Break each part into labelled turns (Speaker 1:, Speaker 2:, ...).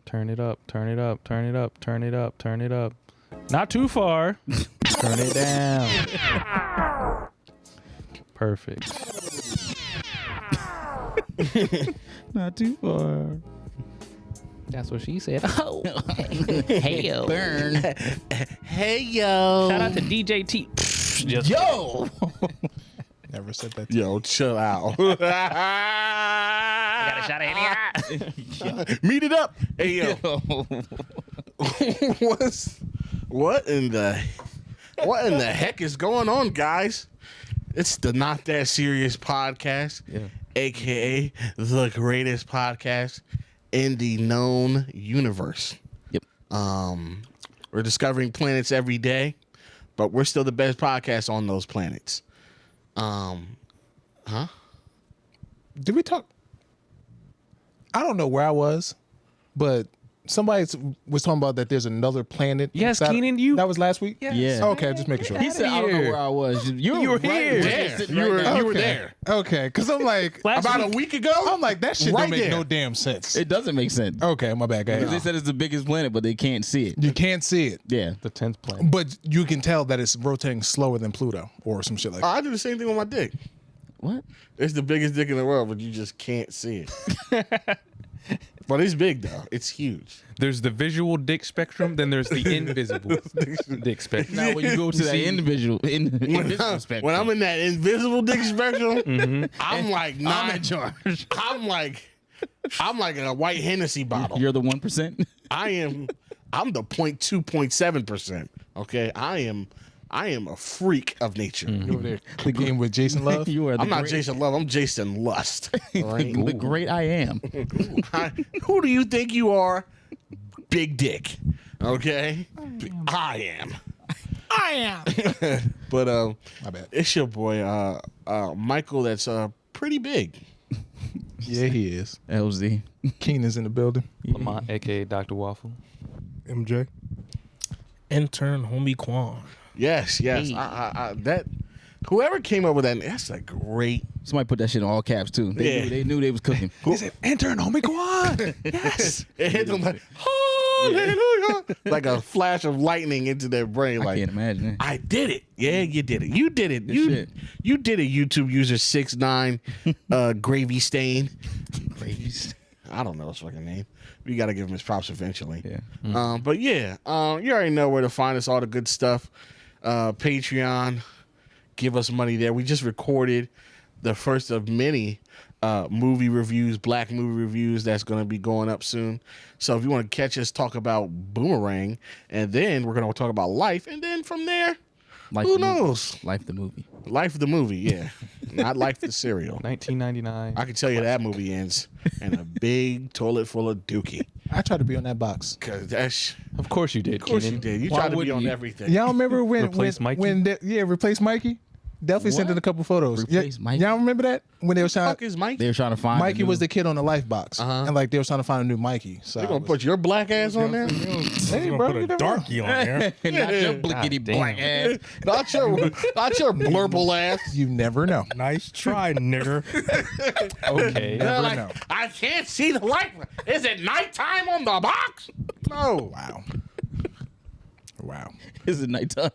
Speaker 1: Turn it up, turn it up, turn it up, turn it up, turn it up. Not too far. Turn it down. Perfect.
Speaker 2: Not too far.
Speaker 1: That's what she said. Oh, hey yo,
Speaker 2: Burn.
Speaker 3: Hey yo.
Speaker 1: Shout out to DJ T. Just
Speaker 2: Yo.
Speaker 4: Never said that.
Speaker 3: Yo, chill out.
Speaker 1: got a shot of Henny.
Speaker 3: Meet it up. Hey yo. What in the heck is going on, guys? It's the Not That Serious Podcast, aka the greatest podcast in the known universe.
Speaker 2: Yep.
Speaker 3: We're discovering planets every day, but we're still the best podcast on those planets.
Speaker 4: Did we talk? I don't know where I was, but somebody was talking about that there's another planet.
Speaker 1: Yes, Keenan, you.
Speaker 4: That was last week?
Speaker 2: Yeah.
Speaker 4: Okay, just making sure.
Speaker 2: He said, I don't know where I was. You were
Speaker 1: here.
Speaker 3: There. You were there.
Speaker 4: Okay, because I'm like,
Speaker 3: About a week ago?
Speaker 4: I'm like, that shit
Speaker 3: Right
Speaker 4: don't make
Speaker 3: there.
Speaker 4: no damn sense.
Speaker 2: It doesn't make sense.
Speaker 4: Okay, my bad,
Speaker 2: Because
Speaker 4: guys.
Speaker 2: they said it's the biggest planet, but they can't see it.
Speaker 4: You can't see it,
Speaker 2: Yeah.
Speaker 1: The 10th planet.
Speaker 4: but you can tell that it's rotating slower than Pluto or some shit like that.
Speaker 3: I do the same thing with my dick.
Speaker 2: What?
Speaker 3: It's the biggest dick in the world, but you just can't see it. But it's big, though. It's huge.
Speaker 1: There's the visual dick spectrum, then there's the invisible dick spectrum.
Speaker 2: Now, when you go to that invisible spectrum,
Speaker 3: When I'm in that invisible dick spectrum, I'm like
Speaker 2: I'm in charge.
Speaker 3: I'm like a white Hennessy bottle.
Speaker 2: You're the 1%.
Speaker 3: I'm the 0.2.7%. Okay, I am a freak of nature.
Speaker 4: You over there, the game with Jason Love.
Speaker 2: You are the
Speaker 3: I'm not
Speaker 2: great,
Speaker 3: Jason Love. I'm Jason Lust. All right?
Speaker 2: the great I am.
Speaker 3: Who do you think you are? Big dick. Okay, I am. But
Speaker 4: My bad.
Speaker 3: it's your boy Michael. That's pretty big.
Speaker 4: Yeah, he is.
Speaker 2: LZ.
Speaker 4: Keenan's in the building.
Speaker 1: Lamont, aka Dr. Waffle.
Speaker 5: MJ. Intern homie Quan.
Speaker 3: Yes. I that whoever came up with that, that's a great.
Speaker 2: Somebody put that shit in all caps, too. They knew they was cooking.
Speaker 4: He said, "Intern, homie, go on."
Speaker 3: Yes, it hit them like hallelujah, like a flash of lightning into their brain.
Speaker 2: I
Speaker 3: Like
Speaker 2: can't imagine it.
Speaker 3: I did it. Yeah, you did it. You did it.
Speaker 2: Good
Speaker 3: You
Speaker 2: shit.
Speaker 3: did it. YouTube user 69 Gravy Stain.
Speaker 2: Graves.
Speaker 3: I don't know his fucking name. We got to give him his props eventually.
Speaker 2: Yeah.
Speaker 3: But yeah, you already know where to find us, all the good stuff. Patreon, give us money there. We just recorded the first of many movie reviews, black movie reviews that's going to be going up soon. So if you want to catch us talk about Boomerang, and then we're going to talk about Life, and then from there, who knows?
Speaker 2: Life the movie.
Speaker 3: Life the movie, yeah. Not Life the cereal.
Speaker 1: 1999.
Speaker 3: I can tell you that movie ends in a big toilet full of dookie.
Speaker 4: I tried to be on that box.
Speaker 3: Cause that's
Speaker 1: Of course you did,
Speaker 3: of course you
Speaker 1: Keenan.
Speaker 3: did. You
Speaker 2: Why
Speaker 3: tried to be
Speaker 2: wouldn't
Speaker 3: on
Speaker 2: you?
Speaker 3: everything.
Speaker 4: Y'all remember when
Speaker 1: Replace Mikey?
Speaker 4: replace Mikey? Definitely sent
Speaker 2: What?
Speaker 4: in a couple photos.
Speaker 2: Replace Mikey?
Speaker 4: Y'all remember that when they were
Speaker 3: What the
Speaker 4: trying?
Speaker 3: fuck is Mike?
Speaker 2: They were trying to find
Speaker 4: Mikey was the kid on the life box, and like they were trying to find a new Mikey. So
Speaker 3: You gonna put your black ass on there?
Speaker 4: hey,
Speaker 5: Gonna
Speaker 4: bro,
Speaker 5: put
Speaker 4: you
Speaker 5: a
Speaker 4: never-
Speaker 5: darkie on there.
Speaker 2: not your blickety
Speaker 1: God
Speaker 2: black
Speaker 1: damn.
Speaker 2: ass.
Speaker 3: not your blurple ass.
Speaker 4: You never know.
Speaker 5: Nice try, nigger.
Speaker 1: Okay.
Speaker 3: They're
Speaker 4: Never
Speaker 3: like,
Speaker 4: know.
Speaker 3: I can't see the light. Is it nighttime on the box? No.
Speaker 4: Wow.
Speaker 2: It's at nighttime.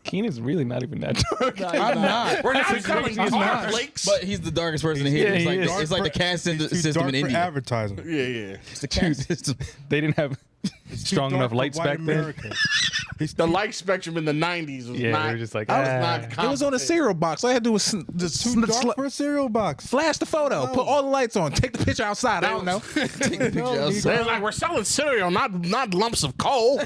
Speaker 1: Keenan's really not even that dark.
Speaker 4: I'm not.
Speaker 3: We're not coming
Speaker 4: I'm not.
Speaker 3: flakes.
Speaker 2: But he's the darkest person in here.
Speaker 1: Yeah,
Speaker 2: it's
Speaker 1: he
Speaker 2: like
Speaker 1: is.
Speaker 2: it's like the caste
Speaker 5: Too
Speaker 2: system
Speaker 5: dark
Speaker 2: in
Speaker 5: for
Speaker 2: India.
Speaker 5: advertising.
Speaker 3: Yeah.
Speaker 2: It's the caste system.
Speaker 1: They didn't have strong
Speaker 5: Too
Speaker 1: enough
Speaker 5: dark for
Speaker 1: lights
Speaker 5: white
Speaker 1: back then.
Speaker 5: America. He's
Speaker 3: The light spectrum in the 90s was
Speaker 1: Yeah,
Speaker 3: not.
Speaker 1: they were just like,
Speaker 3: I was
Speaker 1: ah.
Speaker 3: not.
Speaker 4: It was on a cereal box. All I had to do was just
Speaker 5: too dark for a cereal box.
Speaker 4: flash the photo, put all the lights on, take the picture outside. I don't know.
Speaker 2: Take the picture outside.
Speaker 3: They're like, we're selling cereal, not lumps of coal.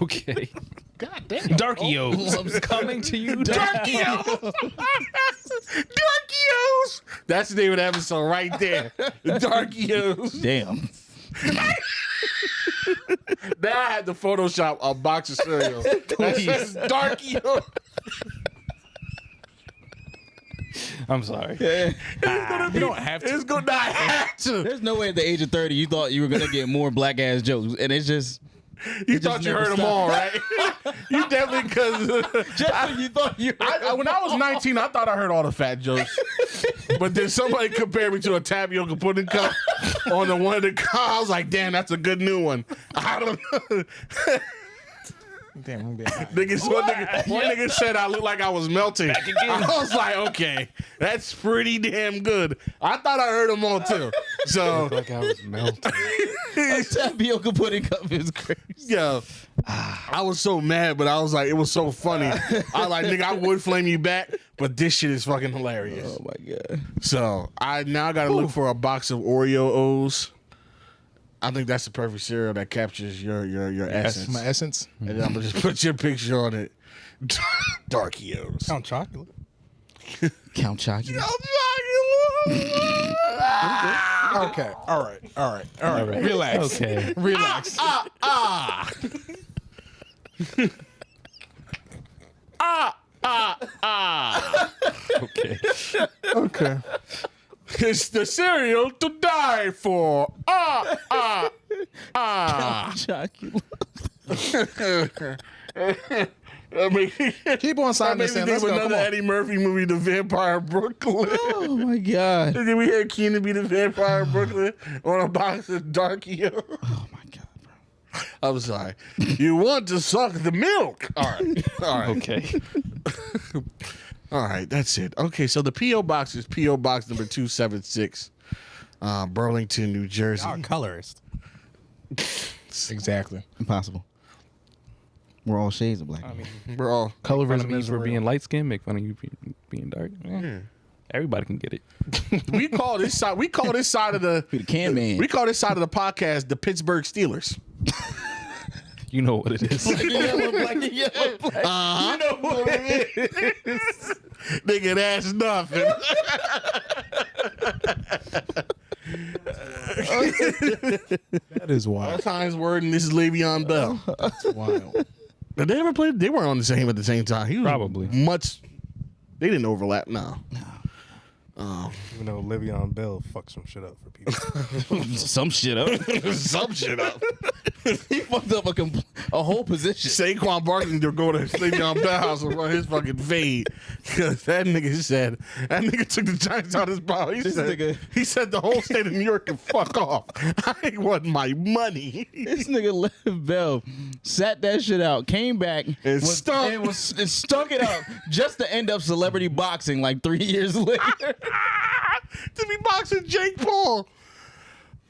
Speaker 1: Okay.
Speaker 3: God damn.
Speaker 1: Darkie-O coming to you.
Speaker 3: Darkie-O. Darkie-O's. That's the name of the episode right there. Darkie-O's.
Speaker 2: Damn.
Speaker 3: Now I had to Photoshop a box of cereal. That says Darkie-O.
Speaker 1: I'm sorry.
Speaker 4: You don't have to.
Speaker 3: It's gonna not have to.
Speaker 2: There's no way at the age of 30 you thought you were gonna get more black ass jokes, and it's just
Speaker 3: You thought you heard them all, right? You definitely, because
Speaker 2: You thought you
Speaker 3: when I was 19, I thought I heard all the fat jokes. But then somebody compared me to a tapioca pudding cup on the one of the car. I was like, damn, that's a good new one. I don't know.
Speaker 4: Damn,
Speaker 3: One nigga said I looked like I was melting. I was like, okay, that's pretty damn good. I thought I heard them all too. So
Speaker 5: Like I was melting.
Speaker 2: a tapioca pudding cup is crazy.
Speaker 3: yeah, I was so mad, but I was like, it was so funny. I was like, nigga, I would flame you back, but this shit is fucking hilarious.
Speaker 2: Oh my god.
Speaker 3: So I now got to look for a box of Oreo O's. I think that's the perfect cereal that captures your essence.
Speaker 4: My essence.
Speaker 3: And then I'm gonna just put your picture on it. Darkie-O's.
Speaker 5: Count chocolate.
Speaker 2: Count chocolate.
Speaker 4: Okay. All right. Relax.
Speaker 1: Okay.
Speaker 4: Relax.
Speaker 1: Okay.
Speaker 4: Okay.
Speaker 3: It's the cereal to die for.
Speaker 2: Chocolate.
Speaker 3: I mean,
Speaker 4: Keep on
Speaker 3: I
Speaker 4: signing
Speaker 3: made
Speaker 4: this
Speaker 3: me
Speaker 4: in.
Speaker 3: think
Speaker 4: Let's
Speaker 3: of
Speaker 4: go.
Speaker 3: another
Speaker 4: Come on.
Speaker 3: Eddie Murphy movie, The Vampire Brooklyn.
Speaker 2: Oh my god.
Speaker 3: And then we had Keenan be the Vampire Brooklyn on a box of Darkie-O.
Speaker 2: Oh my god, bro.
Speaker 3: I'm sorry. You want to suck the milk? All right. All right.
Speaker 1: Okay.
Speaker 3: All right. That's it. Okay. So the P.O. Box is P.O. Box number 276, Burlington, New Jersey.
Speaker 5: Our colorist.
Speaker 4: Exactly.
Speaker 2: Impossible. We're all shades of black.
Speaker 1: I mean,
Speaker 3: We're all.
Speaker 1: color
Speaker 4: Fun of
Speaker 1: me
Speaker 4: me
Speaker 1: for
Speaker 4: is
Speaker 1: being
Speaker 4: real.
Speaker 1: light skinned, make fun of you being dark. Everybody can get it.
Speaker 3: We call this side. We call this side of the.
Speaker 2: Be the can man.
Speaker 3: We call this side of the podcast the Pittsburgh Steelers.
Speaker 1: You know what it is.
Speaker 2: Yellow, black, and yellow, black.
Speaker 3: You know what it is. Nigga, that's nothing.
Speaker 4: That is wild.
Speaker 3: All times word, and this is Le'Veon Bell.
Speaker 4: That's wild.
Speaker 3: Did they ever play? They weren't on the same at the same time. He was
Speaker 1: Probably.
Speaker 3: much. They didn't overlap. No.
Speaker 5: Even though Le'Veon Bell fucked some shit up for people.
Speaker 2: Some shit up.
Speaker 3: Some shit up.
Speaker 2: He fucked up a whole position.
Speaker 3: Saquon Barkley need to go to Le'Veon Bell house and run his fucking fade. Because that nigga took the Giants out of his ball. He said the whole state of New York can fuck off. I want my money.
Speaker 2: This nigga Lev Bell sat that shit out, came back,
Speaker 3: And stunk.
Speaker 2: and stunk it up just to end up celebrity boxing like 3 years later.
Speaker 3: To be boxing Jake Paul.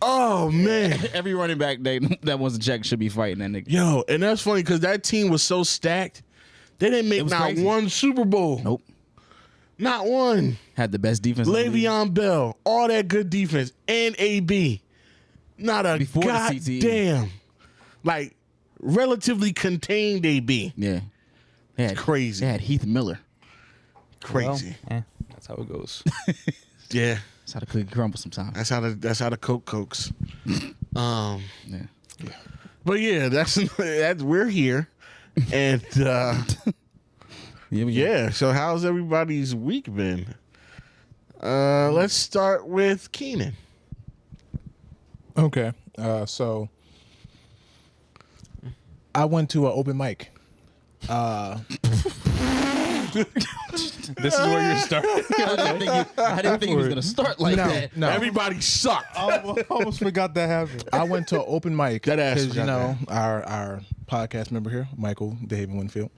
Speaker 3: Oh, man.
Speaker 2: Every running back that wasn't checked should be fighting that nigga.
Speaker 3: Yo, and that's funny because that team was so stacked. They didn't make
Speaker 2: was
Speaker 3: not
Speaker 2: crazy.
Speaker 3: one Super Bowl.
Speaker 2: Nope.
Speaker 3: Not one.
Speaker 2: Had the best defense. in the league.
Speaker 3: Le'Veon Bell, all that good defense, and AB. Not a
Speaker 2: Before the CTE.
Speaker 3: goddamn. Like, relatively contained AB.
Speaker 2: Yeah. They had,
Speaker 3: Crazy.
Speaker 2: They had Heath Miller.
Speaker 3: Crazy.
Speaker 1: That's how it goes.
Speaker 3: Yeah.
Speaker 2: That's how the cookie crumbles sometimes.
Speaker 3: That's how the Coke cokes.
Speaker 2: Yeah.
Speaker 3: But yeah, that's we're here. And yeah, so how's everybody's week been? Let's start with Keenan.
Speaker 4: Okay. So I went to an open mic.
Speaker 1: This is where you're starting.
Speaker 2: I didn't think he was gonna start like that.
Speaker 4: No.
Speaker 3: Everybody sucked.
Speaker 5: I almost forgot that happened.
Speaker 4: I went to an open mic
Speaker 3: That ass
Speaker 4: because, you
Speaker 3: forgot
Speaker 4: know, our podcast member here, Michael Dave Winfield,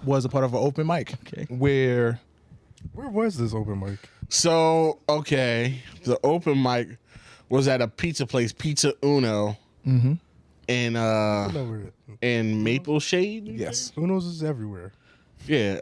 Speaker 4: was a part of an open mic where
Speaker 5: Where was this open mic?
Speaker 3: So, okay, the open mic was at a pizza place, Pizza Uno, in Maple Shade.
Speaker 4: yes,
Speaker 5: Uno's is everywhere.
Speaker 3: Yeah,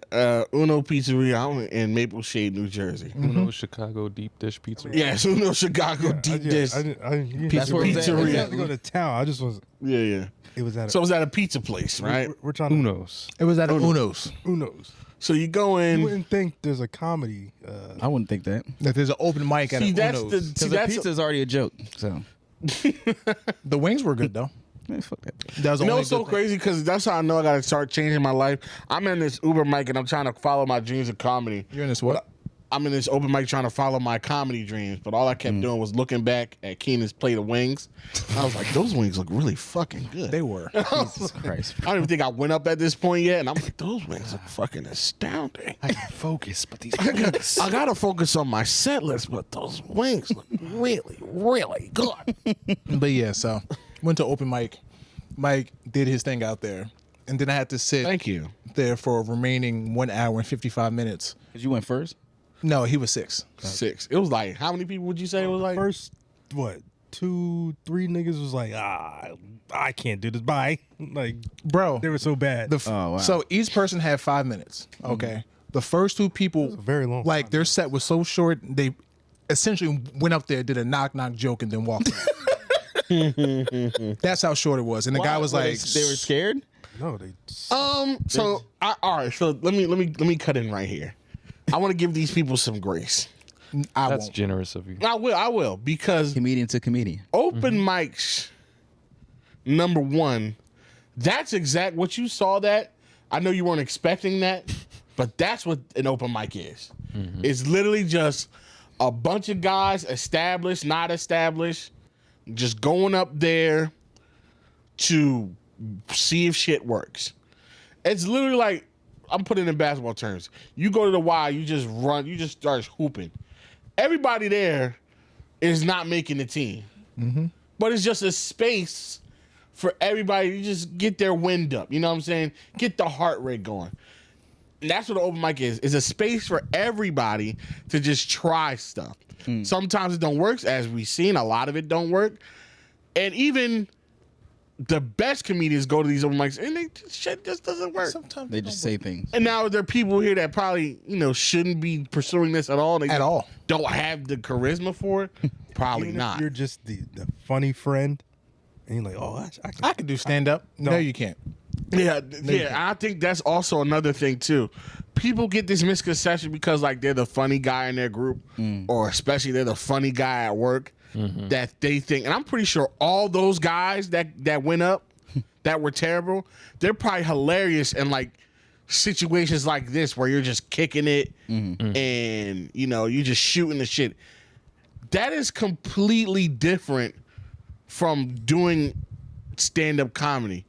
Speaker 3: Uno Pizzeria in Maple Shade, New Jersey.
Speaker 1: Uno Chicago deep dish pizza.
Speaker 3: Yes, Uno Chicago deep dish.
Speaker 5: I didn't
Speaker 2: That's where it's at.
Speaker 5: I didn't
Speaker 3: Pizzeria.
Speaker 5: have to go to town. I just was.
Speaker 3: Yeah.
Speaker 5: It was at.
Speaker 3: So it was at a pizza place, right?
Speaker 5: We're trying to
Speaker 1: Uno's.
Speaker 4: it was at Uno's.
Speaker 5: Uno's.
Speaker 3: So you go
Speaker 5: You
Speaker 3: in.
Speaker 5: wouldn't think there's a comedy.
Speaker 2: I wouldn't think that.
Speaker 4: That there's an open mic at
Speaker 3: See,
Speaker 4: an
Speaker 3: that's
Speaker 4: Uno's.
Speaker 3: the see,
Speaker 2: Because the
Speaker 3: that's
Speaker 2: pizza's already a joke. So,
Speaker 4: The wings were good though.
Speaker 2: man, fuck that.
Speaker 4: That was the
Speaker 3: you know
Speaker 4: only
Speaker 3: what's so
Speaker 4: good thing.
Speaker 3: crazy because that's how I know I gotta start changing my life. I'm in this Uber mic and I'm trying to follow my dreams of comedy.
Speaker 4: You're in this what?
Speaker 3: I'm in this open mic trying to follow my comedy dreams, but all I kept doing was looking back at Keenan's plate of wings. I was like, those wings look really fucking good.
Speaker 4: They were.
Speaker 2: Jesus Christ.
Speaker 3: I don't even think I went up at this point yet, and I'm like, those wings look fucking astounding.
Speaker 2: I can focus, but these
Speaker 3: I gotta focus on my set list, but those wings look really, really good.
Speaker 4: But yeah, so went to open mic. Mike did his thing out there, and then I had to sit
Speaker 3: Thank you.
Speaker 4: there for remaining 1 hour and 55 minutes.
Speaker 2: Because you went first?
Speaker 4: No, he was 6.
Speaker 3: 6. It was like, how many people would you say it was like?
Speaker 5: First, 2-3 niggas was like, I can't do this. Bye. Like,
Speaker 4: Bro,
Speaker 5: they were so bad.
Speaker 2: Oh, wow.
Speaker 4: So each person had 5 minutes. Okay. The first 2 people,
Speaker 5: a very long
Speaker 4: like
Speaker 5: time.
Speaker 4: their set was so short, they essentially went up there, did a knock joke, and then walked out. That's how short it was. And the guy was like,
Speaker 2: they were scared?
Speaker 5: No, they.
Speaker 3: So all right. So let me cut in right here. I want to give these people some grace.
Speaker 4: I
Speaker 1: That's
Speaker 4: won't.
Speaker 1: generous of you.
Speaker 3: I will because
Speaker 2: Comedian to comedian.
Speaker 3: open mics, number one, that's exact what you saw. That I know you weren't expecting that, but that's what an open mic is. It's literally just a bunch of guys, established, not established, just going up there to see if shit works. It's literally like, I'm putting it in basketball terms. You go to the Y, you just run, you just start hooping. Everybody there is not making the team. But it's just a space for everybody to just get their wind up. You know what I'm saying? Get the heart rate going. And that's what an open mic is. It's a space for everybody to just try stuff. Sometimes it don't work, as we've seen. A lot of it don't work. And even the best comedians go to these open mics and shit just doesn't work.
Speaker 4: Sometimes
Speaker 2: They just say things.
Speaker 3: And now there are people here that probably, shouldn't be pursuing this at all. They
Speaker 4: At all.
Speaker 3: don't have the charisma for it. Probably
Speaker 5: Even
Speaker 3: not.
Speaker 5: if you're just the funny friend, and you're like, oh,
Speaker 4: I could do stand up. No, you can't.
Speaker 3: Yeah. I think that's also another thing too. People get this misconception because like they're the funny guy in their group, or especially they're the funny guy at work, that they think. And I'm pretty sure all those guys that went up, that were terrible, they're probably hilarious in like situations like this where you're just kicking it and you're just shooting the shit. That is completely different from doing stand-up comedy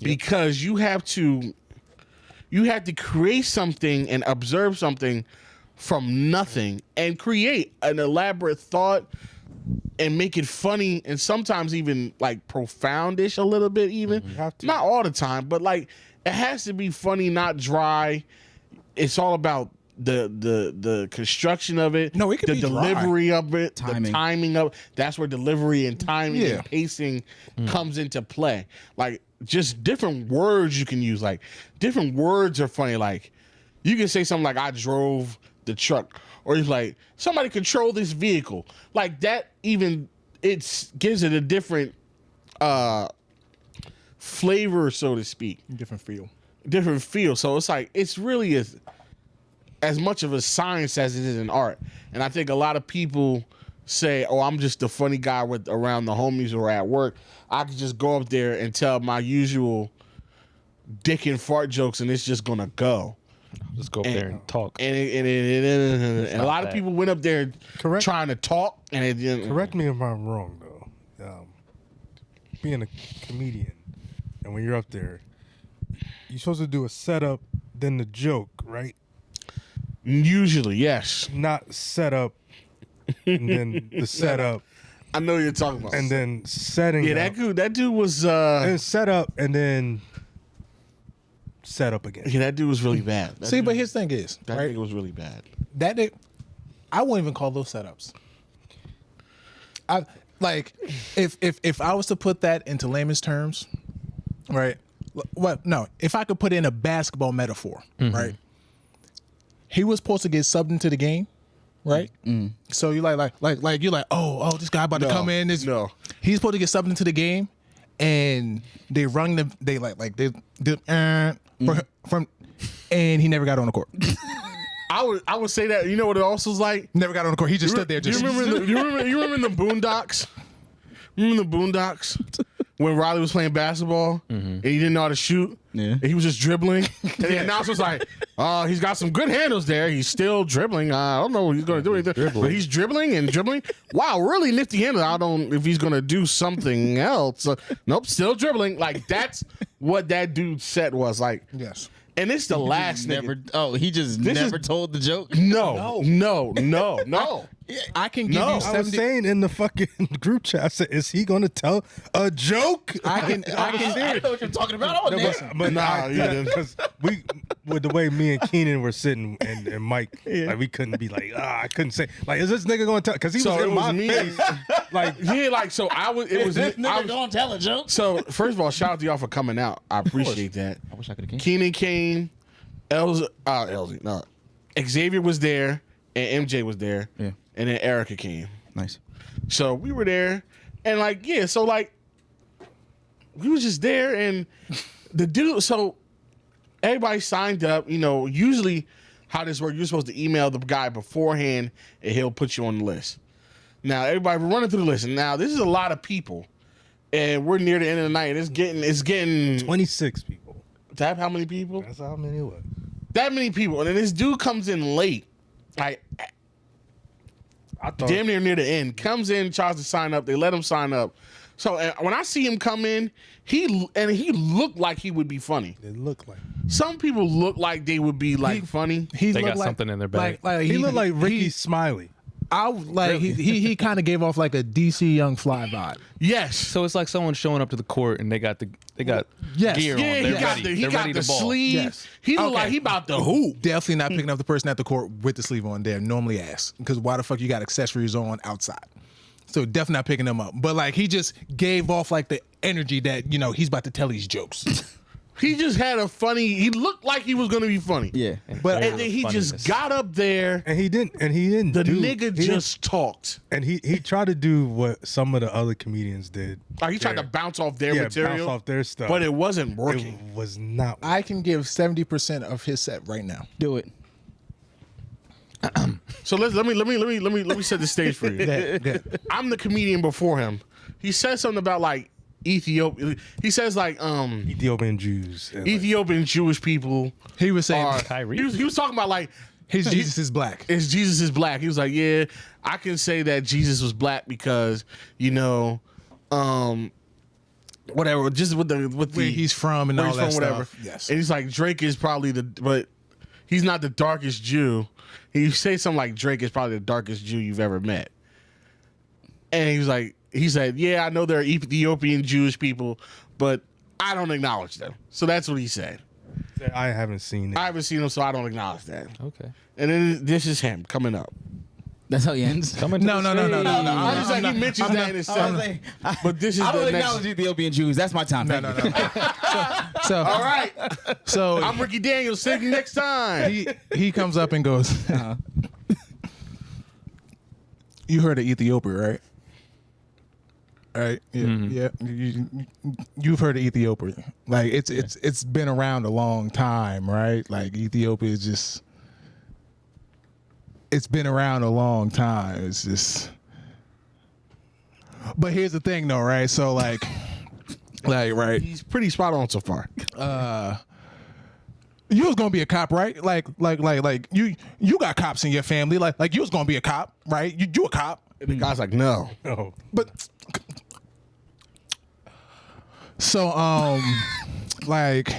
Speaker 3: because you have to create something and observe something from nothing and create an elaborate thought and make it funny and sometimes even like profoundish a little bit even.
Speaker 5: have to.
Speaker 3: Not all the time, but like it has to be funny, not dry. It's all about the construction of it.
Speaker 4: No, it could
Speaker 3: the
Speaker 4: be dry.
Speaker 3: delivery of it, the
Speaker 2: Timing.
Speaker 3: timing of that's where delivery and timing
Speaker 4: Yeah.
Speaker 3: and pacing comes into play. Like just different words you can use. Like different words are funny. Like you can say something like I drove the truck, or you're like somebody control this vehicle. Like that even gives it a different flavor, so to speak.
Speaker 4: Different feel.
Speaker 3: Different feel. So it's like it's really as much of a science as it is an art. And I think a lot of people say, "Oh, I'm just the funny guy around the homies or at work. I could just go up there and tell my usual dick and fart jokes, and it's just gonna go."
Speaker 1: Just go up there and talk.
Speaker 3: And a lot of people went up there
Speaker 5: Correct.
Speaker 3: trying to talk, and it didn't.
Speaker 5: Correct me if I'm wrong, though. Being a comedian, and when you're up there, you're supposed to do a setup, then the joke, right?
Speaker 3: Usually, yes.
Speaker 5: Not setup, and then the setup,
Speaker 3: I know what you're talking about.
Speaker 5: and then setting
Speaker 3: yeah,
Speaker 5: up,
Speaker 3: that dude was.
Speaker 5: and set up, and then set up again.
Speaker 3: Yeah, that dude was really bad. That
Speaker 4: See,
Speaker 3: dude,
Speaker 4: but his thing is,
Speaker 3: that
Speaker 4: right?
Speaker 3: nigga was really bad.
Speaker 4: I wouldn't even call those setups. I like if I was to put that into layman's terms, right? What? No, if I could put in a basketball metaphor, right? He was supposed to get subbed into the game, right? So you like you're like, oh, this guy about to come in.
Speaker 3: No.
Speaker 4: He's supposed to get subbed into the game, and they rung the from, and he never got on the court.
Speaker 3: I would say that. You know what it also was like?
Speaker 4: Never got on the court. He just stood there. Just
Speaker 3: you remember in the Boondocks? Remember the Boondocks when Riley was playing basketball and he didn't know how to shoot?
Speaker 2: Yeah.
Speaker 3: And he was just dribbling. And the announcer was like, He's got some good handles there. He's still dribbling. I don't know what he's going to do. But he's dribbling and dribbling. Wow, really nifty handle. I don't if he's going to do something else. Nope, still dribbling. Like, that's what that dude's set was. Like,
Speaker 4: Yes.
Speaker 3: and it's the last
Speaker 2: Never.
Speaker 3: nigga.
Speaker 2: Oh, he just never told the joke.
Speaker 3: No.
Speaker 4: I can give
Speaker 3: No.
Speaker 4: you
Speaker 5: I was
Speaker 4: 70.
Speaker 5: saying in the fucking group chat, I said, is he gonna tell a joke?
Speaker 4: I can.
Speaker 2: I know what you're talking about.
Speaker 5: No, but
Speaker 3: Nah, you didn't.
Speaker 5: because we, with the way me and Keenan were sitting and Mike, like we couldn't be like, I couldn't say, like, is this nigga gonna tell? Because he
Speaker 3: So
Speaker 5: was
Speaker 3: it
Speaker 5: in
Speaker 3: was
Speaker 5: my
Speaker 3: me.
Speaker 5: face, like,
Speaker 3: Yeah, like, so I was, it was,
Speaker 2: This
Speaker 3: I
Speaker 2: nigga
Speaker 3: was
Speaker 2: gonna tell a joke.
Speaker 3: so first of all, shout out to y'all for coming out. I appreciate that.
Speaker 2: I wish I could have came.
Speaker 3: Keenan came, Xavier was there, and MJ was there,
Speaker 2: Yeah.
Speaker 3: and then Erica came.
Speaker 2: Nice.
Speaker 3: So we were there, and like, yeah, so like, we was just there, and the dude, so everybody signed up. You know, usually how this works, you're supposed to email the guy beforehand, and he'll put you on the list. Now, everybody, we're running through the list, and now this is a lot of people, and we're near the end of the night. It's getting
Speaker 5: 26 people.
Speaker 3: Tap how many people?
Speaker 5: That's how many it was.
Speaker 3: That many people, and then this dude comes in late, like
Speaker 5: I thought
Speaker 3: damn near the end. Comes in, tries to sign up. They let him sign up. So when I see him come in, he looked like he would be funny.
Speaker 5: it looked like
Speaker 3: Some people look like they would be like funny.
Speaker 4: He
Speaker 1: They
Speaker 4: looked
Speaker 1: got
Speaker 4: like,
Speaker 1: something in their bag.
Speaker 4: Like
Speaker 5: he looked like Ricky Smiley.
Speaker 4: I like he kind of gave off like a DC Young Fly vibe.
Speaker 3: Yes.
Speaker 1: So it's like someone showing up to the court and they got
Speaker 4: Yes.
Speaker 1: gear
Speaker 3: Yeah,
Speaker 1: on.
Speaker 3: he
Speaker 1: They're
Speaker 3: got
Speaker 1: ready.
Speaker 3: the, he
Speaker 1: They're
Speaker 3: got
Speaker 1: ready
Speaker 3: the
Speaker 1: to ball.
Speaker 3: sleeve.
Speaker 4: Yes.
Speaker 3: He look
Speaker 4: Okay.
Speaker 3: like he about to hoop.
Speaker 4: Definitely not picking up the person at the court with the sleeve on there. Normally ass. Because why the fuck you got accessories on outside? So definitely not picking them up. But like he just gave off like the energy that, you know, he's about to tell these jokes.
Speaker 3: He just had a funny. He looked like he was gonna be funny.
Speaker 2: Yeah.
Speaker 4: But
Speaker 3: And then he just got up there.
Speaker 5: And he didn't
Speaker 3: The
Speaker 5: do,
Speaker 3: nigga
Speaker 5: he didn't-
Speaker 3: just talked.
Speaker 5: and he tried to do what some of the other comedians did.
Speaker 3: Like he tried to bounce off their
Speaker 5: bounce
Speaker 3: material,
Speaker 5: off their stuff.
Speaker 3: but it wasn't
Speaker 5: It
Speaker 3: working.
Speaker 5: was not.
Speaker 4: I can give 70% of his set right now.
Speaker 2: Do it.
Speaker 3: So let me set the stage for you. I'm the comedian before him. He said something about like Ethiopia. He says like
Speaker 5: Ethiopian Jews. And, like,
Speaker 3: Ethiopian Jewish people
Speaker 4: He was saying
Speaker 3: are.
Speaker 1: Kyrie?
Speaker 3: He was talking about like
Speaker 4: his Jesus is black.
Speaker 3: is Jesus is black. He was like, yeah, I can say that Jesus was black because you know, whatever. Just with the
Speaker 4: Where he's from and
Speaker 3: where
Speaker 4: all
Speaker 3: he's
Speaker 4: that
Speaker 3: from, whatever.
Speaker 4: stuff. Yes.
Speaker 3: And he's like Drake is probably but he's not the darkest Jew. He say something like Drake is probably the darkest Jew you've ever met. And he was like, he said, yeah, I know there are Ethiopian Jewish people, but I don't acknowledge them. So that's what he said.
Speaker 5: I haven't seen it.
Speaker 3: I haven't seen him, so I don't acknowledge that.
Speaker 1: Okay.
Speaker 3: And then this is him coming up.
Speaker 2: That's how he ends.
Speaker 1: Coming to
Speaker 4: No,
Speaker 1: the
Speaker 4: no, no, no, no,
Speaker 1: stage.
Speaker 4: no.
Speaker 3: I was like, he mentions that in his
Speaker 2: I was
Speaker 3: set.
Speaker 2: like,
Speaker 3: But this is
Speaker 2: I don't
Speaker 3: the next.
Speaker 2: acknowledge Ethiopian Jews. That's my time.
Speaker 4: No,
Speaker 2: Thank
Speaker 4: no,
Speaker 2: you.
Speaker 4: no. So,
Speaker 3: All right.
Speaker 4: so
Speaker 3: I'm Ricky Daniels. See you next time.
Speaker 4: he comes up and goes, you heard of Ethiopia, right? All right. Yeah. Yeah. You've heard of Ethiopia. Like it's been around a long time, right? Like Ethiopia is just it's been around a long time. It's just but here's the thing though, right? So like right.
Speaker 3: He's pretty spot on so far.
Speaker 4: You was gonna be a cop, right? Like you got cops in your family. Like you was gonna be a cop, right? You a cop.
Speaker 3: And the guy's like, no.
Speaker 5: Oh,
Speaker 4: But so like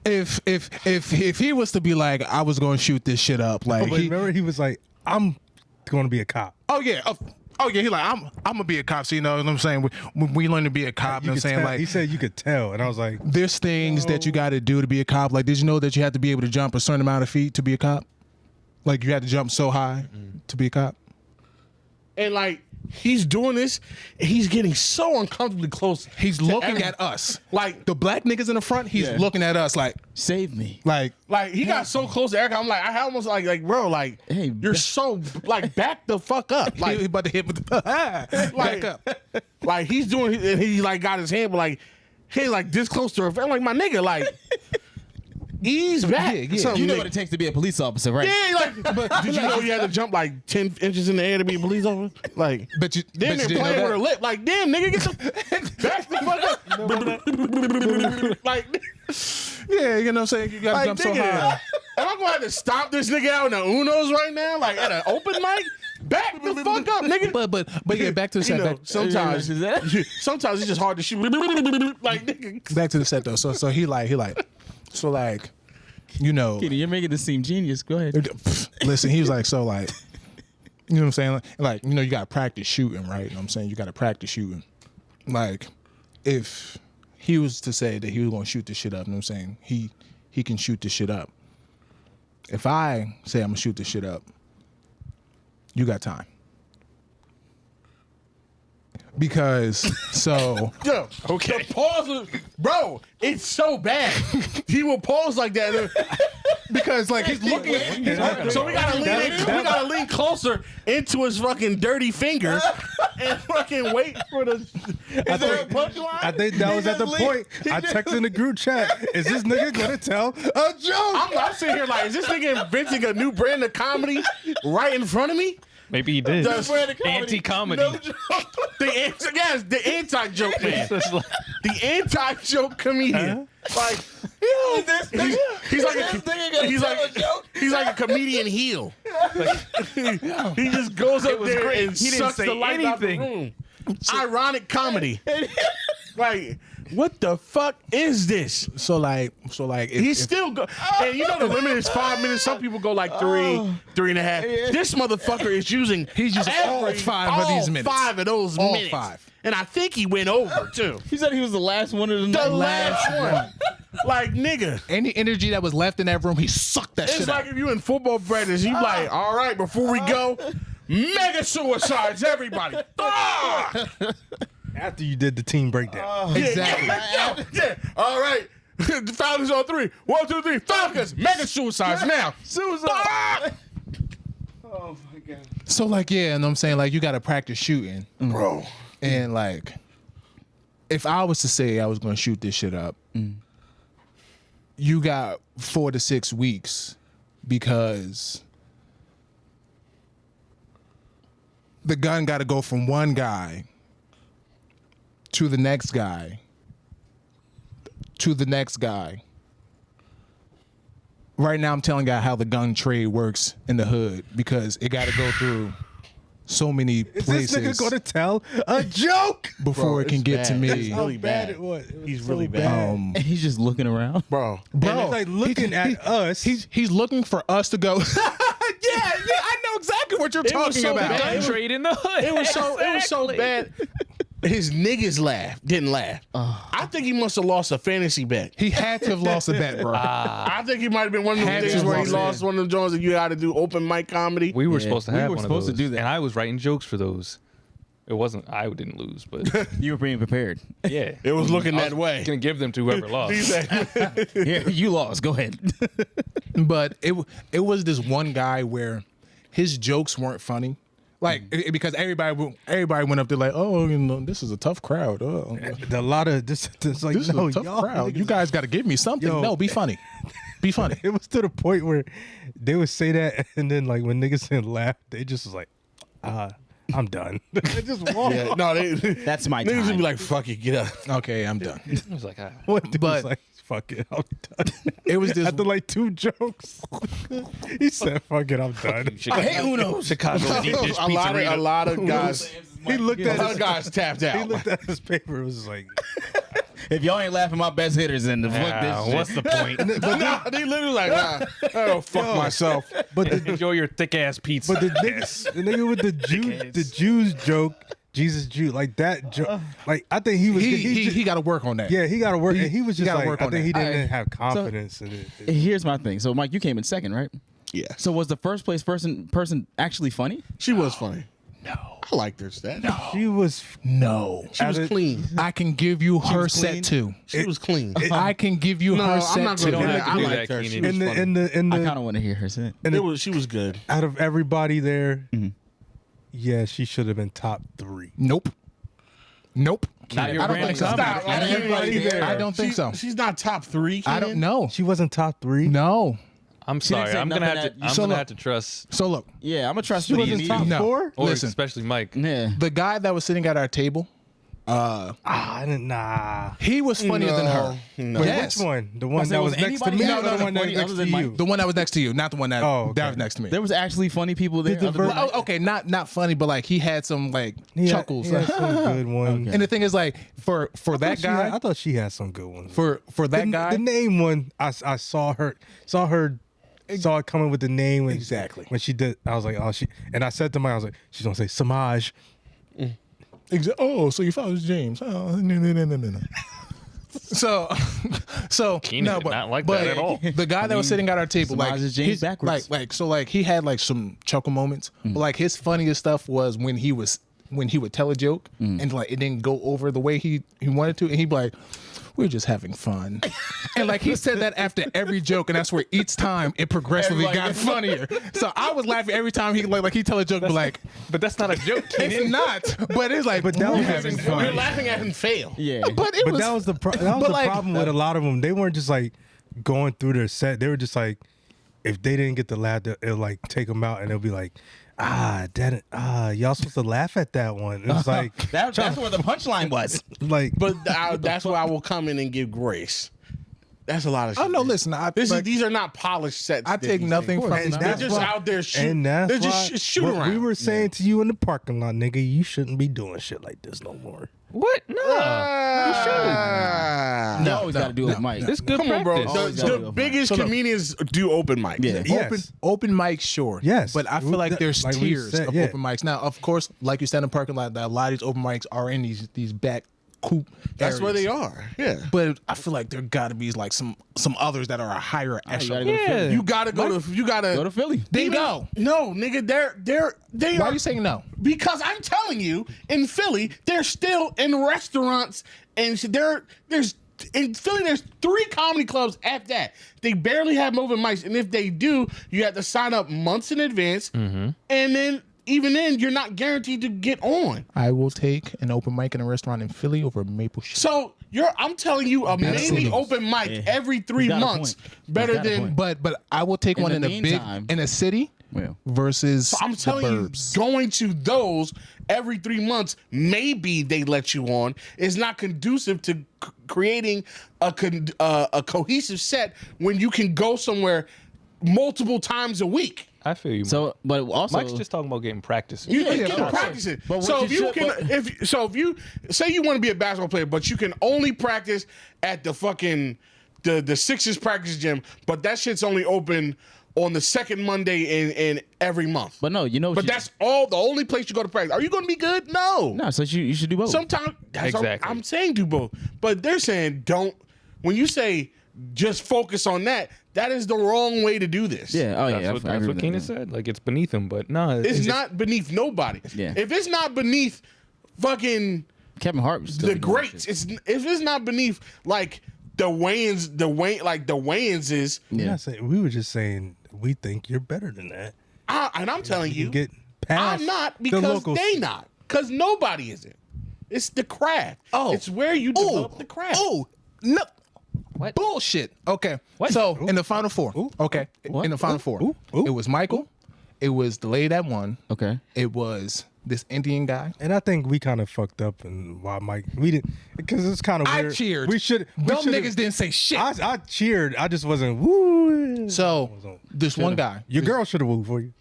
Speaker 4: if he was to be like I was going to shoot this shit up like
Speaker 5: but remember he was like, I'm going to be a cop.
Speaker 4: he's like I'm gonna be a cop, so you know what I'm saying, we learn to be a cop, you know what I'm
Speaker 5: could
Speaker 4: saying,
Speaker 5: tell-
Speaker 4: like
Speaker 5: he said you could tell, and I was like,
Speaker 4: there's things that you got to do to be a cop. Like, did you know that you had to be able to jump a certain amount of feet to be a cop? Like you had to jump so high to be a cop.
Speaker 3: And like, he's doing this. He's getting so uncomfortably close.
Speaker 4: He's
Speaker 3: to
Speaker 4: looking
Speaker 3: every-
Speaker 4: at us.
Speaker 3: Like,
Speaker 4: The black niggas in the front, he's
Speaker 3: Yeah.
Speaker 4: looking at us like
Speaker 2: Save me.
Speaker 3: he got so close to Erica. I'm like, I almost like, bro, like,
Speaker 2: Hey,
Speaker 3: you're so like, back the fuck up.
Speaker 4: he
Speaker 3: Like,
Speaker 4: about to hit with the back up.
Speaker 3: like he's doing, and he like got his hand, but like, he like this close to her. I'm like, my nigga, like, ease back.
Speaker 4: Yeah.
Speaker 3: Something,
Speaker 2: You know
Speaker 3: nigga.
Speaker 2: what it takes to be a police officer, right?
Speaker 3: Yeah, like, but did you know you had to jump like 10 inches in the air to be a police officer? Like,
Speaker 4: But you
Speaker 3: then they're
Speaker 4: didn't know
Speaker 3: playing with
Speaker 4: that?
Speaker 3: her lip. Like, damn, nigga, get the back the fuck up. Like,
Speaker 4: Yeah, you know what I'm saying? You gotta
Speaker 3: Like,
Speaker 4: jump so
Speaker 3: nigga,
Speaker 4: high.
Speaker 3: am I going to have to stop this nigga out in the Unos right now? Like at an open mic? Back the fuck up, nigga.
Speaker 4: But yeah, back to the set.
Speaker 3: You know, sometimes it's just hard to shoot. Like nigga.
Speaker 4: Back to the set though. So he like, you know.
Speaker 2: Kenny, you're making this seem genius. Go ahead.
Speaker 4: Listen, he was like, so like, you know what I'm saying? Like, you know, you got to practice shooting, right? You know what I'm saying? You got to practice shooting. Like, if he was to say that he was going to shoot this shit up, you know what I'm saying? He can shoot this shit up. If I say I'm going to shoot this shit up, you got time. Because, so.
Speaker 3: Yo, okay. The pause was, bro, it's so bad. He will pause like that.
Speaker 4: Because, like, he's looking.
Speaker 3: So we gotta lean closer into his fucking dirty finger and fucking wait for the. Is there a punchline?
Speaker 5: I think that was at the point. I texted in the group chat. Is this nigga gonna tell a joke?
Speaker 3: I'm sitting here like, is this nigga inventing a new brand of comedy right in front of me?
Speaker 1: Maybe he did. Anti-comedy.
Speaker 3: No joke. The anti-joke man. The anti-joke comedian. Like, he's like a comedian heel. He just goes up there
Speaker 1: great.
Speaker 3: and
Speaker 1: He didn't
Speaker 3: sucks
Speaker 1: say
Speaker 3: the life out the
Speaker 1: anything.
Speaker 3: room. Ironic comedy. Like, what the fuck is this?
Speaker 4: So like,
Speaker 3: He's still go, and you know the limit is 5 minutes. Some people go like 3.5. This motherfucker is using.
Speaker 4: He's using all 5 of these minutes.
Speaker 3: 5 of those
Speaker 4: All
Speaker 3: minutes.
Speaker 4: 5.
Speaker 3: And I think he went over too.
Speaker 2: He said he was the last one of the night.
Speaker 3: The last one. Like, nigga.
Speaker 4: any energy that was left in that room, he sucked that
Speaker 3: It's
Speaker 4: shit
Speaker 3: like
Speaker 4: out.
Speaker 3: if you in football practice, you like, all right, before we go, mega suicides, everybody. Ah!
Speaker 5: After you did the team breakdown.
Speaker 4: Exactly.
Speaker 3: Yeah. All right. The Falcons on 3. 1, 2, 3. Falcons. Mega suicides now.
Speaker 2: Suicide.
Speaker 3: Ah!
Speaker 2: Oh my god.
Speaker 4: So like, yeah, and I'm saying like you got to practice shooting,
Speaker 3: Bro.
Speaker 4: and like, if I was to say I was going to shoot this shit up, you got 4 to 6 weeks because the gun got to go from one guy to the next guy to the next guy. Right now, I'm telling you how the gun trade works in the hood because it got to go through so many
Speaker 5: Is
Speaker 4: places
Speaker 5: this nigga gonna tell a joke?
Speaker 4: before it can get to
Speaker 3: bad.
Speaker 4: me.
Speaker 3: It's really bad.
Speaker 5: It was.
Speaker 3: He's really bad.
Speaker 2: He's just looking around.
Speaker 3: Bro.
Speaker 5: And it's like looking at us.
Speaker 4: He's looking for us to go. yeah, I know exactly what you're talking
Speaker 3: so
Speaker 4: about.
Speaker 3: bad.
Speaker 1: Gun trade in the hood.
Speaker 3: It was so
Speaker 1: Exactly.
Speaker 3: bad. His niggas didn't laugh. I think he must have lost a fantasy bet.
Speaker 4: He had to have lost a bet, bro.
Speaker 3: I think he might have been one of
Speaker 4: Had
Speaker 3: those
Speaker 4: to
Speaker 3: things
Speaker 4: have
Speaker 3: where he
Speaker 4: lost it.
Speaker 3: lost one of them joints that you got to do open mic comedy.
Speaker 1: We were
Speaker 2: Yeah,
Speaker 1: supposed to
Speaker 2: we
Speaker 1: have
Speaker 2: were
Speaker 1: one
Speaker 2: supposed to
Speaker 1: of
Speaker 2: do
Speaker 1: those,
Speaker 2: that.
Speaker 1: and I was writing jokes for those. It wasn't. I didn't lose, but
Speaker 2: You were being prepared.
Speaker 1: yeah,
Speaker 3: It was looking that way.
Speaker 1: gonna give them to whoever lost.
Speaker 3: He said,
Speaker 2: Yeah, you lost. Go ahead.
Speaker 4: But it was this one guy where his jokes weren't funny. Like because everybody went up there like, oh, you know, this is a tough crowd. Oh,
Speaker 5: A lot of this like
Speaker 4: this is
Speaker 5: no,
Speaker 4: a tough
Speaker 5: y'all
Speaker 4: crowd.
Speaker 5: niggas-
Speaker 4: You guys got to give me something.
Speaker 5: Yo.
Speaker 4: No, be funny. Be funny.
Speaker 5: It was to the point where they would say that, and then like when niggas didn't laugh, they just was like, I'm done. They just walk.
Speaker 3: yeah, no,
Speaker 2: That's my
Speaker 3: niggas would
Speaker 2: time.
Speaker 3: be like, fuck it, get up.
Speaker 4: Okay, I'm done.
Speaker 1: I was like,
Speaker 5: What dude
Speaker 4: But-
Speaker 5: was like, fuck it, I'm done.
Speaker 4: It was this.
Speaker 5: After like 2 jokes, he said, "Fuck it, I'm done."
Speaker 1: Chicago, Chicago deep dish
Speaker 3: A
Speaker 1: pizzeria.
Speaker 3: lot of guys,
Speaker 5: He looked
Speaker 3: a
Speaker 5: at
Speaker 3: lot
Speaker 5: his,
Speaker 3: of guys tapped
Speaker 5: he
Speaker 3: out.
Speaker 5: looked at his paper. It was just like,
Speaker 2: If y'all ain't laughing my best hitters, then the fuck
Speaker 1: Yeah,
Speaker 2: this
Speaker 1: what's
Speaker 2: shit.
Speaker 1: the point?
Speaker 3: Nah, they literally like, nah, I don't fuck myself.
Speaker 5: but the
Speaker 1: Enjoy your thick ass pizza.
Speaker 5: but the nigga with the Jews joke, Jesus Jew, like that joke, like I think he was
Speaker 4: he got to work on that.
Speaker 5: yeah, he got to work, and he was just
Speaker 4: gotta
Speaker 5: like,
Speaker 4: work
Speaker 5: I
Speaker 4: on
Speaker 5: think
Speaker 4: that.
Speaker 5: he didn't
Speaker 2: Alright.
Speaker 5: have confidence in it.
Speaker 2: Here's my thing. So, Mike, you came in second, right?
Speaker 3: Yeah,
Speaker 2: So, was the first place person actually funny?
Speaker 3: she was funny. No, I liked her set. No,
Speaker 5: She was
Speaker 4: No,
Speaker 3: she was
Speaker 5: As a-
Speaker 3: clean.
Speaker 4: I can give you her
Speaker 2: was
Speaker 4: set
Speaker 2: clean?
Speaker 4: too.
Speaker 3: She was clean.
Speaker 4: I can give you
Speaker 3: No,
Speaker 4: her
Speaker 3: I'm
Speaker 4: set
Speaker 3: not
Speaker 4: too.
Speaker 3: gonna do
Speaker 1: have
Speaker 3: that.
Speaker 1: to
Speaker 3: I
Speaker 1: do
Speaker 3: liked
Speaker 1: that,
Speaker 3: her. She
Speaker 1: Keenan.
Speaker 3: was
Speaker 5: in
Speaker 3: funny.
Speaker 2: I
Speaker 5: the
Speaker 2: kind of want to hear her set.
Speaker 3: She was good.
Speaker 5: out of everybody there. Yeah, she should have been top 3.
Speaker 4: Nope. Not
Speaker 1: Not your
Speaker 4: I don't
Speaker 1: brand
Speaker 4: think
Speaker 1: of
Speaker 4: so.
Speaker 1: comedy.
Speaker 3: Stop.
Speaker 5: Everybody there.
Speaker 4: I don't think so.
Speaker 3: She's not top 3.
Speaker 4: I don't know.
Speaker 5: She wasn't top 3.
Speaker 4: No.
Speaker 1: I'm
Speaker 2: didn't
Speaker 1: sorry.
Speaker 2: say
Speaker 1: I'm gonna
Speaker 2: nothing
Speaker 1: have to.
Speaker 2: that-
Speaker 1: I'm
Speaker 4: So
Speaker 1: gonna
Speaker 4: look-
Speaker 1: have to trust,
Speaker 4: So look,
Speaker 2: Yeah, I'm gonna trust
Speaker 5: She
Speaker 2: what
Speaker 5: wasn't
Speaker 2: you
Speaker 5: top
Speaker 2: need.
Speaker 4: No.
Speaker 5: 4.
Speaker 1: or
Speaker 4: Listen.
Speaker 1: especially Mike.
Speaker 2: Yeah.
Speaker 4: the guy that was sitting at our table,
Speaker 5: I didn't. Nah.
Speaker 4: He was funnier than her.
Speaker 3: No.
Speaker 5: Wait,
Speaker 4: Yes.
Speaker 5: which one? The one
Speaker 2: said,
Speaker 5: that
Speaker 2: was
Speaker 5: was next to
Speaker 2: anybody
Speaker 5: me,
Speaker 2: else
Speaker 5: or the one that
Speaker 2: funny
Speaker 5: was
Speaker 2: other
Speaker 5: next
Speaker 2: than
Speaker 5: to
Speaker 2: Mike?
Speaker 5: you?
Speaker 4: The one that was next to you, not the one that,
Speaker 5: Oh, okay.
Speaker 4: that was next to me.
Speaker 2: There was actually funny people there.
Speaker 5: The
Speaker 2: other than
Speaker 5: ver-
Speaker 2: Mike.
Speaker 4: Oh, okay, not funny, but like he had some like chuckles.
Speaker 5: He had some good ones.
Speaker 4: And the thing is, like for that guy,
Speaker 5: I thought she had some good ones.
Speaker 4: for that guy,
Speaker 5: the name one, I saw it coming with the name
Speaker 4: Exactly.
Speaker 5: when she did. I was like, oh, and I said to Mike, I was like, she's gonna say Samaj.
Speaker 4: Oh, so you follow James? Oh, no. So
Speaker 1: Keenan
Speaker 4: no,
Speaker 1: did
Speaker 4: but
Speaker 1: not like
Speaker 4: but
Speaker 1: that at all.
Speaker 4: The guy that was sitting at our table, like
Speaker 2: Samaj is James
Speaker 4: he's-
Speaker 2: backwards.
Speaker 4: like he had like some chuckle moments, but like his funniest stuff was when he would tell a joke and like it didn't go over the way he wanted to, and he'd be like, "We're just having fun," and like he said that after every joke, and that's where each time it progressively got funnier. So I was laughing every time he like he tell a joke, but like,
Speaker 1: But that's not a joke, Keenan.
Speaker 4: it's not, but it's like,
Speaker 5: But that
Speaker 4: we're
Speaker 5: was
Speaker 4: having
Speaker 3: You're
Speaker 4: fun.
Speaker 3: laughing at him fail.
Speaker 2: Yeah.
Speaker 4: But it
Speaker 5: But
Speaker 4: was
Speaker 5: that was the
Speaker 4: but like-
Speaker 5: problem with a lot of them. They weren't just like going through their set. They were just like, if they didn't get the laugh, it'll like take them out, and they'll be like, y'all supposed to laugh at that one. It was like,
Speaker 2: That's where the punchline was.
Speaker 5: like,
Speaker 3: But that's where I will come in and give grace. That's a lot of shit.
Speaker 4: Oh no, listen,
Speaker 3: These are not polished sets.
Speaker 4: I take nothing from
Speaker 5: And
Speaker 3: They're
Speaker 5: that's
Speaker 3: just
Speaker 5: why-
Speaker 3: out there shooting.
Speaker 5: and that's
Speaker 3: They're
Speaker 5: why
Speaker 3: just shoot
Speaker 5: what
Speaker 3: around.
Speaker 5: we were saying to you in the parking lot, nigga, you shouldn't be doing shit like this no more.
Speaker 1: What? No.
Speaker 2: You always got to do it with Mike.
Speaker 1: This good
Speaker 3: Come on, bro.
Speaker 1: practice.
Speaker 2: Always gotta do
Speaker 3: The
Speaker 2: it,
Speaker 3: biggest
Speaker 4: So look.
Speaker 3: comedians do open mics.
Speaker 2: Yeah.
Speaker 5: Yes.
Speaker 4: Open mic, sure.
Speaker 5: Yes.
Speaker 4: But I feel like there's
Speaker 5: Like we
Speaker 4: tiers
Speaker 5: said,
Speaker 4: of
Speaker 5: yeah.
Speaker 4: open mics. Now, of course, like you said in the parking lot, that a lot of these open mics are in these back coop
Speaker 3: That's where
Speaker 4: areas.
Speaker 3: they are. Yeah.
Speaker 4: But I feel like there gotta be like some others that are a higher
Speaker 2: You gotta
Speaker 4: echelon.
Speaker 2: go to Philly.
Speaker 3: You gotta go to. You gotta
Speaker 2: Go to Philly.
Speaker 4: Then go.
Speaker 3: No, nigga, they
Speaker 4: Why
Speaker 3: are.
Speaker 4: are you saying no?
Speaker 3: Because I'm telling you, in Philly, they're still in restaurants, and there's in Philly, there's 3 comedy clubs at that. They barely have open mics, and if they do, you have to sign up months in advance, and then even then, you're not guaranteed to get on.
Speaker 4: I will take an open mic in a restaurant in Philly over Maple Street.
Speaker 3: So I'm telling you, a maybe
Speaker 4: Absolutely.
Speaker 3: open mic every 3
Speaker 2: He's got a
Speaker 3: months
Speaker 2: point.
Speaker 3: better
Speaker 2: He's got a
Speaker 3: than.
Speaker 2: point.
Speaker 4: But I will take one
Speaker 2: the
Speaker 4: in a
Speaker 2: meantime-
Speaker 4: in a city
Speaker 2: Well.
Speaker 4: versus
Speaker 3: I'm telling
Speaker 4: the
Speaker 3: you,
Speaker 4: burbs.
Speaker 3: going to those every 3 months, maybe they let you on, is not conducive to creating a cohesive set when you can go somewhere multiple times a week.
Speaker 1: I feel you.
Speaker 2: So, but also,
Speaker 1: Mike's just talking about getting practice.
Speaker 3: You
Speaker 2: Yeah,
Speaker 3: can
Speaker 2: yeah,
Speaker 3: practice it.
Speaker 2: But what
Speaker 3: So
Speaker 2: you
Speaker 3: if you
Speaker 2: should-
Speaker 3: can,
Speaker 2: but-
Speaker 3: if you say you want to be a basketball player, but you can only practice at the fucking the Sixers practice gym, but that shit's only open on the second Monday in every month.
Speaker 2: but no, you know. What
Speaker 3: But
Speaker 2: you,
Speaker 3: that's the only place you go to practice. Are you going to be good? No.
Speaker 2: no. So you should do both.
Speaker 3: Sometimes that's
Speaker 1: Exactly.
Speaker 3: I'm saying do both, but they're saying don't. When you say just focus on that, that is the wrong way to do this.
Speaker 2: Yeah. Oh yeah.
Speaker 1: That's
Speaker 2: I
Speaker 1: what,
Speaker 2: agree
Speaker 1: that's
Speaker 2: with
Speaker 1: what
Speaker 2: that,
Speaker 1: Keenan
Speaker 2: yeah.
Speaker 1: said. Like, it's beneath him, but no.
Speaker 3: It's not beneath nobody.
Speaker 2: Yeah.
Speaker 3: If it's not beneath fucking
Speaker 2: Kevin Hart was still
Speaker 3: the
Speaker 2: doing
Speaker 3: greats,
Speaker 2: shit.
Speaker 3: if it's not beneath like the Wayans is,
Speaker 5: We're not saying, we were just saying we think you're better than that.
Speaker 3: and I'm telling you,
Speaker 5: Get past
Speaker 3: I'm not
Speaker 5: the
Speaker 3: because
Speaker 5: local
Speaker 3: they not. Because nobody isn't. It's the craft.
Speaker 4: Oh.
Speaker 3: It's where you develop the craft.
Speaker 4: Oh, no.
Speaker 1: What?
Speaker 4: Bullshit. Okay.
Speaker 1: What?
Speaker 4: So in the final 4. Okay.
Speaker 2: What?
Speaker 4: In the final 4.
Speaker 5: Ooh.
Speaker 4: It was Michael. It was the lady that won.
Speaker 2: Okay.
Speaker 4: It was this Indian guy.
Speaker 5: And I think we kind of fucked up, and why Mike we didn't, because it's kind of
Speaker 4: I
Speaker 5: weird.
Speaker 4: cheered.
Speaker 5: We should.
Speaker 4: Them niggas didn't say shit.
Speaker 5: I cheered. I just wasn't woo.
Speaker 4: So this one guy.
Speaker 5: Your girl should have wooed for you.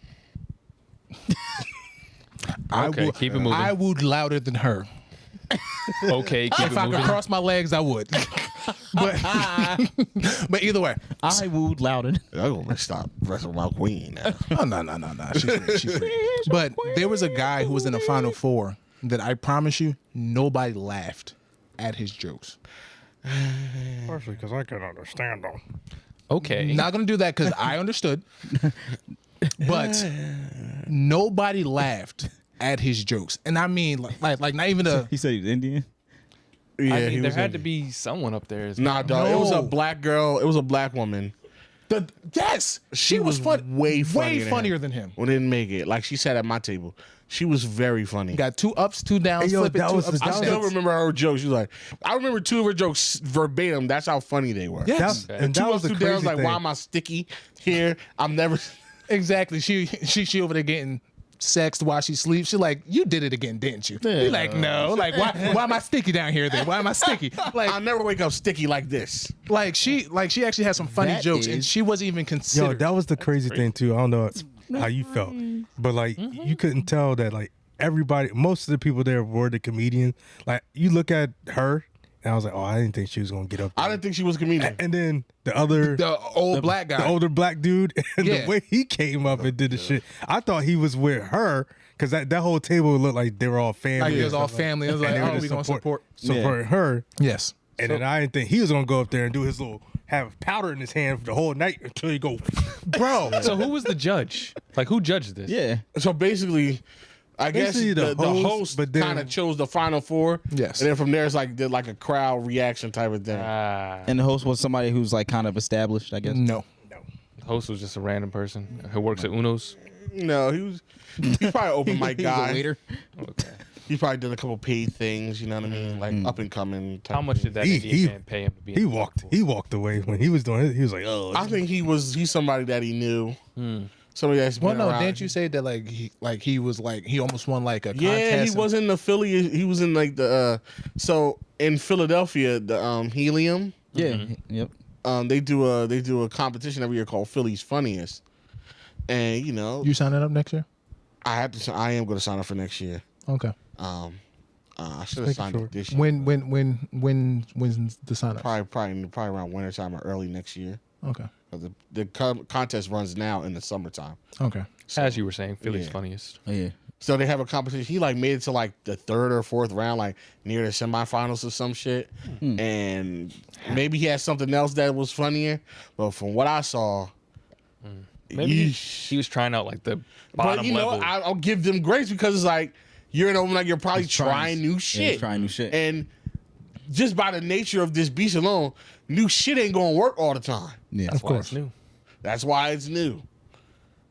Speaker 1: Okay, keep it moving.
Speaker 4: I wooed louder than her.
Speaker 1: Okay, keep
Speaker 4: If
Speaker 1: it
Speaker 4: I could
Speaker 1: moving.
Speaker 4: cross my legs, I would. but either way.
Speaker 2: I wooed Loudon.
Speaker 3: Oh, let's stop wrestling my queen now.
Speaker 4: Oh, no. She's great. She's great. But there was a guy who was in the final 4 that I promise you, nobody laughed at his jokes.
Speaker 5: Partially because I can understand them.
Speaker 1: Okay.
Speaker 4: Not gonna do that because I understood. But nobody laughed at his jokes. And I mean like not even a
Speaker 2: He said he was Indian.
Speaker 3: Yeah,
Speaker 1: I mean,
Speaker 3: he
Speaker 1: there
Speaker 3: was
Speaker 1: had
Speaker 3: in-
Speaker 1: to be someone up there.
Speaker 3: Nah, dog. It was a
Speaker 4: No.
Speaker 3: black girl. It was a black woman.
Speaker 4: yes. She was fun,
Speaker 3: way funnier
Speaker 4: than him.
Speaker 3: We didn't make it. Like she sat at my table. She was very funny.
Speaker 4: Got 2 ups, 2 downs,
Speaker 5: Hey, yo,
Speaker 4: flip it,
Speaker 5: that
Speaker 4: 2
Speaker 5: was
Speaker 4: ups,
Speaker 5: the-
Speaker 3: I
Speaker 4: two
Speaker 3: still
Speaker 4: downs.
Speaker 3: remember her jokes. She was like, I remember 2 of her jokes verbatim. That's how funny they were.
Speaker 4: Yes.
Speaker 5: And
Speaker 3: Two
Speaker 5: that was
Speaker 3: ups,
Speaker 5: the
Speaker 3: 2 downs.
Speaker 5: crazy
Speaker 3: Like,
Speaker 5: thing.
Speaker 3: why am I sticky here? I'm never.
Speaker 4: Exactly. She over there getting sex while she sleeps. She's like, you did it again, didn't you? He's like, no. Like, why am I sticky down here then? Why am I sticky? Like,
Speaker 3: I'll never wake up sticky like this.
Speaker 4: like she actually had some funny
Speaker 2: That
Speaker 4: jokes,
Speaker 2: is-
Speaker 4: and she wasn't even considered.
Speaker 5: Yo, that was the crazy thing too. I don't know how you felt, but like you couldn't tell that like everybody, most of the people there were the comedians. Like you look at her, and I was like, oh, I didn't think she was gonna get up there.
Speaker 3: I didn't think she was a comedian.
Speaker 5: And then the other,
Speaker 4: the old black guy.
Speaker 5: the older black dude, and
Speaker 4: Yeah.
Speaker 5: the way he came up and did the shit, I thought he was with her because that whole table looked like they were all family.
Speaker 4: like it was
Speaker 5: and
Speaker 4: all
Speaker 5: stuff like
Speaker 4: family. It was
Speaker 5: that.
Speaker 4: like,
Speaker 5: And they
Speaker 4: oh,
Speaker 5: were
Speaker 4: we
Speaker 5: just
Speaker 4: gonna
Speaker 5: support her.
Speaker 4: Yes.
Speaker 5: And then I didn't think he was gonna go up there and do his little have powder in his hand for the whole night until he go.
Speaker 4: Bro.
Speaker 1: So who was the judge? Like, who judged this?
Speaker 2: Yeah.
Speaker 3: So basically, I guess
Speaker 5: Basically
Speaker 3: the
Speaker 5: the host,
Speaker 3: host
Speaker 5: but then-
Speaker 3: kind of chose the final four.
Speaker 4: Yes.
Speaker 3: And then from there, it's like did like a crowd reaction type of thing.
Speaker 2: And the host was somebody who's like kind of established, I guess.
Speaker 4: No.
Speaker 1: The host was just a random person who works at Uno's.
Speaker 3: No, he's probably an open mic
Speaker 2: He was a
Speaker 3: guy.
Speaker 2: waiter.
Speaker 1: Okay.
Speaker 3: He's probably done a couple paid things. You know what I mean? Like up and coming.
Speaker 1: How much did that
Speaker 5: He-
Speaker 1: Indian man pay him to be? in
Speaker 5: He
Speaker 1: the
Speaker 5: walked.
Speaker 1: pool?
Speaker 5: He walked away when he was doing it. He was like, "Oh,
Speaker 3: I think he's somebody that he knew. Somebody that's been
Speaker 4: Well, no,
Speaker 3: around.
Speaker 4: didn't you say that he was like he almost won like a contest?
Speaker 3: Yeah, he
Speaker 4: and-
Speaker 3: was in the Philly. He was in like the so in Philadelphia, the Helium.
Speaker 2: Yeah. Yep.
Speaker 3: They do a competition every year called Philly's Funniest, and you know
Speaker 4: You signing up next year?
Speaker 3: I am going to sign up for next year.
Speaker 4: Okay.
Speaker 3: I should have
Speaker 5: Making
Speaker 3: signed
Speaker 5: sure.
Speaker 3: up this year.
Speaker 4: When's the sign up?
Speaker 3: Probably around winter time or early next year.
Speaker 4: Okay.
Speaker 3: The contest runs now in the summertime.
Speaker 4: Okay.
Speaker 1: As you were saying, Philly's
Speaker 3: Yeah.
Speaker 1: funniest.
Speaker 2: Yeah.
Speaker 3: So they have a competition. He like made it to like the third or fourth round, like near the semifinals or some shit. And maybe he had something else that was funnier. But from what I saw,
Speaker 1: Maybe
Speaker 3: yeesh.
Speaker 1: he was trying out like the bottom
Speaker 3: But you know,
Speaker 1: level.
Speaker 3: I'll give them grace because it's like you're an open, like you're probably
Speaker 2: He's
Speaker 3: trying new
Speaker 2: Yeah,
Speaker 3: shit.
Speaker 2: he's trying new shit.
Speaker 3: And just by the nature of this beast alone, new shit ain't gonna work all the time.
Speaker 2: Yeah.
Speaker 1: That's why it's new.
Speaker 3: That's why it's new.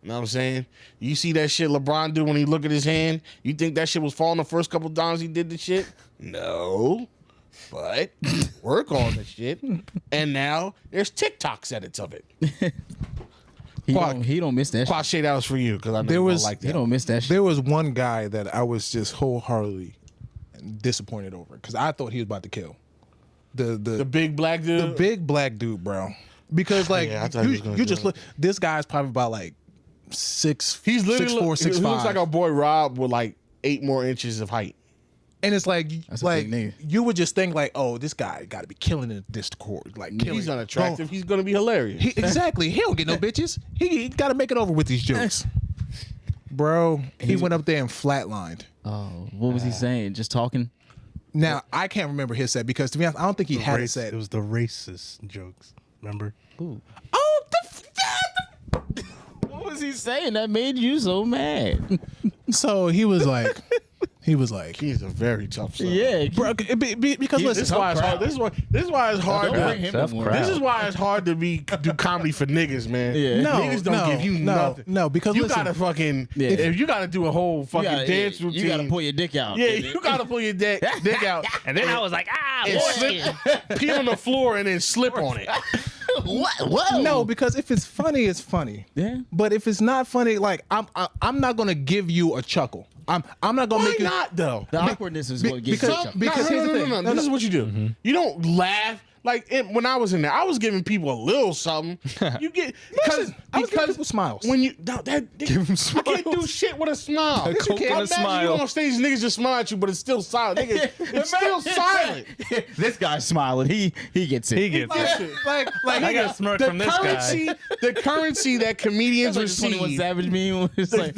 Speaker 3: You know what I'm saying? You see that shit LeBron do when he look at his hand? You think that shit was falling the first couple times he did the shit? No. But work on the shit. And now there's TikTok edits of it.
Speaker 2: He don't miss that shit.
Speaker 3: Quad Shade, that was for you because I know
Speaker 4: There
Speaker 3: you don't
Speaker 4: was-
Speaker 3: like that.
Speaker 2: He don't miss that shit.
Speaker 4: There was one guy that I was just wholeheartedly disappointed over because I thought he was about to kill
Speaker 3: The
Speaker 4: the
Speaker 3: big black dude.
Speaker 4: the big black dude, bro. Because like
Speaker 3: Yeah, I thought he was
Speaker 4: you
Speaker 3: gonna do
Speaker 4: just
Speaker 3: it.
Speaker 4: look, this guy's probably about like 6.
Speaker 3: He's literally
Speaker 4: 6'4",
Speaker 3: he looks
Speaker 4: 6'5".
Speaker 3: like our boy Rob with like 8 more inches of height.
Speaker 4: And it's like
Speaker 2: That's a
Speaker 4: like
Speaker 2: big nigga.
Speaker 4: you would just think like, oh, this guy got to be killing in Discord, like killing.
Speaker 3: He's unattractive.
Speaker 4: Bro,
Speaker 3: He's gonna be hilarious.
Speaker 4: exactly. He don't get no bitches. He got to make it over with these jokes, bro. He went up there and flatlined.
Speaker 2: Oh, what was he saying? Just talking?
Speaker 4: Now I can't remember his set because to be honest, I don't think he had a set.
Speaker 5: It was the racist jokes. Remember?
Speaker 4: Oh,
Speaker 2: What was he saying that made you so mad?
Speaker 4: so he was like,
Speaker 3: He's a very tough son.
Speaker 2: Yeah.
Speaker 4: bro, because
Speaker 3: This
Speaker 4: listen,
Speaker 3: is why it's hard. This is why it's hard.
Speaker 2: Don't
Speaker 3: to-
Speaker 2: bring him
Speaker 1: Tough
Speaker 2: no more.
Speaker 1: crowd.
Speaker 3: This is why it's hard to do comedy for niggas, man.
Speaker 2: Yeah.
Speaker 4: No,
Speaker 3: niggas don't
Speaker 4: no,
Speaker 3: give you
Speaker 4: no,
Speaker 3: nothing.
Speaker 4: no, because
Speaker 3: you
Speaker 4: listen,
Speaker 3: gotta fucking
Speaker 2: Yeah.
Speaker 3: if you gotta do a whole fucking dance routine.
Speaker 2: You gotta pull your dick out.
Speaker 3: yeah, you gotta pull your dick out
Speaker 1: And then I was like,
Speaker 3: and slip, pee on the floor and then slip on it.
Speaker 2: What? Whoa.
Speaker 4: no, because if it's funny, it's funny.
Speaker 2: Yeah.
Speaker 4: But if it's not funny, like I'm not gonna give you a chuckle. I'm not gonna
Speaker 3: Why
Speaker 4: make it.
Speaker 3: not though?
Speaker 2: The awkwardness is what gives
Speaker 4: because-
Speaker 2: you a chuckle.
Speaker 4: because here's the thing.
Speaker 3: No.
Speaker 4: No,
Speaker 3: This is
Speaker 4: no.
Speaker 3: what you do. You don't laugh. Like when I was in there, I was giving people a little something. You get
Speaker 4: Listen, I was giving people smiles.
Speaker 3: When you no, that
Speaker 1: Give 'em
Speaker 3: I can't do
Speaker 1: smiles.
Speaker 3: shit with a smile.
Speaker 1: A Coke and a
Speaker 3: Imagine
Speaker 1: smile.
Speaker 3: you on stage, niggas just smile at you, but it's still silent. Nigga, it's still silent.
Speaker 2: This guy's smiling. He gets it.
Speaker 1: he gets it.
Speaker 3: Listen,
Speaker 4: like
Speaker 1: I got a smirk
Speaker 3: the
Speaker 1: from this guy.
Speaker 3: currency, the currency that comedians
Speaker 2: That's like the 21
Speaker 3: receive,
Speaker 2: Savage meme. It's like,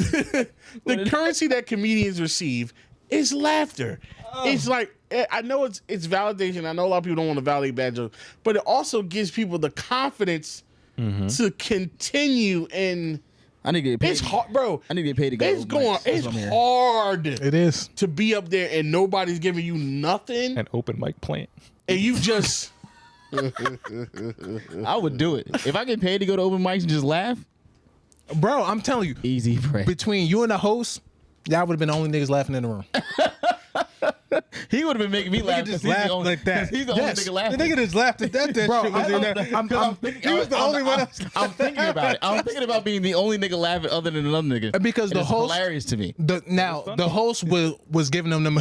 Speaker 3: the currency that comedians receive is laughter. It's like I know it's validation. I know a lot of people don't want to validate bad jokes, but it also gives people the confidence to continue. And
Speaker 2: I need to get paid.
Speaker 3: it's hard, bro.
Speaker 2: I need to get paid to go.
Speaker 3: It's
Speaker 2: to
Speaker 3: going.
Speaker 2: mics. That's
Speaker 3: It's
Speaker 2: what I'm hearing.
Speaker 3: hard
Speaker 4: it is.
Speaker 3: to be up there and nobody's giving you nothing,
Speaker 1: An open mic plant.
Speaker 3: and you just.
Speaker 2: I would do it if I get paid to go to open mics and just laugh.
Speaker 4: Bro, I'm telling you,
Speaker 2: Easy, bread.
Speaker 4: between you and the host, y'all would have been the only niggas laughing in the room.
Speaker 2: He would have been making me laugh.
Speaker 5: just
Speaker 2: 'cause he's the
Speaker 5: laughed
Speaker 2: only-
Speaker 5: like that.
Speaker 2: 'cause He's the
Speaker 4: Yes.
Speaker 2: only nigga
Speaker 5: The
Speaker 2: laughing.
Speaker 5: nigga just laughed at that shit was in there.
Speaker 2: He was the only one. I'm thinking about it. I'm thinking about being the only nigga laughing other than another nigga.
Speaker 4: Because
Speaker 2: And
Speaker 4: the
Speaker 2: it's
Speaker 4: host,
Speaker 2: hilarious to me.
Speaker 4: the host was giving them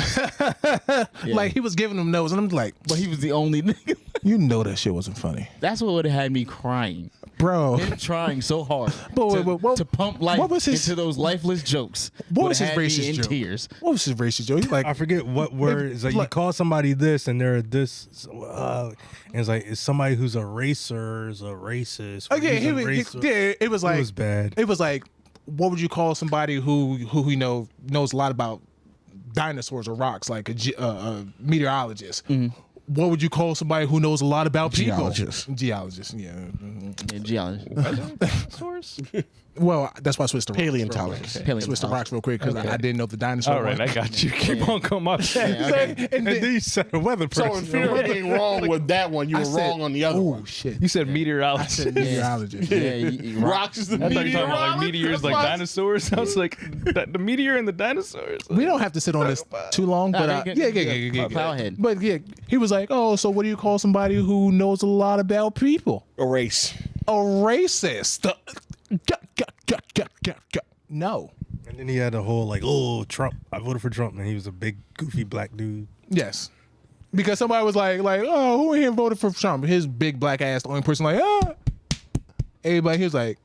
Speaker 4: like he was giving them notes, and I'm like,
Speaker 2: But he was the only nigga.
Speaker 4: you know that shit wasn't funny,
Speaker 2: That's what would have had me crying.
Speaker 4: bro.
Speaker 2: Him trying so hard
Speaker 4: But
Speaker 2: to pump life
Speaker 4: what was his-
Speaker 2: into those lifeless jokes.
Speaker 4: What was
Speaker 2: would
Speaker 4: his
Speaker 2: have had me
Speaker 4: racist
Speaker 2: in
Speaker 4: joke?
Speaker 2: tears.
Speaker 4: What was his racist joke? He's like,
Speaker 5: I forget what word. It's like you call somebody this and they're this. And it's like it's somebody who's a racer is a racist.
Speaker 4: oh yeah,
Speaker 5: He's a racer.
Speaker 4: it was like
Speaker 5: It was bad.
Speaker 4: It was like, what would you call somebody who you know knows a lot about dinosaurs or rocks, like a meteorologist? What would you call somebody who knows a lot about people? Geologist, yeah. Mhm.
Speaker 2: Yeah, geology.
Speaker 1: Source?
Speaker 4: Well, that's why I switched to rocks.
Speaker 3: Paleontologist.
Speaker 4: Switched to rocks real quick because I didn't know the dinosaur.
Speaker 1: All right, I got you. Keep on going. My bad.
Speaker 2: Okay.
Speaker 4: And
Speaker 5: And then you said a weather person.
Speaker 3: So in fear of being wrong with that one, you were wrong on the other
Speaker 4: oh
Speaker 3: one.
Speaker 4: shit!
Speaker 1: You said meteorologist.
Speaker 4: Meteorologist.
Speaker 2: Yeah,
Speaker 3: Rocks is the
Speaker 1: I thought you were talking about like
Speaker 3: meteorologist?
Speaker 1: meteors, like dinosaurs. I was like, the meteor and the dinosaurs.
Speaker 4: We don't have to sit on this too long, but yeah.
Speaker 2: Plowhead.
Speaker 4: But yeah, he was like, "Oh, so what do you call somebody who knows a lot about people?
Speaker 3: A race.
Speaker 4: A racist?" No.
Speaker 5: And then he had a whole like, oh, Trump. I voted for Trump, and he was a big goofy black dude.
Speaker 4: Yes. Because somebody was like, oh, who in here voted for Trump? His big black ass, the only person like, everybody, he was like,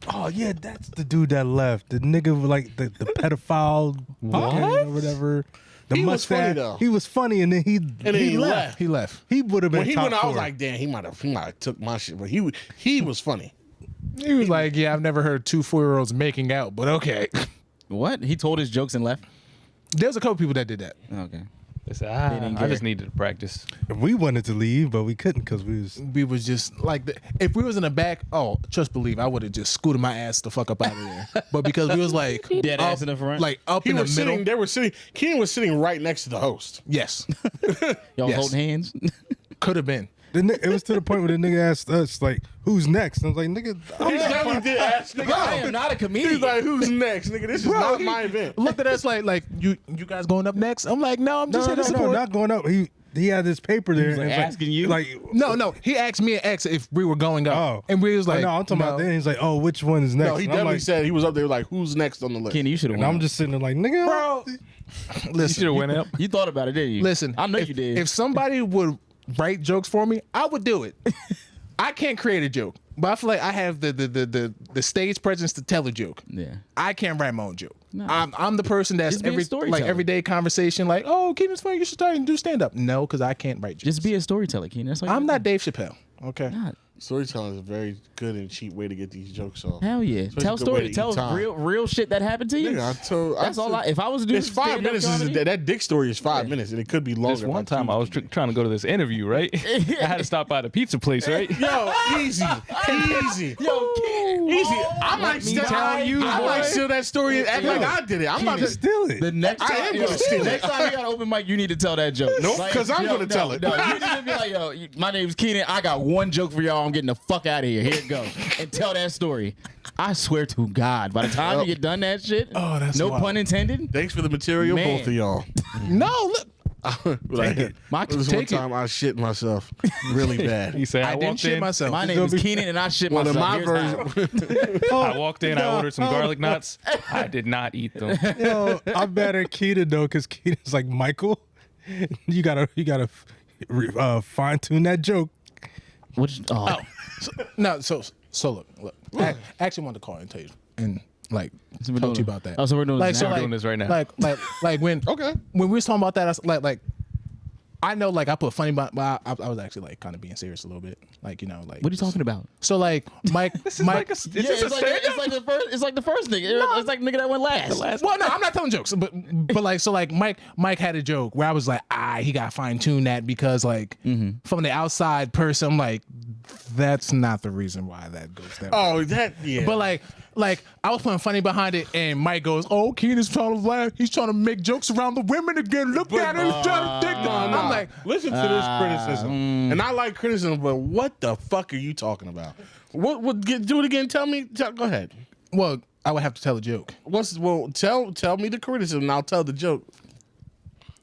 Speaker 5: Oh yeah, that's the dude that left. The nigga with like the pedophile or whatever. The
Speaker 3: He was funny,
Speaker 5: mustache.
Speaker 3: though.
Speaker 5: He was funny, and then he
Speaker 3: he left.
Speaker 4: he left.
Speaker 5: He would have been.
Speaker 3: When he
Speaker 5: top
Speaker 3: went out, I was
Speaker 5: four.
Speaker 3: like, damn, he might have took my shit, but he was funny.
Speaker 4: He was like, yeah, I've never heard 2 4-year-olds making out, but okay.
Speaker 2: What? He told his jokes and left?
Speaker 4: There's a couple people that did that.
Speaker 2: Okay.
Speaker 1: They said,
Speaker 2: didn't
Speaker 1: I
Speaker 2: care.
Speaker 1: just needed to practice.
Speaker 5: we wanted to leave, but we couldn't because we was.
Speaker 4: We was just like, if we was in the back, trust believe, I would have just scooted my ass the fuck up out of there. But because we was like
Speaker 2: Dead
Speaker 4: up,
Speaker 2: ass in the front?
Speaker 4: like up
Speaker 3: He
Speaker 4: in the
Speaker 3: was
Speaker 4: middle.
Speaker 3: sitting. They were sitting. Keenan was sitting right next to the host.
Speaker 4: Yes,
Speaker 2: Y'all
Speaker 4: Yes.
Speaker 2: holding hands?
Speaker 4: could have been.
Speaker 5: It was to the point where the nigga asked us like, "Who's next?" And I was like, "Nigga,
Speaker 3: He definitely did ask. Nigga,
Speaker 2: I am not a comedian.
Speaker 3: He's like, who's next, nigga? This is not my event.
Speaker 4: Looked at us like you guys going up next? I'm like, no, I'm just here to support.
Speaker 5: not going up." He had this paper there,
Speaker 2: like
Speaker 5: and it's
Speaker 2: asking you?
Speaker 5: like,
Speaker 4: No, he asked me and X if we were going up,
Speaker 5: oh,
Speaker 4: and we was like,
Speaker 5: no, I'm talking about. Then he's like, "Oh, which one is next?"
Speaker 3: No, he
Speaker 5: And I'm
Speaker 3: definitely
Speaker 5: like,
Speaker 3: said he was up there like, who's next on the list?
Speaker 2: Kenny, you should have
Speaker 5: and
Speaker 2: went.
Speaker 5: I'm just sitting there like, "Nigga,
Speaker 4: bro.
Speaker 1: You should
Speaker 4: Listen,
Speaker 1: have went up.
Speaker 2: You thought about it, didn't you?
Speaker 4: listen.
Speaker 2: I know
Speaker 4: if,
Speaker 2: you did.
Speaker 4: If somebody would write jokes for me, I would do it. I can't create a joke, but I feel like I have the stage presence to tell a joke.
Speaker 2: Yeah.
Speaker 4: I can't write my own joke.
Speaker 2: No.
Speaker 4: I'm the person that's
Speaker 2: Just be a
Speaker 4: like
Speaker 2: storyteller.
Speaker 4: everyday conversation, like, oh, Keenan's funny, you should start and do stand up. No, because I can't write jokes.
Speaker 2: Just be a storyteller, Keenan. That's all
Speaker 4: I'm
Speaker 2: you
Speaker 4: not Dave Chappelle. Okay.
Speaker 2: God.
Speaker 3: Storytelling is a very good and cheap way to get these jokes off.
Speaker 2: Hell yeah.
Speaker 3: Especially
Speaker 2: Tell
Speaker 3: a good way to
Speaker 2: stories.
Speaker 3: eat
Speaker 2: Tell
Speaker 3: time.
Speaker 2: real shit that happened to you.
Speaker 3: Nigga,
Speaker 2: That's all I. If I was to do
Speaker 3: It's 5
Speaker 2: stand-up
Speaker 3: minutes.
Speaker 2: comedy-
Speaker 3: That dick story is 5 minutes, and it could be longer.
Speaker 1: This one
Speaker 3: if I
Speaker 1: time I was trying to go to this interview, right? I had to stop by the pizza place, right?
Speaker 3: Yo, easy.
Speaker 2: Yo, Keenan.
Speaker 3: Easy. I might
Speaker 1: me
Speaker 3: steal.
Speaker 1: tell you,
Speaker 3: I might
Speaker 1: boy.
Speaker 3: steal that story and act like I did it. I'm about to
Speaker 5: steal it."
Speaker 2: The next
Speaker 3: I
Speaker 2: time,
Speaker 3: am
Speaker 2: yo,
Speaker 3: gonna steal
Speaker 2: next
Speaker 3: it.
Speaker 2: time you got an open mic, you need to tell that joke.
Speaker 3: Nope, 'cause I'm gonna tell it.
Speaker 2: No, you need to be like, yo, my name's Keenan. I got one joke for y'all. I'm getting the fuck out of here. Here it go. And tell that story. I swear to God, by the time you get done that shit,
Speaker 4: Oh, that's
Speaker 2: no
Speaker 4: wild.
Speaker 2: pun intended.
Speaker 3: Thanks for the material,
Speaker 2: Man.
Speaker 3: both of y'all.
Speaker 4: No, look.
Speaker 3: Like,
Speaker 2: My-
Speaker 3: this
Speaker 4: take
Speaker 3: one time I shit myself really bad.
Speaker 1: He said,
Speaker 4: I didn't
Speaker 1: walked
Speaker 4: shit
Speaker 1: in.
Speaker 4: myself.
Speaker 2: My name is Keenan, and I shit
Speaker 3: Well, in
Speaker 2: myself.
Speaker 3: my
Speaker 2: Here's
Speaker 3: version,
Speaker 2: how.
Speaker 1: I walked in. I ordered some garlic nuts. I did not eat them.
Speaker 5: Yo, I'm mad at Keita though, because Keita's like, Michael, you gotta fine tune that joke.
Speaker 2: Which,
Speaker 4: No, so look. I actually wanted to call and tell you and like
Speaker 2: So we're
Speaker 4: talk to you
Speaker 2: doing-
Speaker 4: about that.
Speaker 2: Oh, so we're doing this now.
Speaker 1: We're doing this right now.
Speaker 4: Like when
Speaker 3: Okay.
Speaker 4: when we was talking about that, I was like I know like I put funny, but I was actually like kind of being serious a little bit, like you know like.
Speaker 2: What are you talking about?
Speaker 4: So like Mike,
Speaker 1: This is like a, it's
Speaker 2: Yeah,
Speaker 1: just a
Speaker 2: it's
Speaker 1: stand-up.
Speaker 2: like the first. It's like the first nigga. It's like the nigga that went last.
Speaker 4: Well, no, I'm not telling jokes, but like so like Mike had a joke where I was like, he got fine tuned that because like from the outside person, I'm like, that's not the reason why that goes that way.
Speaker 3: oh, that, yeah.
Speaker 4: But like I was putting funny behind it, and Mike goes, "Oh, Keenan's trying to laugh. He's trying to make jokes around the women again. Look at him. He's trying to take them." I'm like,
Speaker 3: listen to this criticism. And I like criticism, but what the fuck are you talking about? What do it again? Tell me. Go ahead.
Speaker 4: Well, I would have to tell a joke.
Speaker 3: Tell me the criticism and I'll tell the joke.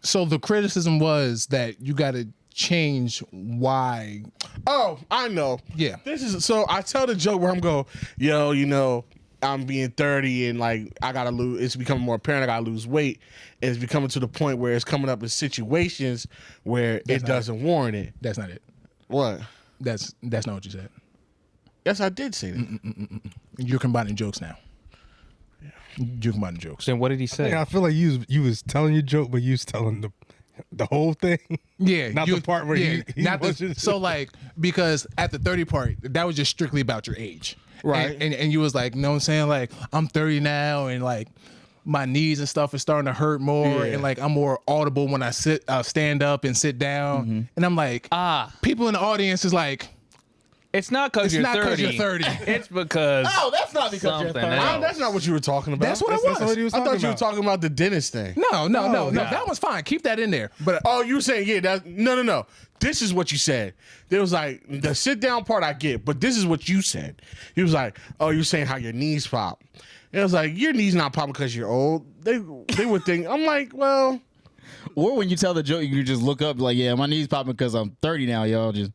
Speaker 4: So the criticism was that you got to change why.
Speaker 3: Oh, I know.
Speaker 4: Yeah.
Speaker 3: So I tell the joke where I'm going, yo, you know, I'm being 30 and like I gotta lose. It's becoming more apparent I gotta lose weight. And it's becoming to the point where it's coming up in situations where it doesn't warrant it.
Speaker 4: That's not it.
Speaker 3: What?
Speaker 4: That's not what you said.
Speaker 3: Yes, I did say that.
Speaker 4: You're combining jokes now. You're combining jokes.
Speaker 1: Then what did he say?
Speaker 5: I feel like you was telling your joke, but you was telling the whole thing.
Speaker 4: Yeah,
Speaker 5: Not the part where he
Speaker 4: not the,
Speaker 5: wasn't-
Speaker 4: so like because at the 30 part that was just strictly about your age,
Speaker 3: Right.
Speaker 4: And you was like, you know what I'm saying, like I'm 30 now and like my knees and stuff is starting to hurt more and like I'm more audible when I stand up and sit down and I'm like people in the audience is like
Speaker 1: It's not because
Speaker 4: it's
Speaker 1: you're
Speaker 4: not
Speaker 1: 30.
Speaker 4: because you're 30.
Speaker 1: It's because
Speaker 2: Oh, that's not because you're
Speaker 1: something
Speaker 2: 30.
Speaker 1: else.
Speaker 3: That's not what you were talking about.
Speaker 4: That's what it
Speaker 5: That's
Speaker 4: was.
Speaker 5: what he was
Speaker 3: I
Speaker 5: talking
Speaker 3: thought you were
Speaker 5: about.
Speaker 3: talking about the dentist thing.
Speaker 4: No, that one's fine. Keep that in there. But
Speaker 3: Oh, you were saying, yeah, no. This is what you said. There was like, the sit down part I get, but this is what you said. He was like, oh, you're saying how your knees pop. And it was like, your knees not popping because you're old. They would think, I'm like, well.
Speaker 2: Or when you tell the joke, you can just look up like, yeah, my knees popping because I'm 30 now, y'all. Just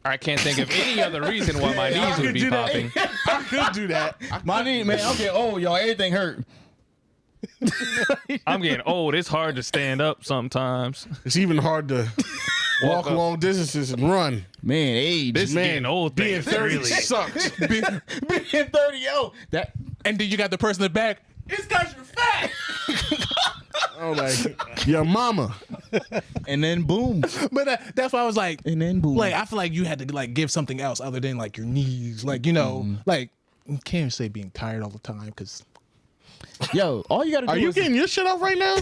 Speaker 1: I can't think of any other reason why my
Speaker 3: I
Speaker 1: knees would
Speaker 3: could
Speaker 1: be
Speaker 3: do that.
Speaker 1: popping.
Speaker 3: I could do that.
Speaker 2: my knee, man. I'm getting old, y'all. Everything hurt.
Speaker 1: I'm getting old. It's hard to stand up sometimes.
Speaker 3: It's even hard to walk
Speaker 1: up.
Speaker 3: long distances and run.
Speaker 2: Man, age.
Speaker 1: This
Speaker 3: Man,
Speaker 1: getting old thing
Speaker 3: being
Speaker 1: is
Speaker 3: 30
Speaker 1: really
Speaker 3: sucks.
Speaker 2: being 30, yo. That
Speaker 4: and then you got the person in the back. It's because you're fat.
Speaker 3: Oh, like, your mama.
Speaker 2: and then boom.
Speaker 4: But that's why I was like,
Speaker 2: And then boom.
Speaker 4: like I feel like you had to like give something else other than like your knees, like you know, like you can't say being tired all the time because
Speaker 2: Yo, all you gotta do
Speaker 3: Are you
Speaker 2: is
Speaker 3: getting your shit off right now?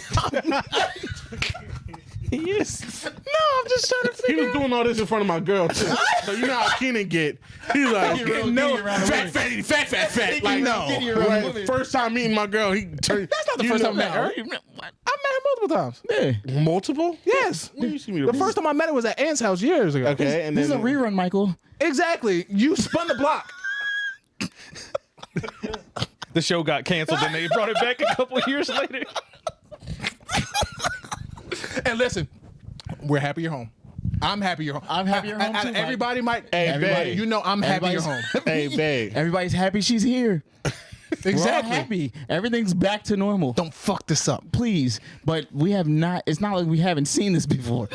Speaker 1: Yes.
Speaker 3: No, I'm just trying to figure. He was doing all this in front of my girl too. So you know how Keenan get. He's like, fat. Like
Speaker 2: no.
Speaker 3: Right, first time meeting my girl, he turned.
Speaker 4: that's not the first time I met her. I met her multiple times.
Speaker 2: Yeah.
Speaker 3: Multiple?
Speaker 4: Yes.
Speaker 3: When you see me
Speaker 4: The first time I met her was at Ann's house years ago.
Speaker 3: Okay, and
Speaker 2: This is a
Speaker 3: then
Speaker 2: rerun, Michael.
Speaker 4: Exactly. You spun the block.
Speaker 1: The show got canceled and they brought it back a couple years later.
Speaker 4: And listen, we're happy you're home. I'm happy you're home.
Speaker 2: I'm happy you're home, too, Mike.
Speaker 4: Everybody might.
Speaker 3: Hey,
Speaker 2: Everybody-
Speaker 3: babe.
Speaker 4: You know I'm happy you're home.
Speaker 3: Hey, babe.
Speaker 2: Everybody's happy she's here. We're all
Speaker 4: Exactly.
Speaker 2: happy. Everything's back to normal.
Speaker 4: Don't fuck this up.
Speaker 2: Please. But we have not, it's not like we haven't seen this before.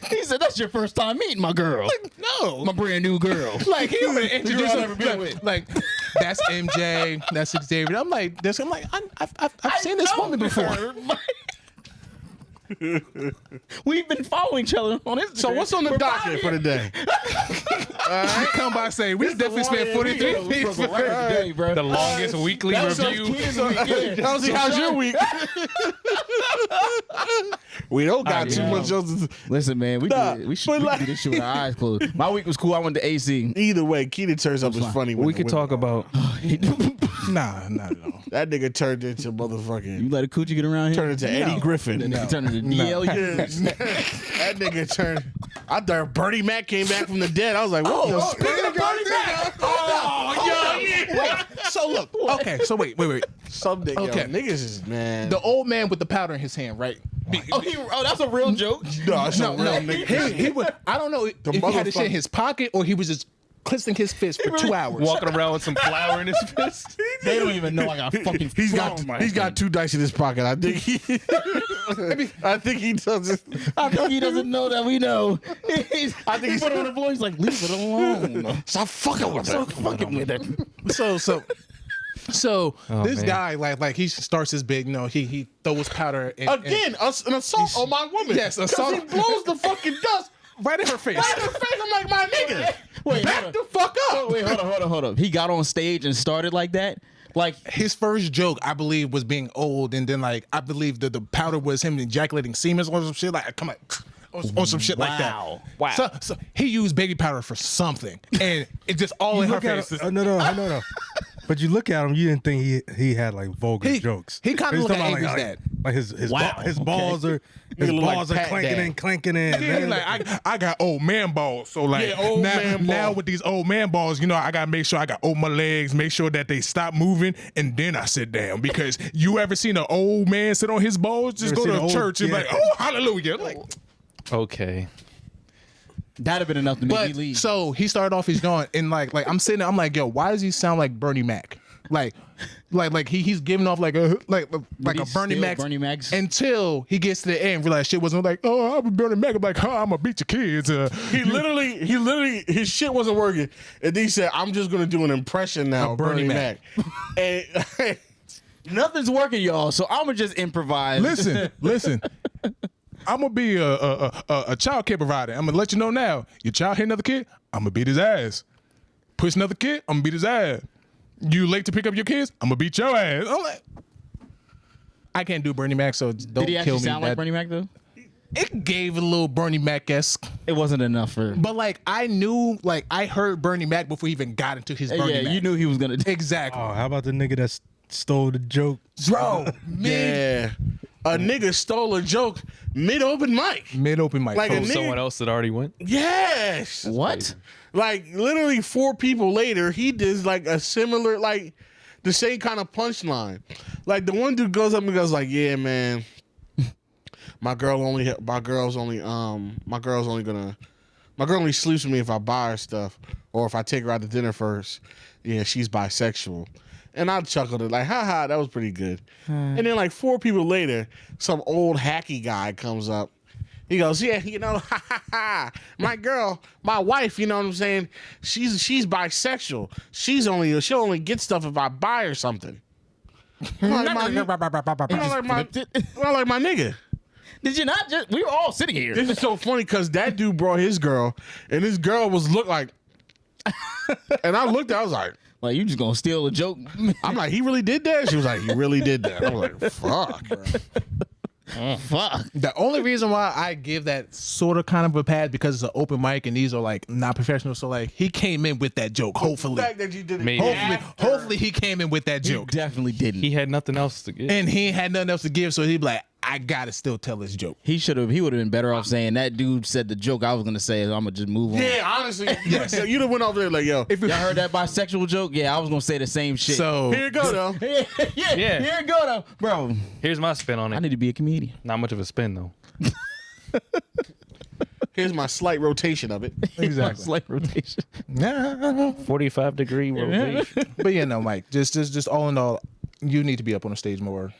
Speaker 2: He said, that's your first time meeting my girl.
Speaker 4: No.
Speaker 2: My brand new girl.
Speaker 4: Like he would introduce
Speaker 2: I've
Speaker 4: him,
Speaker 2: ever been with.
Speaker 4: like that's MJ, that's Xavier. I'm like this. I'm like I've seen this woman before.
Speaker 2: We've been following each other on Instagram.
Speaker 3: So what's on the docket for the day?
Speaker 4: You come by saying we definitely spent 43 minutes.
Speaker 1: The longest weekly review.
Speaker 3: Chelsea, how's your week? We don't got too much else.
Speaker 2: Listen, man, we
Speaker 3: Nah,
Speaker 2: should
Speaker 3: but
Speaker 2: do
Speaker 3: like-
Speaker 2: this shit with our eyes closed. My week was cool. I went to AC.
Speaker 3: Either way, Keenan turns up as funny.
Speaker 1: We could talk about
Speaker 4: Nah, not at all.
Speaker 3: that nigga turned into
Speaker 2: You
Speaker 3: motherfucking.
Speaker 2: let a coochie get around here?
Speaker 3: Turned into Eddie Griffin.
Speaker 2: That nigga turned into DL.
Speaker 3: That nigga turned. I thought Bernie Mac came back from the dead. I was like, what the?
Speaker 4: Speaking of Bernie Mac. So look. Okay. So wait.
Speaker 3: Some nigga,
Speaker 4: Okay.
Speaker 3: niggas is man.
Speaker 4: The old man with the powder in his hand, right?
Speaker 2: Oh, that's a real joke.
Speaker 3: No, it's a real nigga.
Speaker 4: He would. I don't know if he had this shit in his pocket or he was just clenching his fist for 2 hours.
Speaker 1: walking around with some flour in his fist.
Speaker 2: They don't even know I got fucking.
Speaker 3: He's got 2 dice in his pocket. I think he doesn't.
Speaker 2: I think he doesn't know that we know. I think he put it on the floor. He's like, leave it alone.
Speaker 3: Stop fucking with
Speaker 2: Stop
Speaker 3: it.
Speaker 2: fucking with it.
Speaker 4: So this
Speaker 1: man.
Speaker 4: guy like he starts his big. You know, he throws powder in,
Speaker 3: Again, an assault on my woman.
Speaker 4: Yes,
Speaker 3: because
Speaker 4: assault.
Speaker 3: he blows the fucking dust
Speaker 4: right in her face.
Speaker 3: right in her face. I'm like, my nigga,
Speaker 2: Wait,
Speaker 3: back
Speaker 2: hold
Speaker 3: the
Speaker 2: on.
Speaker 3: fuck up.
Speaker 2: Oh, wait, hold on. He got on stage and started like that. Like,
Speaker 4: His first joke, I believe, was being old, and then like I believe that the powder was him ejaculating semen or some shit like come on. Or some shit like that.
Speaker 1: Wow.
Speaker 4: So he used baby powder for something, and it just all in her
Speaker 5: Look at
Speaker 4: face.
Speaker 5: him, no. But you look at him, you didn't think he had like vulgar jokes.
Speaker 4: He kind of
Speaker 5: He's
Speaker 4: looked
Speaker 5: talking
Speaker 4: angry
Speaker 5: about,
Speaker 4: as that.
Speaker 5: Like his balls are
Speaker 3: Pat
Speaker 5: clanking
Speaker 3: Dad.
Speaker 5: and clanking in.
Speaker 4: Yeah,
Speaker 5: man.
Speaker 4: like I got old man balls, so like
Speaker 3: Yeah, old man
Speaker 4: now
Speaker 3: balls.
Speaker 4: with these old man balls, you know, I gotta make sure I got open my legs, make sure that they stop moving, and then I sit down. Because you ever seen an old man sit on his balls? Just
Speaker 5: Ever
Speaker 4: go
Speaker 5: seen
Speaker 4: to
Speaker 5: an old-
Speaker 4: church and be like,
Speaker 5: yeah.
Speaker 4: oh hallelujah, like.
Speaker 1: Okay.
Speaker 2: That'd have been enough to make me
Speaker 4: But
Speaker 2: leave.
Speaker 4: so he started off his joint and like I'm sitting there, I'm like, yo, why does he sound like Bernie Mac? Like he's giving off like a
Speaker 2: he
Speaker 4: Bernie
Speaker 2: steal
Speaker 4: Mac
Speaker 2: Bernie Mac's?
Speaker 4: until he gets to the end and realize shit wasn't like, oh, I'm a Bernie Mac. I'm like, huh, I'm gonna beat your kids.
Speaker 3: He literally, his shit wasn't working, and then he said, "I'm just gonna do an impression now of Bernie Mac." And
Speaker 2: Nothing's working, y'all. So I'm gonna just improvise.
Speaker 4: listen. I'm gonna be a child care provider. I'm gonna let you know now. Your child hit another kid, I'm gonna beat his ass. Push another kid, I'm gonna beat his ass. You late to pick up your kids, I'm gonna beat your ass. I'm like, I can't do Bernie Mac, so don't
Speaker 2: Did he
Speaker 4: kill
Speaker 2: actually
Speaker 4: me.
Speaker 2: sound like Bernie Mac though?
Speaker 4: It gave a little Bernie Mac-esque.
Speaker 2: It wasn't enough for.
Speaker 4: But like I knew, like I heard Bernie Mac before he even got into his Bernie
Speaker 2: Yeah,
Speaker 4: Mac.
Speaker 2: you knew he was gonna.
Speaker 4: Exactly.
Speaker 5: Oh, how about the nigga that stole the joke?
Speaker 4: Bro,
Speaker 3: yeah, a nigga stole a joke mid open mic.
Speaker 4: mid open mic.
Speaker 3: Like a
Speaker 1: Oh,
Speaker 3: nigga-
Speaker 1: someone else that already went.
Speaker 3: Yes,
Speaker 2: What?
Speaker 3: like literally 4 people later, he does like a similar, like the same kind of punchline. Like the one dude goes up and goes like, "Yeah, man, my girl only sleeps with me if I buy her stuff or if I take her out to dinner first. Yeah, she's bisexual." And I chuckled it like, haha, that was pretty good. And then like 4 people later, some old hacky guy comes up. He goes, "Yeah, you know, my girl, my wife, you know what I'm saying? She's bisexual. She'll only get stuff if I buy her something." I'm like, my nigga.
Speaker 2: Did you not just? We were all sitting here.
Speaker 3: This is so funny because that dude brought his girl, and his girl looked like, and I looked, I was like,
Speaker 2: Like you just gonna steal a joke?
Speaker 3: I'm like, he really did that? She was like, he really did that. I was like, fuck.
Speaker 2: Fuck.
Speaker 4: The only reason why I give that sort of kind of a pass because it's an open mic and these are like not professional. So like he came in with that joke. Hopefully,
Speaker 3: The fact that you did it
Speaker 1: Maybe.
Speaker 4: hopefully he came in with that
Speaker 2: You
Speaker 4: joke.
Speaker 2: definitely didn't.
Speaker 1: He had nothing else to get.
Speaker 4: And he had nothing else to give, so he'd be like, I gotta still tell this joke.
Speaker 2: He would have been better off saying that dude said the joke I was gonna say. I'm gonna just move on.
Speaker 3: Yeah, honestly, you'd have went over there like, yo,
Speaker 2: Y'all heard that bisexual joke? Yeah, I was gonna say the same shit.
Speaker 4: So
Speaker 3: here you go though.
Speaker 2: yeah,
Speaker 1: Yeah.
Speaker 2: Here it go though, bro.
Speaker 1: Here's my spin on
Speaker 2: I
Speaker 1: it.
Speaker 2: need to be a comedian.
Speaker 1: Not much of a spin though.
Speaker 3: Here's my slight rotation of it.
Speaker 4: exactly.
Speaker 2: Slight rotation.
Speaker 1: 45-degree rotation.
Speaker 4: But yeah, no, Mike. Just all in all, you need to be up on the stage more.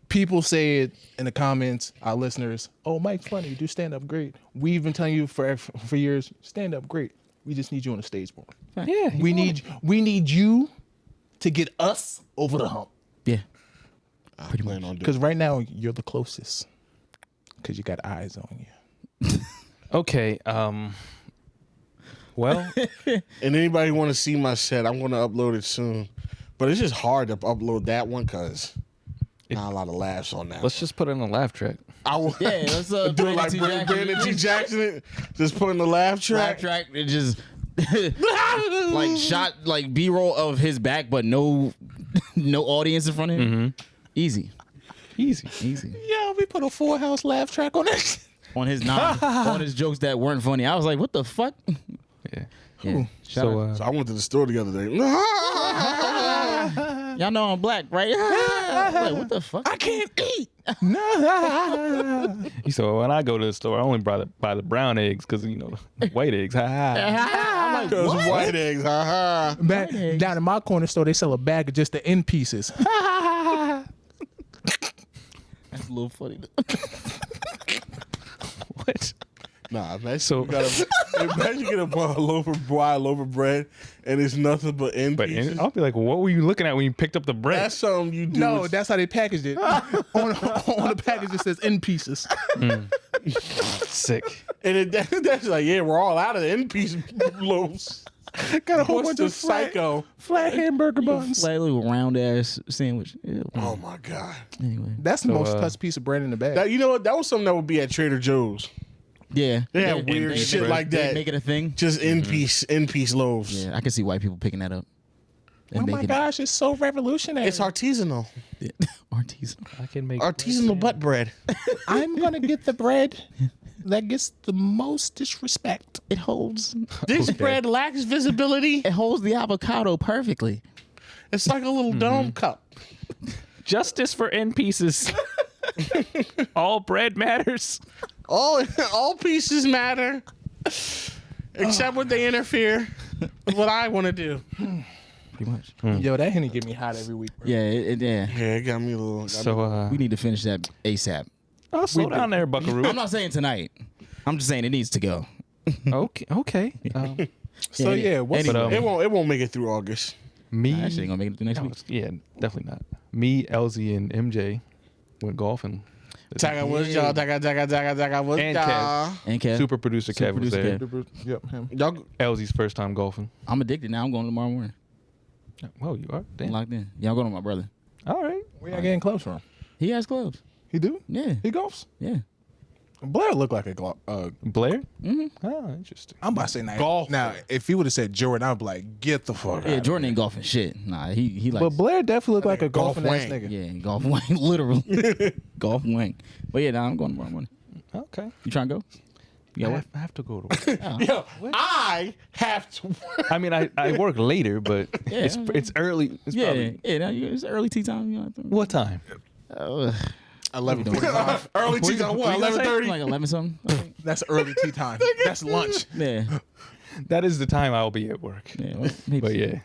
Speaker 4: People say it in the comments. Our listeners, oh, Mike's funny. You do stand up great. We've been telling you for years, stand up great. We just need you on the stage more.
Speaker 1: Yeah.
Speaker 4: We need you to get us over the hump.
Speaker 2: Yeah.
Speaker 3: Pretty much on doing.
Speaker 4: Because right now you're the closest. Because you got eyes on you.
Speaker 1: Okay. Well,
Speaker 3: And anybody want to see my set, I'm going to upload it soon. But it's just hard to upload that one because not a lot of laughs on that.
Speaker 1: let's just put it in a laugh track.
Speaker 3: I will
Speaker 2: Yeah, let's
Speaker 3: do it
Speaker 2: Brandon
Speaker 3: like
Speaker 2: T.
Speaker 3: Brandon T. Jackson. It, just put in the laugh
Speaker 2: Track
Speaker 3: track.
Speaker 2: it just like shot like B-roll of his back, but no audience in front of him. Easy.
Speaker 4: Yeah, we put a Full House laugh track on it.
Speaker 2: On his on his jokes that weren't funny. I was like, what the fuck?
Speaker 1: Yeah.
Speaker 2: Yeah. Shout out.
Speaker 3: So I went to the store the other day.
Speaker 2: Y'all know I'm black, right? Like, what the fuck?
Speaker 4: I can't eat.
Speaker 1: So when I go to the store, I only buy the brown eggs because the white eggs.
Speaker 2: I'm like,
Speaker 3: Those
Speaker 2: what?
Speaker 3: white eggs, haha.
Speaker 4: Back down in my corner store, they sell a bag of just the end pieces.
Speaker 2: That's a little funny.
Speaker 1: What?
Speaker 3: Nah, imagine
Speaker 1: So-
Speaker 3: imagine you get a loaf of bread and it's nothing but end
Speaker 1: But
Speaker 3: pieces.
Speaker 1: I'll be like, what were you looking at when you picked up the bread?
Speaker 3: That's something you do.
Speaker 4: No,
Speaker 3: with-
Speaker 4: that's how they packaged it. on the package, it says end pieces.
Speaker 1: Sick.
Speaker 3: and that's like, yeah, we're all out of the end piece loaves.
Speaker 4: Got a whole
Speaker 3: What's
Speaker 4: bunch
Speaker 3: the
Speaker 4: of
Speaker 3: psycho?
Speaker 4: flat hamburger buns.
Speaker 2: Like a little round ass sandwich. Ew.
Speaker 3: Oh my god.
Speaker 2: Anyway.
Speaker 4: That's the
Speaker 1: So,
Speaker 4: most touched piece of bread in the bag.
Speaker 3: That, you know what? That was something that would be at Trader Joe's.
Speaker 2: Yeah.
Speaker 3: They had weird shit like
Speaker 2: They
Speaker 3: that.
Speaker 2: make it a thing.
Speaker 3: Just end piece loaves.
Speaker 2: Yeah, I can see white people picking that up.
Speaker 4: oh
Speaker 2: And
Speaker 4: my
Speaker 2: making
Speaker 4: gosh, it's so revolutionary.
Speaker 3: It's artisanal.
Speaker 2: it. Artisanal.
Speaker 1: I can make
Speaker 3: Artisanal butt bread.
Speaker 4: I'm gonna get the bread that gets the most disrespect.
Speaker 2: It holds.
Speaker 3: This bread lacks visibility.
Speaker 2: It holds the avocado perfectly.
Speaker 3: It's like a little dome cup.
Speaker 1: justice for end pieces. All bread matters.
Speaker 3: All pieces matter, except when they interfere with what I want to do.
Speaker 2: Pretty much.
Speaker 4: Yo, that Henny get me hot every week, bro.
Speaker 2: Yeah,
Speaker 3: Yeah, it got me a little.
Speaker 1: So
Speaker 2: we need to finish that ASAP.
Speaker 1: slow down there, Buckaroo.
Speaker 2: I'm not saying tonight. I'm just saying it needs to go.
Speaker 1: Okay.
Speaker 4: So yeah, what's
Speaker 2: Anyway.
Speaker 3: it won't make it through August.
Speaker 1: Me,
Speaker 2: I actually ain't gonna make it through next week.
Speaker 1: yeah, definitely not. Me, LZ, and MJ went golfing.
Speaker 3: Taka was y'all. Taka was
Speaker 1: And
Speaker 3: y'all.
Speaker 2: And Kev,
Speaker 1: Super producer Kev was
Speaker 2: producer
Speaker 1: there.
Speaker 2: Kev.
Speaker 4: Yep, him.
Speaker 3: Y'all,
Speaker 1: LZ's first time golfing.
Speaker 2: I'm addicted now. I'm going tomorrow morning.
Speaker 1: Oh, you are?
Speaker 2: I'm
Speaker 1: Damn.
Speaker 2: locked in. Yeah, I'm going with my brother.
Speaker 1: All right.
Speaker 4: Where y'all getting clothes from?
Speaker 2: He has gloves.
Speaker 4: He do?
Speaker 2: Yeah.
Speaker 4: He golfs?
Speaker 2: Yeah.
Speaker 4: Blair look like a
Speaker 1: Blair?
Speaker 2: Mm-hmm.
Speaker 1: Oh, interesting.
Speaker 4: I'm about to say now.
Speaker 3: Golfer.
Speaker 4: Now, if he would have said Jordan, I'd be like, get the fuck
Speaker 2: Yeah,
Speaker 4: out.
Speaker 2: Jordan ain't golfing shit. Nah, he like.
Speaker 4: But Blair definitely look like a
Speaker 3: Golf
Speaker 4: golfing ass
Speaker 3: wang.
Speaker 4: nigga.
Speaker 2: Yeah, golf wing, literally. Golf wing. But yeah, nah, I'm going tomorrow morning.
Speaker 1: Okay.
Speaker 2: You trying to go? You got
Speaker 1: I have to go to work.
Speaker 3: Yo, I have to.
Speaker 1: I mean, I work later, but
Speaker 2: Yeah.
Speaker 1: it's early. It's
Speaker 2: Yeah,
Speaker 1: probably,
Speaker 2: yeah. It's early tea time. You know,
Speaker 1: what time?
Speaker 3: 11:45. Early tea time. What? 11:30.
Speaker 2: Like 11 something. I think.
Speaker 4: That's early tea time. That's lunch.
Speaker 2: Yeah.
Speaker 1: That is the time I'll be at work.
Speaker 2: Yeah. Well, maybe.
Speaker 1: But yeah.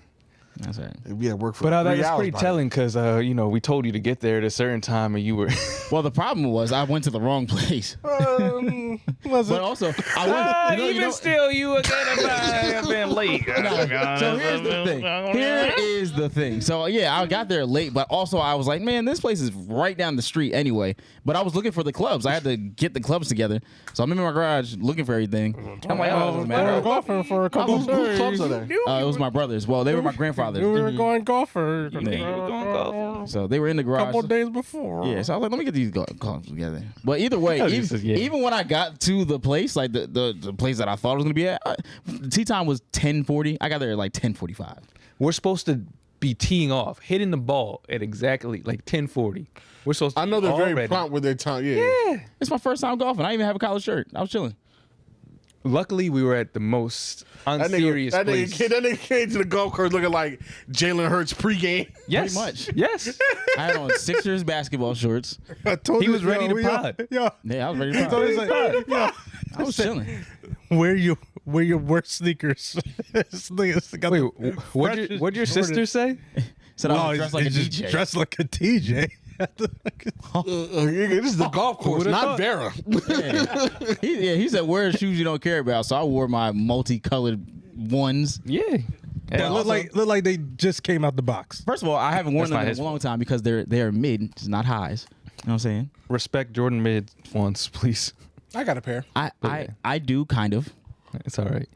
Speaker 2: That's all right.
Speaker 3: We at work for
Speaker 1: But
Speaker 3: 3
Speaker 1: that's
Speaker 3: hours
Speaker 1: pretty
Speaker 3: by
Speaker 1: telling because, we told you to get there at a certain time and you were.
Speaker 2: Well, the problem was I went to the wrong place.
Speaker 5: Was
Speaker 2: But
Speaker 5: it?
Speaker 2: also, I went.
Speaker 1: still, you were going to have been late.
Speaker 2: So here's the thing. Here is the thing. So yeah, I got there late, but also I was like, man, this place is right down the street anyway. But I was looking for the clubs. I had to get the clubs together. So I'm in my garage looking for everything. I'm like, oh, it doesn't
Speaker 5: We were
Speaker 2: matter.
Speaker 5: golfing for a couple
Speaker 3: Whose
Speaker 5: days.
Speaker 3: clubs are there?
Speaker 2: It was my brothers. Well, they were my grandfather's.
Speaker 5: We were going golfer.
Speaker 2: So they were in the garage.
Speaker 5: Couple days before.
Speaker 2: Yeah, so I was like, let me get these clubs together. But either way,
Speaker 1: was just, yeah.
Speaker 2: even when I got to the place, like the place that I thought it was gonna be at, the tea time was 10:40. I got there at like 10:45.
Speaker 1: We're supposed to be teeing off, hitting the ball at exactly like 10:40. We're supposed to
Speaker 3: I know they're very
Speaker 1: already.
Speaker 3: prompt with their time. Yeah.
Speaker 2: It's my first time golfing. I didn't even have a college shirt. I was chilling.
Speaker 1: Luckily, we were at the most unserious
Speaker 3: That
Speaker 1: place.
Speaker 3: nigga came to the golf course looking like Jalen Hurts pregame.
Speaker 1: Yes,
Speaker 2: Pretty much.
Speaker 1: Yes,
Speaker 2: I had on Sixers basketball shorts.
Speaker 5: I told
Speaker 1: He
Speaker 5: you,
Speaker 1: was ready to pod.
Speaker 5: Yeah.
Speaker 2: Yeah, I was ready to
Speaker 5: So
Speaker 2: go.
Speaker 5: he's like, yeah.
Speaker 2: I was chilling.
Speaker 5: Wear your worst sneakers. This nigga's got
Speaker 1: Wait,
Speaker 5: the
Speaker 1: what'd
Speaker 5: freshest
Speaker 1: your sister
Speaker 5: Jordan.
Speaker 1: say?
Speaker 2: Said I
Speaker 5: Oh,
Speaker 2: was dressed like a
Speaker 5: just
Speaker 2: DJ.
Speaker 5: dressed like a TJ.
Speaker 3: This is the golf course,
Speaker 1: would've
Speaker 3: not
Speaker 1: thought?
Speaker 3: Vera.
Speaker 2: He said, wear shoes you don't care about. So I wore my multicolored ones.
Speaker 1: Yeah.
Speaker 5: That
Speaker 1: And
Speaker 5: look like they just came out the box.
Speaker 2: First of all, I haven't worn
Speaker 1: That's not
Speaker 2: them in
Speaker 1: his
Speaker 2: a long time because they're mid, not highs. You know what I'm saying?
Speaker 1: respect Jordan mid once, please.
Speaker 4: I got a pair.
Speaker 2: I do kind of.
Speaker 1: It's all right.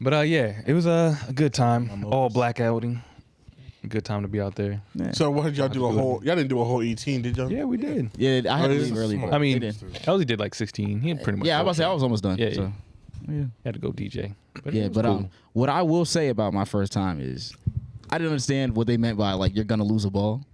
Speaker 1: But yeah, it was a good time. All black outing. Good time to be out there.
Speaker 3: So what did y'all do? Y'all didn't do a whole 18, did y'all?
Speaker 1: Yeah, we did.
Speaker 2: Yeah, I had to
Speaker 3: Oh,
Speaker 2: leave early. But
Speaker 1: I mean,
Speaker 2: they did.
Speaker 1: Elsie did like 16. He had pretty much.
Speaker 2: Yeah, I was about to say I was almost done.
Speaker 1: Yeah,
Speaker 2: so. Yeah.
Speaker 1: Had to go DJ. But
Speaker 2: Yeah,
Speaker 1: it was
Speaker 2: but
Speaker 1: cool.
Speaker 2: what I will say about my first time is I didn't understand what they meant by like you're gonna lose a ball.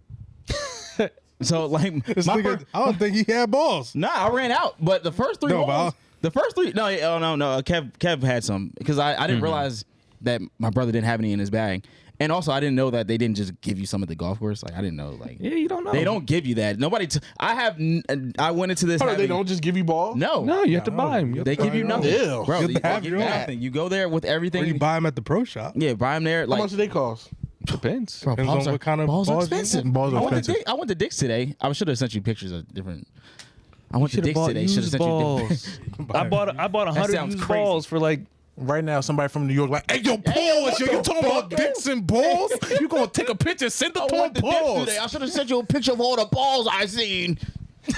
Speaker 2: So like
Speaker 5: This
Speaker 2: my
Speaker 5: nigga,
Speaker 2: first,
Speaker 5: I don't think he had balls.
Speaker 2: nah, I ran out, but the first three
Speaker 5: No,
Speaker 2: balls,
Speaker 5: but
Speaker 2: the first three, no, Kev had some because I didn't realize that my brother didn't have any in his bag, and also I didn't know that they didn't just give you some at the golf course. Like I didn't know, like
Speaker 1: Yeah, you don't know.
Speaker 2: they don't give you that. Nobody. I went into this.
Speaker 3: Oh, they
Speaker 2: having-
Speaker 3: don't just give you balls?
Speaker 2: No,
Speaker 1: No, you have to buy him.
Speaker 2: they give you nothing,
Speaker 3: Ew.
Speaker 2: bro.
Speaker 5: You
Speaker 2: They
Speaker 5: have
Speaker 2: give
Speaker 5: your
Speaker 2: you
Speaker 5: own.
Speaker 2: nothing. You go there with
Speaker 5: Or
Speaker 2: everything.
Speaker 5: you buy them at the pro shop.
Speaker 2: Yeah, buy them there.
Speaker 3: How
Speaker 2: Like
Speaker 3: much do they cost?
Speaker 1: Depends.
Speaker 2: Bro,
Speaker 5: Depends
Speaker 2: balls
Speaker 5: on
Speaker 2: are,
Speaker 5: what kind of
Speaker 2: balls are
Speaker 5: balls you
Speaker 2: expensive.
Speaker 4: want. Balls are expensive.
Speaker 2: I went to Dick's today. I should have sent you pictures of different. I went to
Speaker 1: Should've
Speaker 2: Dick's
Speaker 1: bought
Speaker 2: today. Should have
Speaker 1: used
Speaker 2: sent you different.
Speaker 1: balls. I bought 100
Speaker 2: sounds
Speaker 1: used
Speaker 2: crazy.
Speaker 1: balls for like.
Speaker 4: Right now, somebody from New York like, hey, yo, balls, yo, you talking about dicks and balls? You gonna take a picture, send it
Speaker 2: I
Speaker 4: to
Speaker 2: went
Speaker 4: him,
Speaker 2: to Dick's
Speaker 4: balls.
Speaker 2: today. I should have sent you a picture of all the balls I seen.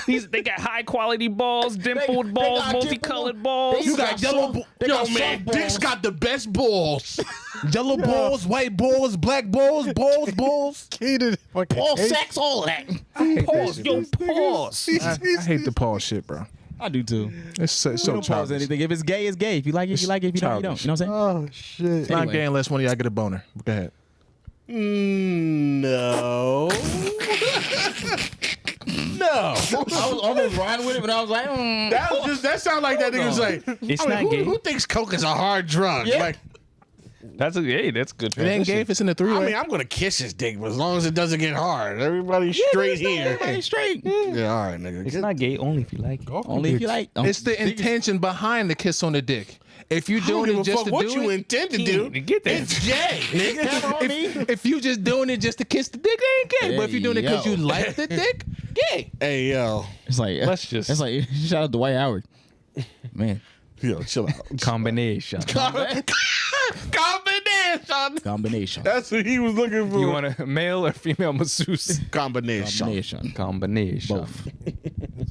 Speaker 1: They got high quality balls, dimpled
Speaker 2: they
Speaker 1: balls,
Speaker 2: got
Speaker 1: multicolored
Speaker 2: dimpled-
Speaker 1: balls.
Speaker 3: You got yellow balls.
Speaker 2: they
Speaker 3: Yo,
Speaker 2: got
Speaker 3: man,
Speaker 2: soft
Speaker 3: Dick's
Speaker 2: balls.
Speaker 3: got the best balls.
Speaker 4: Yellow balls, white balls, black balls, balls.
Speaker 5: Hated fucking
Speaker 2: Ball
Speaker 5: hate-
Speaker 2: sex, all that.
Speaker 1: Pause, yo, pause.
Speaker 4: I hate the Paul shit, bro.
Speaker 2: I do too.
Speaker 4: It's so
Speaker 2: Don't pause
Speaker 4: childish.
Speaker 2: anything. If it's gay, it's gay. If you like it, you like it. If you don't, you don't. You know what I'm saying?
Speaker 5: Oh shit.
Speaker 4: It's not
Speaker 2: Anyway.
Speaker 4: gay unless one of y'all get a boner. Go ahead.
Speaker 3: No. No.
Speaker 2: I was almost riding with it, but I was like,
Speaker 3: That sounds like that nigga was like,
Speaker 1: It's not gay.
Speaker 3: who thinks coke is a hard drug?
Speaker 2: Yeah.
Speaker 3: Like,
Speaker 1: That's good.
Speaker 4: It ain't gay if it's in the
Speaker 3: I
Speaker 4: three-way.
Speaker 3: mean, I'm gonna kiss his dick, but as long as it doesn't get hard, everybody's straight here.
Speaker 2: everybody straight.
Speaker 3: Yeah, all right, nigga.
Speaker 1: It's not gay only if you like it.
Speaker 2: Only if you like.
Speaker 4: It's the intention behind the kiss on the dick. If you
Speaker 3: I don't
Speaker 4: doing
Speaker 3: give
Speaker 4: it
Speaker 3: a
Speaker 4: just
Speaker 3: fuck
Speaker 4: to
Speaker 3: what
Speaker 4: do
Speaker 3: you
Speaker 4: it,
Speaker 3: intend to do.
Speaker 1: Get that.
Speaker 3: It's gay, nigga.
Speaker 4: if you just doing it just to kiss the dick, it ain't gay. But if you doing it because
Speaker 2: Yo.
Speaker 4: you like the dick, gay.
Speaker 3: Hey, yo,
Speaker 2: It's like
Speaker 1: Let's just-
Speaker 2: It's like shout out to Dwight Howard, man.
Speaker 3: yo, chill out.
Speaker 1: Combination.
Speaker 2: Combination.
Speaker 3: That's what he was looking for.
Speaker 1: You want a male or female masseuse?
Speaker 3: combination?
Speaker 1: Combination.
Speaker 2: Both.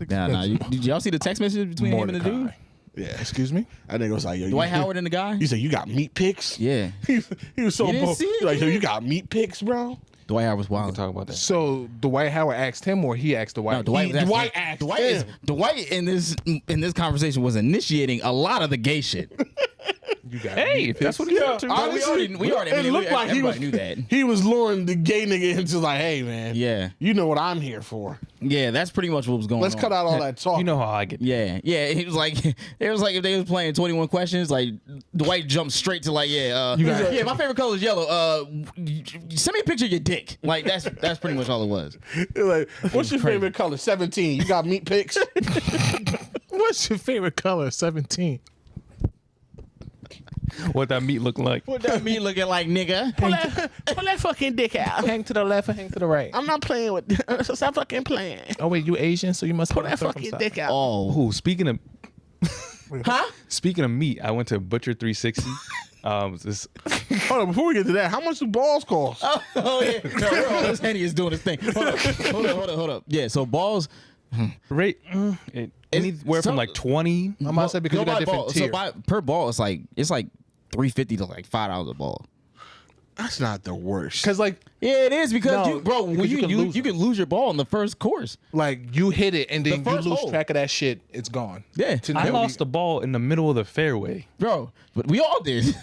Speaker 2: Nah. Did y'all see the text message between him and the dude?
Speaker 3: Yeah.
Speaker 4: Excuse me?
Speaker 3: That nigga was like, yo,
Speaker 2: Dwight Howard and the guy?
Speaker 3: He said, you got meat pics?
Speaker 2: Yeah.
Speaker 3: He was so
Speaker 2: You didn't
Speaker 3: bold.
Speaker 2: see it,
Speaker 3: Like, yo,
Speaker 2: man?
Speaker 3: you got meat pics, bro?
Speaker 2: Dwight Howard was
Speaker 1: We'll
Speaker 2: wild.
Speaker 1: talk about that.
Speaker 4: So Dwight Howard asked him, or he asked Dwight?
Speaker 2: No, Dwight
Speaker 3: Dwight asked him.
Speaker 2: Dwight in this conversation was initiating a lot of the gay shit.
Speaker 4: You got
Speaker 1: Hey, if that's what he's up to.
Speaker 2: we already
Speaker 3: it looked like he was,
Speaker 2: knew that.
Speaker 3: he was luring the gay nigga into like, hey, man.
Speaker 2: Yeah.
Speaker 3: You know what I'm here for.
Speaker 2: Yeah, that's pretty much what was going
Speaker 3: Let's
Speaker 2: on.
Speaker 3: cut out all that talk.
Speaker 1: You know how I get.
Speaker 2: Yeah. It was like if they was playing 21 questions, like Dwight jumped straight to like, yeah, my favorite color is yellow. Send me a picture of your dick. Like that's pretty much all it was.
Speaker 3: Like, what's your favorite color? 17. You got meat pics?
Speaker 4: What's your favorite color? 17.
Speaker 1: What that meat look like?
Speaker 2: What that mean looking like, nigga?
Speaker 3: Pull that fucking dick out.
Speaker 4: Hang to the left or hang to the right?
Speaker 3: I'm not playing with stop fucking playing.
Speaker 4: Oh wait, you Asian, so you must
Speaker 3: Pull
Speaker 4: be
Speaker 3: that fucking
Speaker 4: circumcised.
Speaker 3: dick out.
Speaker 2: Oh.
Speaker 1: Oh, speaking of meat, I went to Butcher 360. This
Speaker 3: Hold on, before we get to that, how much do balls cost?
Speaker 2: Oh yeah. No, this Henny is doing his thing. Hold up. Yeah, so balls.
Speaker 1: rate anywhere from like 20.
Speaker 4: I'm about to say because you got different tiers.
Speaker 2: So per ball, it's like $3.50 to like $5 a ball.
Speaker 3: That's not the worst.
Speaker 4: Because like
Speaker 2: Yeah, it is because
Speaker 4: No,
Speaker 2: when
Speaker 4: because
Speaker 2: you can lose your ball in the first course.
Speaker 4: you hit it and then
Speaker 2: The
Speaker 4: you
Speaker 2: first
Speaker 4: lose
Speaker 2: hole.
Speaker 4: track of that shit, it's gone.
Speaker 2: Yeah,
Speaker 1: I lost the ball in the middle of the fairway.
Speaker 2: bro, but we all did.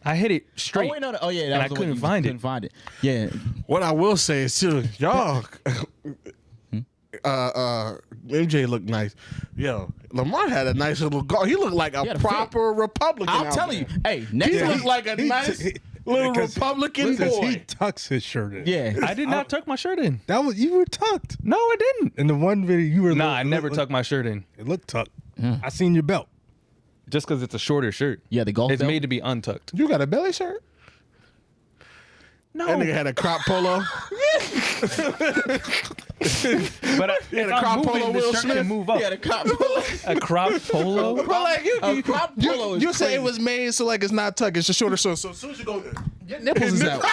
Speaker 1: I hit it straight.
Speaker 2: Oh wait, no. Oh yeah, that
Speaker 1: And
Speaker 2: was
Speaker 1: I
Speaker 2: the one
Speaker 1: couldn't
Speaker 2: you
Speaker 1: find it.
Speaker 2: Couldn't find it. Yeah,
Speaker 3: What I will say is too, y'all MJ looked nice. Yo, Lamar had a nice little golf. He looked like a
Speaker 2: had a
Speaker 3: proper Republican.
Speaker 2: I'm
Speaker 3: out
Speaker 2: telling you.
Speaker 3: there.
Speaker 2: Hey, next
Speaker 3: He
Speaker 2: time.
Speaker 3: looked like a nice little
Speaker 5: Because-
Speaker 3: Republican
Speaker 5: Because he
Speaker 3: boy.
Speaker 5: tucks his shirt in.
Speaker 2: Yeah,
Speaker 1: I did not tuck my shirt in.
Speaker 5: That was, you were tucked.
Speaker 1: No, I didn't.
Speaker 5: In the one video you were
Speaker 1: Nah, I never tuck my shirt in.
Speaker 5: It looked tucked. I seen your belt.
Speaker 1: Just because it's a shorter shirt.
Speaker 2: Yeah, the golf
Speaker 1: It's
Speaker 2: belt?
Speaker 1: made to be untucked.
Speaker 4: You got a belly shirt?
Speaker 1: No,
Speaker 3: That nigga had a crop polo.
Speaker 1: but if
Speaker 3: a
Speaker 1: I'm
Speaker 3: crop
Speaker 1: moving,
Speaker 3: polo
Speaker 1: the
Speaker 3: Will
Speaker 1: shirt
Speaker 3: Smith.
Speaker 1: can move up.
Speaker 2: yeah, the crop polo.
Speaker 1: A crop polo.
Speaker 4: But like
Speaker 2: A crop polo is
Speaker 4: you say
Speaker 2: crazy.
Speaker 4: it was made so like it's not tucked, it's a shorter shirt. So as soon as you go, your nipples is out.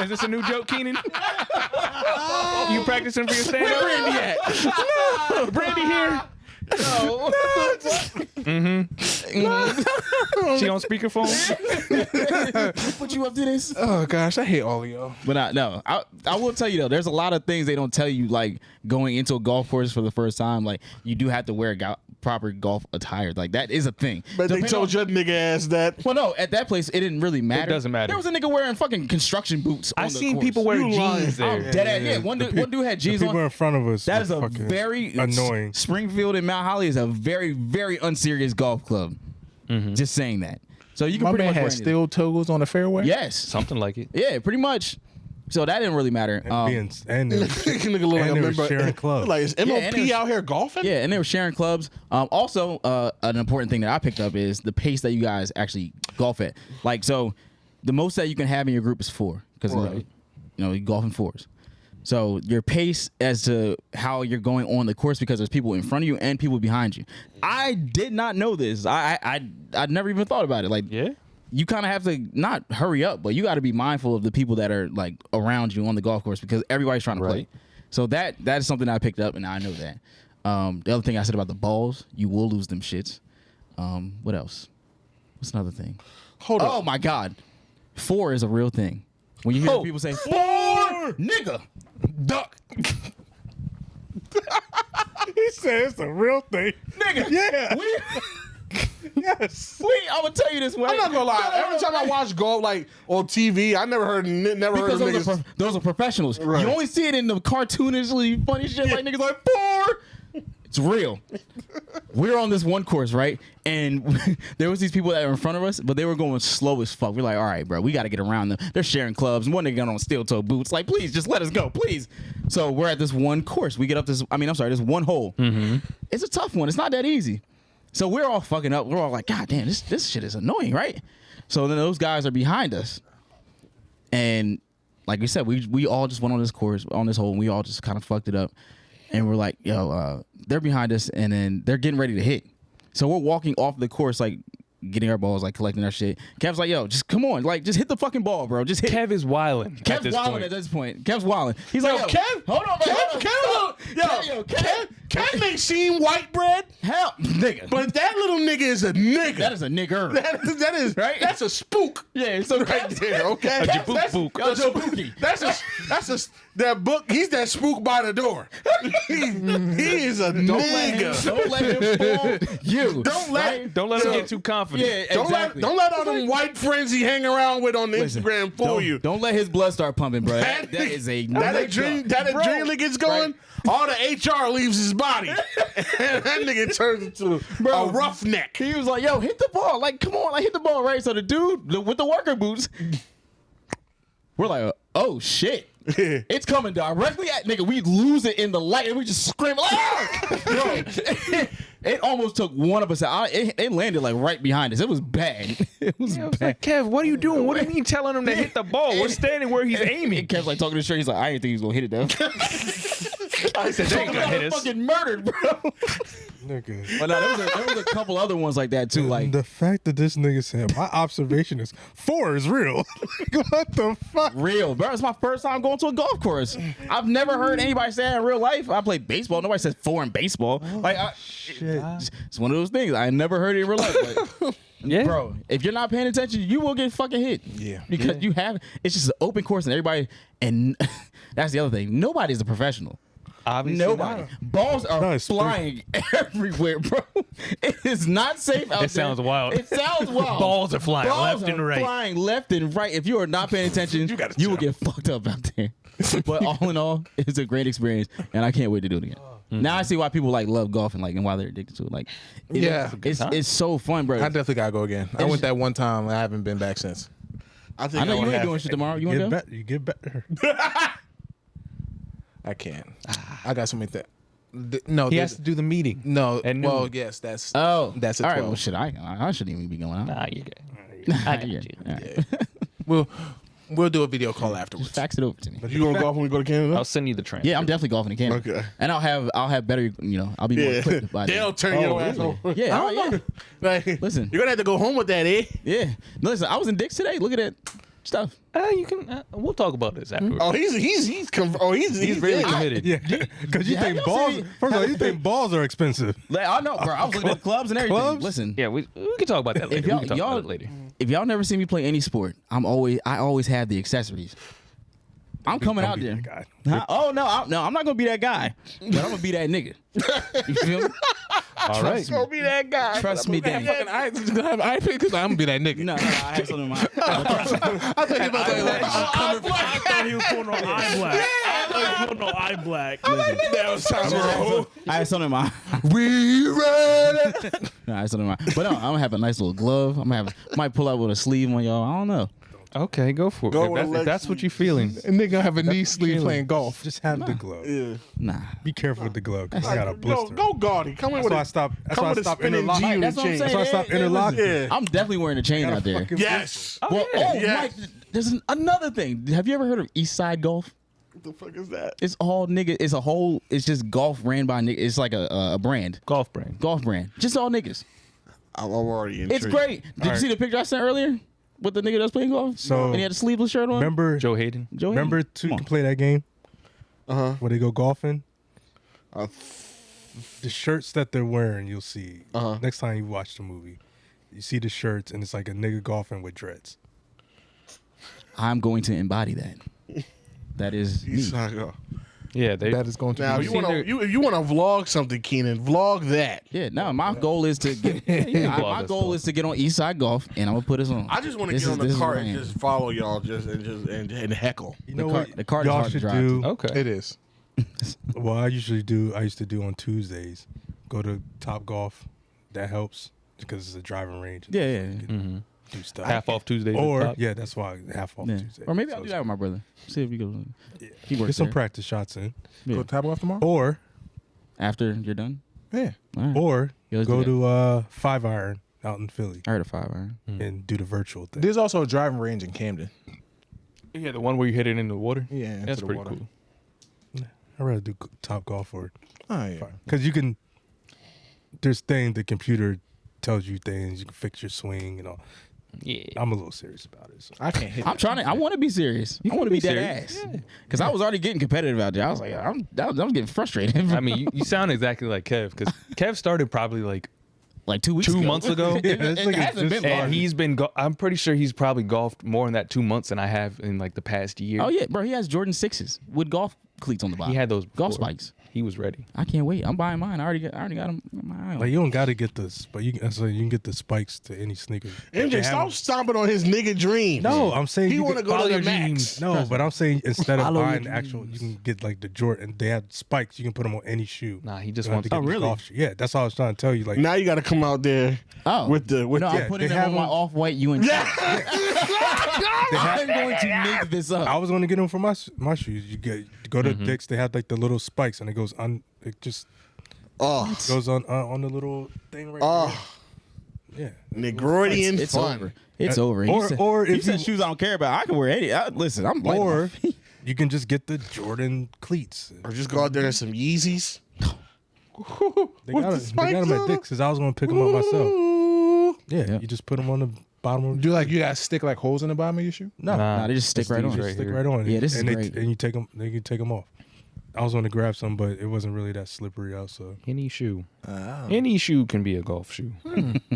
Speaker 1: Is this a new joke, Keenan? You practicing for your stand-up?
Speaker 3: Brandy at?
Speaker 1: Brandy here.
Speaker 2: No.
Speaker 1: She on speakerphone.
Speaker 2: Put you up to this?
Speaker 4: Oh gosh, I hate all of y'all.
Speaker 2: But I will tell you though, there's a lot of things they don't tell you like going into a golf course for the first time. Like you do have to wear proper golf attire. Like that is a thing.
Speaker 3: But they
Speaker 2: Depending
Speaker 3: told
Speaker 2: on-
Speaker 3: your nigga ass that.
Speaker 2: Well, no, at that place it didn't really matter.
Speaker 1: doesn't matter.
Speaker 2: There was a nigga wearing fucking construction boots.
Speaker 1: I
Speaker 2: on the
Speaker 1: seen
Speaker 2: course.
Speaker 1: people wear
Speaker 3: You lying.
Speaker 1: jeans there.
Speaker 2: Dead ass. Yeah, one dude had jeans
Speaker 5: People
Speaker 2: on.
Speaker 5: in front of us.
Speaker 2: That
Speaker 5: were
Speaker 2: is a
Speaker 5: fucking
Speaker 2: very
Speaker 5: annoying.
Speaker 2: Springfield and Mount Holly is a very, very unserious golf club. Just saying that. So you can
Speaker 4: My
Speaker 2: pretty
Speaker 4: man
Speaker 2: much
Speaker 4: had
Speaker 2: wear
Speaker 4: steel toes on the fairway.
Speaker 2: Yes.
Speaker 1: Something like it.
Speaker 2: Yeah, pretty much. So that didn't really matter.
Speaker 5: And they were-
Speaker 3: Nigga look like
Speaker 5: And
Speaker 3: a
Speaker 5: they were
Speaker 3: member.
Speaker 5: sharing clubs.
Speaker 3: Like is
Speaker 2: and
Speaker 3: MOP
Speaker 2: it was-
Speaker 3: out here golfing?
Speaker 2: Yeah, and they were sharing clubs. Also, an important thing that I picked up is the pace that you guys actually golf at. Like, so the most that you can have in your group is 4 because you know you golf in 4s. So your pace as to how you're going on the course because there's people in front of you and people behind you. I did not know this. I'd never even thought about it. Like,
Speaker 1: Yeah.
Speaker 2: you kind of have to not hurry up, but you got to be mindful of the people that are like around you on the golf course because everybody's trying to play.
Speaker 1: Right.
Speaker 2: So that is something I picked up and I know that. The other thing I said about the balls, you will lose them shits. What else? What's another thing?
Speaker 3: Hold
Speaker 2: Oh
Speaker 3: on.
Speaker 2: my God, 4 is a real thing. When you hear people say 4, nigga, duck,
Speaker 5: He said it's a real thing.
Speaker 2: nigga,
Speaker 5: Yeah.
Speaker 3: Yes.
Speaker 2: Wait, I'm gonna tell you this.
Speaker 3: I'm not gonna lie. Every time I watch golf, like on TV, I never heard of niggas.
Speaker 2: Those are professionals.
Speaker 3: Right.
Speaker 2: You only see it in the cartoonishly funny shit like niggas like 4. It's real. We're on this one course, right? And there was these people that were in front of us, but they were going slow as fuck. We're like, all right, bro, we got to get around them. They're sharing clubs. And one nigga got on steel toe boots. Like, please, just let us go, please. So we're at this one course. We get up this one hole. Mm-hmm. It's a tough one. It's not that easy. So we're all fucking up. We're all like, God damn, this shit is annoying, right? So then those guys are behind us. And like we said, we all just went on this course, on this hole, and we all just kind of fucked it up. And we're like, yo, they're behind us, and then they're getting ready to hit. So we're walking off the course, like, getting our balls, like, collecting our shit. Kev's like, yo, just come on. Like, just hit the fucking ball, bro. Just hit.
Speaker 1: Kev is wildin'.
Speaker 2: Kev's wildin' at this point. Kev's wildin'. He's like, yo,
Speaker 3: Kev,
Speaker 2: hold on,
Speaker 3: Kev may seem white bread,
Speaker 2: help, nigga.
Speaker 3: but that little nigga is a nigga.
Speaker 2: That is a nigger.
Speaker 3: That is
Speaker 2: Right?
Speaker 3: That's a spook.
Speaker 2: Yeah, so
Speaker 3: Right there, okay. That book. He's that spook by the door. he is a nigga.
Speaker 2: Don't let him fool you.
Speaker 3: Don't let
Speaker 1: him get too confident.
Speaker 2: Yeah,
Speaker 3: Don't
Speaker 2: exactly.
Speaker 3: don't let all them white friends he hang around with on Instagram fool you.
Speaker 2: Don't let his blood start pumping, bro. That is a
Speaker 3: adrenaline gets going. All the HR leaves his body. And that nigga turns into a roughneck.
Speaker 2: He was like, yo, hit the ball. Like, come on, like, hit the ball, right? So the dude with the worker boots, we're like, oh, shit. It's coming directly at nigga. We lose it in the light and we just scream. Ah! Bro, it almost took one of us out. It landed like right behind us. It was bad. It was bad.
Speaker 1: Like, Kev, what are you doing? What do you mean telling him to hit the ball? We're standing where he's aiming.
Speaker 2: Kev's like talking to the shirt. He's like, I didn't think he was gonna hit it though.
Speaker 1: I said, they ain't gonna hit us.
Speaker 2: Fucking murdered, bro.
Speaker 5: Nigga.
Speaker 2: But no, there was a couple other ones like that too. Like
Speaker 5: the fact that this nigga said my observation is 4 is real. What the fuck?
Speaker 2: real, bro. It's my first time going to a golf course. I've never heard anybody say that in real life. I played baseball. Nobody says 4 in baseball.
Speaker 5: Shit.
Speaker 2: It's one of those things. I never heard it in real life. But,
Speaker 1: Yeah.
Speaker 2: bro, if you're not paying attention, you will get fucking hit.
Speaker 5: Yeah.
Speaker 2: Because you have. It's just an open course and everybody. And that's the other thing. Nobody's a professional.
Speaker 1: Obviously
Speaker 2: Nobody.
Speaker 1: not.
Speaker 2: Balls are
Speaker 5: No, it's
Speaker 2: flying everywhere, bro. It is not safe out there.
Speaker 1: It sounds wild.
Speaker 2: It sounds wild.
Speaker 1: Balls are flying
Speaker 2: Balls
Speaker 1: left and
Speaker 2: are
Speaker 1: right.
Speaker 2: flying left and right. If you are not paying attention, you will get fucked up out there. But all in all, it's a great experience, and I can't wait to do it again. Now I see why people like love golf and like and why they're addicted to it. Like, it's so fun, bro.
Speaker 4: I definitely gotta go again. I went that one time. I haven't been back since.
Speaker 2: I know you ain't doing shit tomorrow. You want to go?
Speaker 5: You get better.
Speaker 4: I can't. I got so many things. No,
Speaker 1: He has to do the meeting.
Speaker 4: no.
Speaker 1: at
Speaker 4: Well,
Speaker 1: noon.
Speaker 4: yes, that's
Speaker 2: at
Speaker 4: at
Speaker 2: all right.
Speaker 4: 12.
Speaker 2: Well, shit, I shouldn't even be going out.
Speaker 1: Nah, you good. I got you.
Speaker 2: All right.
Speaker 4: We'll do a video call afterwards.
Speaker 2: Just fax it over to me.
Speaker 3: You gonna golf when we go to Canada?
Speaker 1: I'll send you the transcript.
Speaker 2: Yeah, I'm definitely golfing in Canada.
Speaker 3: Okay.
Speaker 2: And I'll have better, I'll be more equipped by
Speaker 3: They'll
Speaker 2: then.
Speaker 3: turn your ass
Speaker 2: really?
Speaker 3: over.
Speaker 2: Yeah,
Speaker 3: I don't know. Like,
Speaker 2: Listen.
Speaker 3: you're gonna have to go home with that, eh?
Speaker 2: Yeah. Listen, I was in Dick's today. Look at that stuff.
Speaker 1: You can. We'll talk about this afterwards.
Speaker 3: Oh, he's
Speaker 1: really
Speaker 3: in.
Speaker 1: committed.
Speaker 5: Yeah, because you
Speaker 2: Have
Speaker 5: think
Speaker 2: y'all
Speaker 5: balls.
Speaker 2: seen-
Speaker 5: First of all, you think balls are expensive.
Speaker 2: Like, I know, bro. I was looking at clubs and everything.
Speaker 5: Clubs?
Speaker 2: Listen,
Speaker 1: Yeah, we can talk about that later.
Speaker 2: if
Speaker 1: We can talk
Speaker 2: y'all
Speaker 1: about it later.
Speaker 2: if y'all never see me play any sport, I always have the accessories. I'm coming
Speaker 5: Don't
Speaker 2: out
Speaker 5: be
Speaker 2: there.
Speaker 5: that guy.
Speaker 2: Huh? Oh no, I'm not gonna be that guy, but I'm gonna be that nigga. You feel me?
Speaker 1: All right.
Speaker 3: Don't be that guy.
Speaker 2: Trust me, Danny.
Speaker 4: I'm gonna be that nigga.
Speaker 2: No, I had something in mind.
Speaker 4: I thought you about to like,
Speaker 6: I thought he was putting on eye black. I thought he was putting on eye black.
Speaker 3: That was time, bro.
Speaker 2: I had something in mind.
Speaker 3: We ready?
Speaker 2: No, I had something in mind. But no, I'm gonna have a nice little glove. Might pull out with a sleeve on y'all. I don't know.
Speaker 1: Okay, go for it.
Speaker 3: Go
Speaker 1: If
Speaker 3: with
Speaker 1: that's,
Speaker 3: a leg
Speaker 1: if that's what you're feeling.
Speaker 4: and nigga have a knee sleeve playing golf.
Speaker 5: Just have the glove.
Speaker 3: Yeah.
Speaker 2: Nah.
Speaker 5: Be careful with the glove because I got a blister.
Speaker 3: Go gaudy. Come in
Speaker 5: That's
Speaker 3: with
Speaker 5: why I
Speaker 3: a
Speaker 5: stopped. That's
Speaker 3: come
Speaker 5: why I
Speaker 3: with a
Speaker 5: stopped
Speaker 3: spinning
Speaker 5: interlocking.
Speaker 3: G
Speaker 2: That's what I'm
Speaker 3: chain.
Speaker 2: saying.
Speaker 5: That's why I stopped
Speaker 2: Hey, listen.
Speaker 5: interlocking.
Speaker 3: Yeah.
Speaker 2: I'm definitely wearing a chain out there.
Speaker 3: Yes.
Speaker 2: Well,
Speaker 3: Yes.
Speaker 2: Mike, there's another thing. Have you ever heard of East Side Golf?
Speaker 3: What the fuck is that?
Speaker 2: It's all niggas. It's just golf ran by niggas. It's like a brand.
Speaker 1: Golf brand.
Speaker 2: Golf brand. Just all niggas.
Speaker 3: I'm already intrigued.
Speaker 2: It's great. Did you see the picture I sent earlier with the nigga that's playing golf?
Speaker 5: So-
Speaker 2: and he had a sleeveless shirt on.
Speaker 5: Remember,
Speaker 1: Joe Hayden.
Speaker 2: Joe
Speaker 5: remember
Speaker 2: Hayden.
Speaker 5: to
Speaker 2: Come on.
Speaker 5: play that game
Speaker 3: Uh-huh.
Speaker 5: where they go golfing.
Speaker 3: Uh,
Speaker 5: The shirts that they're wearing, you'll see
Speaker 3: Uh-huh.
Speaker 5: next time you watch the movie. You see the shirts, and it's like a nigga golfing with dreads.
Speaker 2: I'm going to embody that. That is me.
Speaker 3: East Side Golf.
Speaker 1: Yeah,
Speaker 4: that is going to
Speaker 3: Now,
Speaker 4: be.
Speaker 3: if you want to vlog something, Keenan, vlog that.
Speaker 2: Yeah, no, my goal is to get. My goal is to get on Eastside Golf, and I'm gonna put this on.
Speaker 3: I just want to get on the cart and just follow y'all, and heckle.
Speaker 5: You know
Speaker 2: cart-
Speaker 5: what?
Speaker 2: the cart is
Speaker 5: y'all
Speaker 2: hard to
Speaker 5: should
Speaker 2: drive
Speaker 5: do.
Speaker 1: Okay.
Speaker 4: It is.
Speaker 5: Well, I used to do on Tuesdays. Go to Top Golf. That helps because it's a driving range.
Speaker 2: Yeah.
Speaker 5: Do stuff.
Speaker 1: Half off Tuesdays.
Speaker 5: Or yeah, that's why half off
Speaker 2: Yeah.
Speaker 5: Tuesday.
Speaker 2: Or maybe I'll do that with my brother. See if he goes. He works
Speaker 5: Get some
Speaker 2: there.
Speaker 5: practice shots in.
Speaker 2: Yeah.
Speaker 4: Go Top Golf tomorrow.
Speaker 5: Or
Speaker 2: After you're done.
Speaker 4: Yeah.
Speaker 2: All right.
Speaker 5: or
Speaker 2: Yeah, let's
Speaker 5: go
Speaker 2: do
Speaker 5: to 5 Iron out in Philly
Speaker 2: I heard a 5 iron.
Speaker 5: and do the virtual thing.
Speaker 4: There's also a driving range in Camden.
Speaker 1: Yeah, the one where you hit it in the water.
Speaker 4: Yeah, into
Speaker 1: that's
Speaker 4: the
Speaker 1: pretty
Speaker 4: water.
Speaker 1: cool.
Speaker 5: I'd rather do Top Golf or
Speaker 4: Oh yeah.
Speaker 5: because you can. There's things the computer tells you things. You can fix your swing and all.
Speaker 1: Yeah.
Speaker 5: I'm a little serious about it. So.
Speaker 4: I can't hit.
Speaker 2: I'm trying to. I want to be serious. I want to be dead ass. Because I was already getting competitive out there. I was like, I'm getting frustrated.
Speaker 1: I mean, you sound exactly like Kev because Kev started probably like
Speaker 2: like 2 weeks
Speaker 1: 2
Speaker 2: ago.
Speaker 1: months ago.
Speaker 5: Yeah, it's
Speaker 2: it
Speaker 5: like
Speaker 2: hasn't been long.
Speaker 1: And he's been, I'm pretty sure he's probably golfed more in that 2 months than I have in like the past year.
Speaker 2: Oh yeah, bro. He has Jordan 6s with golf cleats on the bottom.
Speaker 1: He had those
Speaker 2: golf
Speaker 1: before.
Speaker 2: spikes.
Speaker 1: He was ready.
Speaker 2: I can't wait. I'm buying mine. I already got them in my eye.
Speaker 5: Like you don't got to get this, but you can get the spikes to any sneakers.
Speaker 3: MJ, stop stomping on his nigga dream.
Speaker 5: No, I'm saying
Speaker 3: He
Speaker 5: you
Speaker 3: want to
Speaker 5: can-
Speaker 3: go to the
Speaker 1: your
Speaker 3: max.
Speaker 1: dreams.
Speaker 5: No, but I'm saying instead of
Speaker 2: Follow your
Speaker 5: buying actual, you can get like the Jordan. They have spikes. You can put them on any shoe.
Speaker 1: Nah, he just
Speaker 5: You don't
Speaker 1: wants
Speaker 5: have
Speaker 1: to
Speaker 5: to
Speaker 1: get
Speaker 5: get the golf shoe. Yeah, that's all I was trying to tell you. Like
Speaker 3: Now you got to come out there
Speaker 2: Oh.
Speaker 3: with the
Speaker 2: no, I'm
Speaker 5: yeah,
Speaker 2: putting
Speaker 5: they
Speaker 2: them on
Speaker 5: have
Speaker 2: my
Speaker 5: them-
Speaker 2: off-white UNC. I'm going to make this up.
Speaker 5: I was going to get them for my shoes. You go to Dick's. They have like the little spikes, and it goes on. It just goes on the little thing right there. Yeah.
Speaker 3: Negroidian
Speaker 2: It's
Speaker 3: fun.
Speaker 2: over. It's over.
Speaker 5: or-
Speaker 2: He said,
Speaker 5: or
Speaker 2: he
Speaker 5: if
Speaker 2: said
Speaker 5: you-
Speaker 2: shoes I don't care about. I can wear any. Listen, I'm light on my
Speaker 5: Or
Speaker 2: feet.
Speaker 5: you can just get the Jordan cleats.
Speaker 3: Or just go out there in some Yeezys.
Speaker 5: They got them at Dick's because I was going to pick them up myself. Yeah, you just put them on the bottom of
Speaker 4: Do like you got stick like holes in the bottom of your shoe?
Speaker 5: No,
Speaker 2: Nah, they just stick
Speaker 1: it's
Speaker 2: right
Speaker 1: these
Speaker 2: on.
Speaker 1: right
Speaker 5: stick
Speaker 1: here.
Speaker 5: right on.
Speaker 2: Yeah, this is
Speaker 5: and
Speaker 2: great.
Speaker 5: And you take them. They can take them off. I was going to grab some, but it wasn't really that slippery out, so
Speaker 1: any shoe. Any shoe can be a golf shoe.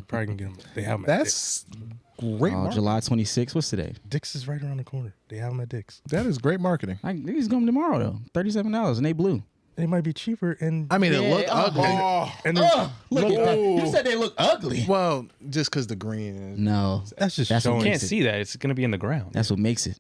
Speaker 5: probably can get them. They have them.
Speaker 4: That's great.
Speaker 2: Oh, July 26th. What's today?
Speaker 5: Dick's is right around the corner. They have them at Dick's.
Speaker 4: That is great marketing.
Speaker 2: These coming tomorrow though. $37 and they blue.
Speaker 5: They might be cheaper, and
Speaker 4: I mean, it
Speaker 2: Yeah,
Speaker 4: look ugly.
Speaker 5: and
Speaker 2: Look at that. You said they look ugly.
Speaker 4: Well, just because the green is.
Speaker 2: No,
Speaker 5: that's just
Speaker 2: That's what
Speaker 5: showing.
Speaker 1: You
Speaker 2: makes
Speaker 1: can't
Speaker 2: it.
Speaker 1: see that. It's going to be in the ground.
Speaker 2: that's what makes it.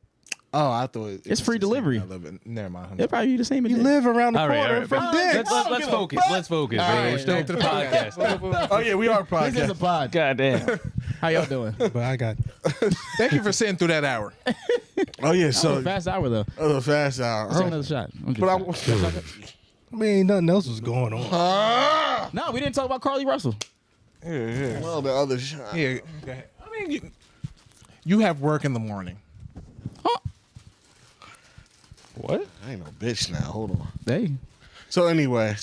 Speaker 4: Oh, I thought it
Speaker 2: It's
Speaker 4: was
Speaker 2: free
Speaker 4: the same
Speaker 2: delivery.
Speaker 4: I love it. Never mind.
Speaker 2: They'll probably be the same.
Speaker 5: You live around the
Speaker 1: All right,
Speaker 5: corner
Speaker 1: all right,
Speaker 5: from
Speaker 1: but
Speaker 5: Dick's.
Speaker 1: let's focus. Let's focus.
Speaker 2: All
Speaker 1: man.
Speaker 2: right,
Speaker 1: We're still
Speaker 4: back to the
Speaker 1: podcast.
Speaker 3: Oh, yeah, we are
Speaker 2: This is a
Speaker 3: podcast.
Speaker 2: pod.
Speaker 1: God damn.
Speaker 2: How y'all doing?
Speaker 5: But I got
Speaker 4: Thank you for sitting through that hour.
Speaker 3: Oh, yeah,
Speaker 2: So
Speaker 3: so
Speaker 2: fast hour though.
Speaker 3: a fast
Speaker 2: Let's take
Speaker 3: hour.
Speaker 2: another shot. I'm
Speaker 3: But
Speaker 2: just-
Speaker 5: I mean, nothing else was going on.
Speaker 2: no, we didn't talk about Carly Russell.
Speaker 3: Well, the other shot.
Speaker 4: Yeah. Go ahead. I mean, you have work in the morning.
Speaker 1: What?
Speaker 3: I ain't no bitch now. Hold on.
Speaker 2: Hey,
Speaker 3: So anyway,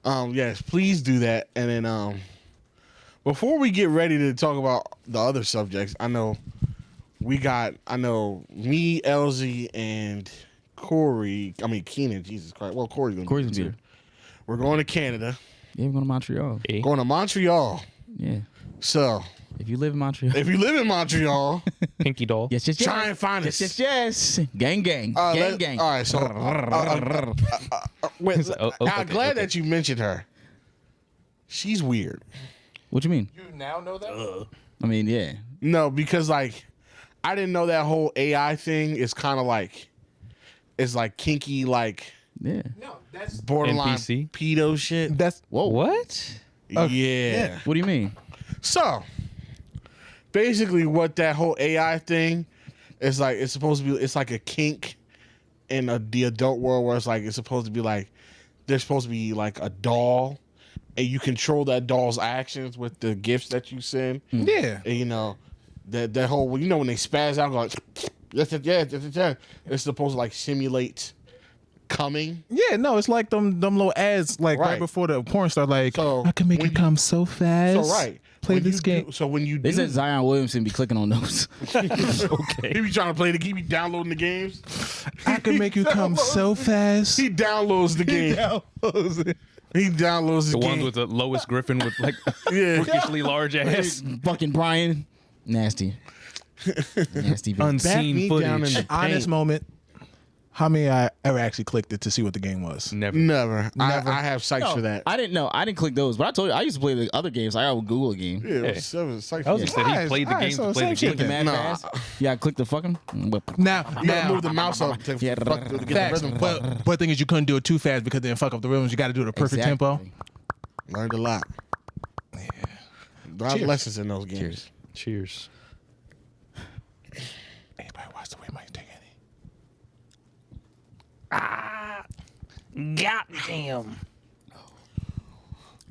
Speaker 3: yes, please do that. And then before we get ready to talk about the other subjects, I know me, LZ, and Keenan, Jesus Christ. Well, Corey's
Speaker 2: Corey's
Speaker 3: gonna
Speaker 2: gonna
Speaker 3: be
Speaker 2: be
Speaker 3: here.
Speaker 2: there.
Speaker 3: We're going to Canada.
Speaker 2: Yeah, we're going to Montreal.
Speaker 3: Going to Montreal.
Speaker 2: Yeah.
Speaker 3: So
Speaker 2: If you live in Montreal.
Speaker 3: if you live in Montreal,
Speaker 1: Pinky doll.
Speaker 2: yes.
Speaker 3: try and find us.
Speaker 2: Yes. Gang. Gang. Gang.
Speaker 3: All right, so wait,
Speaker 1: Oh,
Speaker 3: I'm
Speaker 1: okay,
Speaker 3: glad
Speaker 1: okay.
Speaker 3: that you mentioned her. She's weird.
Speaker 2: What you mean?
Speaker 4: You now know that?
Speaker 2: I mean, yeah.
Speaker 3: No, because like I didn't know that whole AI thing is kind of like it's like kinky, like
Speaker 2: Yeah.
Speaker 4: No, that's
Speaker 3: borderline
Speaker 1: NPC?
Speaker 3: pedo shit.
Speaker 4: that's
Speaker 2: Whoa.
Speaker 1: What?
Speaker 3: Yeah.
Speaker 2: What do you mean?
Speaker 3: So basically, what that whole AI thing is like, it's supposed to be. It's like a kink in the adult world where it's supposed to be like there's supposed to be like a doll, and you control that doll's actions with the gifts that you send.
Speaker 4: yeah.
Speaker 3: And, you know, that whole, when they spaz out, go like, yeah. It's supposed to like simulate coming.
Speaker 4: Yeah, no, it's like them little ads like right
Speaker 3: Right.
Speaker 4: before the porn star like
Speaker 3: So,
Speaker 4: I can make
Speaker 3: when
Speaker 4: you come so fast.
Speaker 3: So right,
Speaker 4: Play
Speaker 3: when
Speaker 4: this
Speaker 3: you
Speaker 4: game.
Speaker 3: Do, so when you
Speaker 2: They
Speaker 3: do,
Speaker 2: said Zion Williamson be clicking on those.
Speaker 1: Okay.
Speaker 3: he be trying to play the game, he be downloading the games.
Speaker 4: I can make you come so fast.
Speaker 3: He downloads the game. He downloads
Speaker 1: The
Speaker 3: the
Speaker 1: ones
Speaker 3: game.
Speaker 1: with the Lois Griffin with like
Speaker 3: Yeah.
Speaker 1: freakishly large ass.
Speaker 2: Fucking Brian. Nasty. Nasty. bitch.
Speaker 3: Back
Speaker 1: Unseen
Speaker 3: me down in
Speaker 1: footage.
Speaker 3: the
Speaker 4: Honest
Speaker 3: paint.
Speaker 4: moment. How many I ever actually clicked it to see what the game was?
Speaker 3: Never. I have sites for that.
Speaker 2: I didn't know. I didn't click those, but I told you I used to play the other games. I would Google a game.
Speaker 3: Yeah, it was sites
Speaker 1: I
Speaker 3: for
Speaker 1: was
Speaker 3: that.
Speaker 1: just saying he played the game to play the game.
Speaker 2: Clicking mad fast. Yeah, I clicked the fucking.
Speaker 4: Now,
Speaker 3: You gotta move the mouse up to
Speaker 2: Yeah,
Speaker 3: get the
Speaker 4: facts.
Speaker 3: rhythm.
Speaker 4: But the thing is, you couldn't do it too fast because then fuck up the rhythms. You got to do it at a perfect tempo.
Speaker 3: Learned a lot. A lot of lessons in those games.
Speaker 1: Cheers.
Speaker 4: Anybody watch the way Mike take any?
Speaker 6: Goddamn.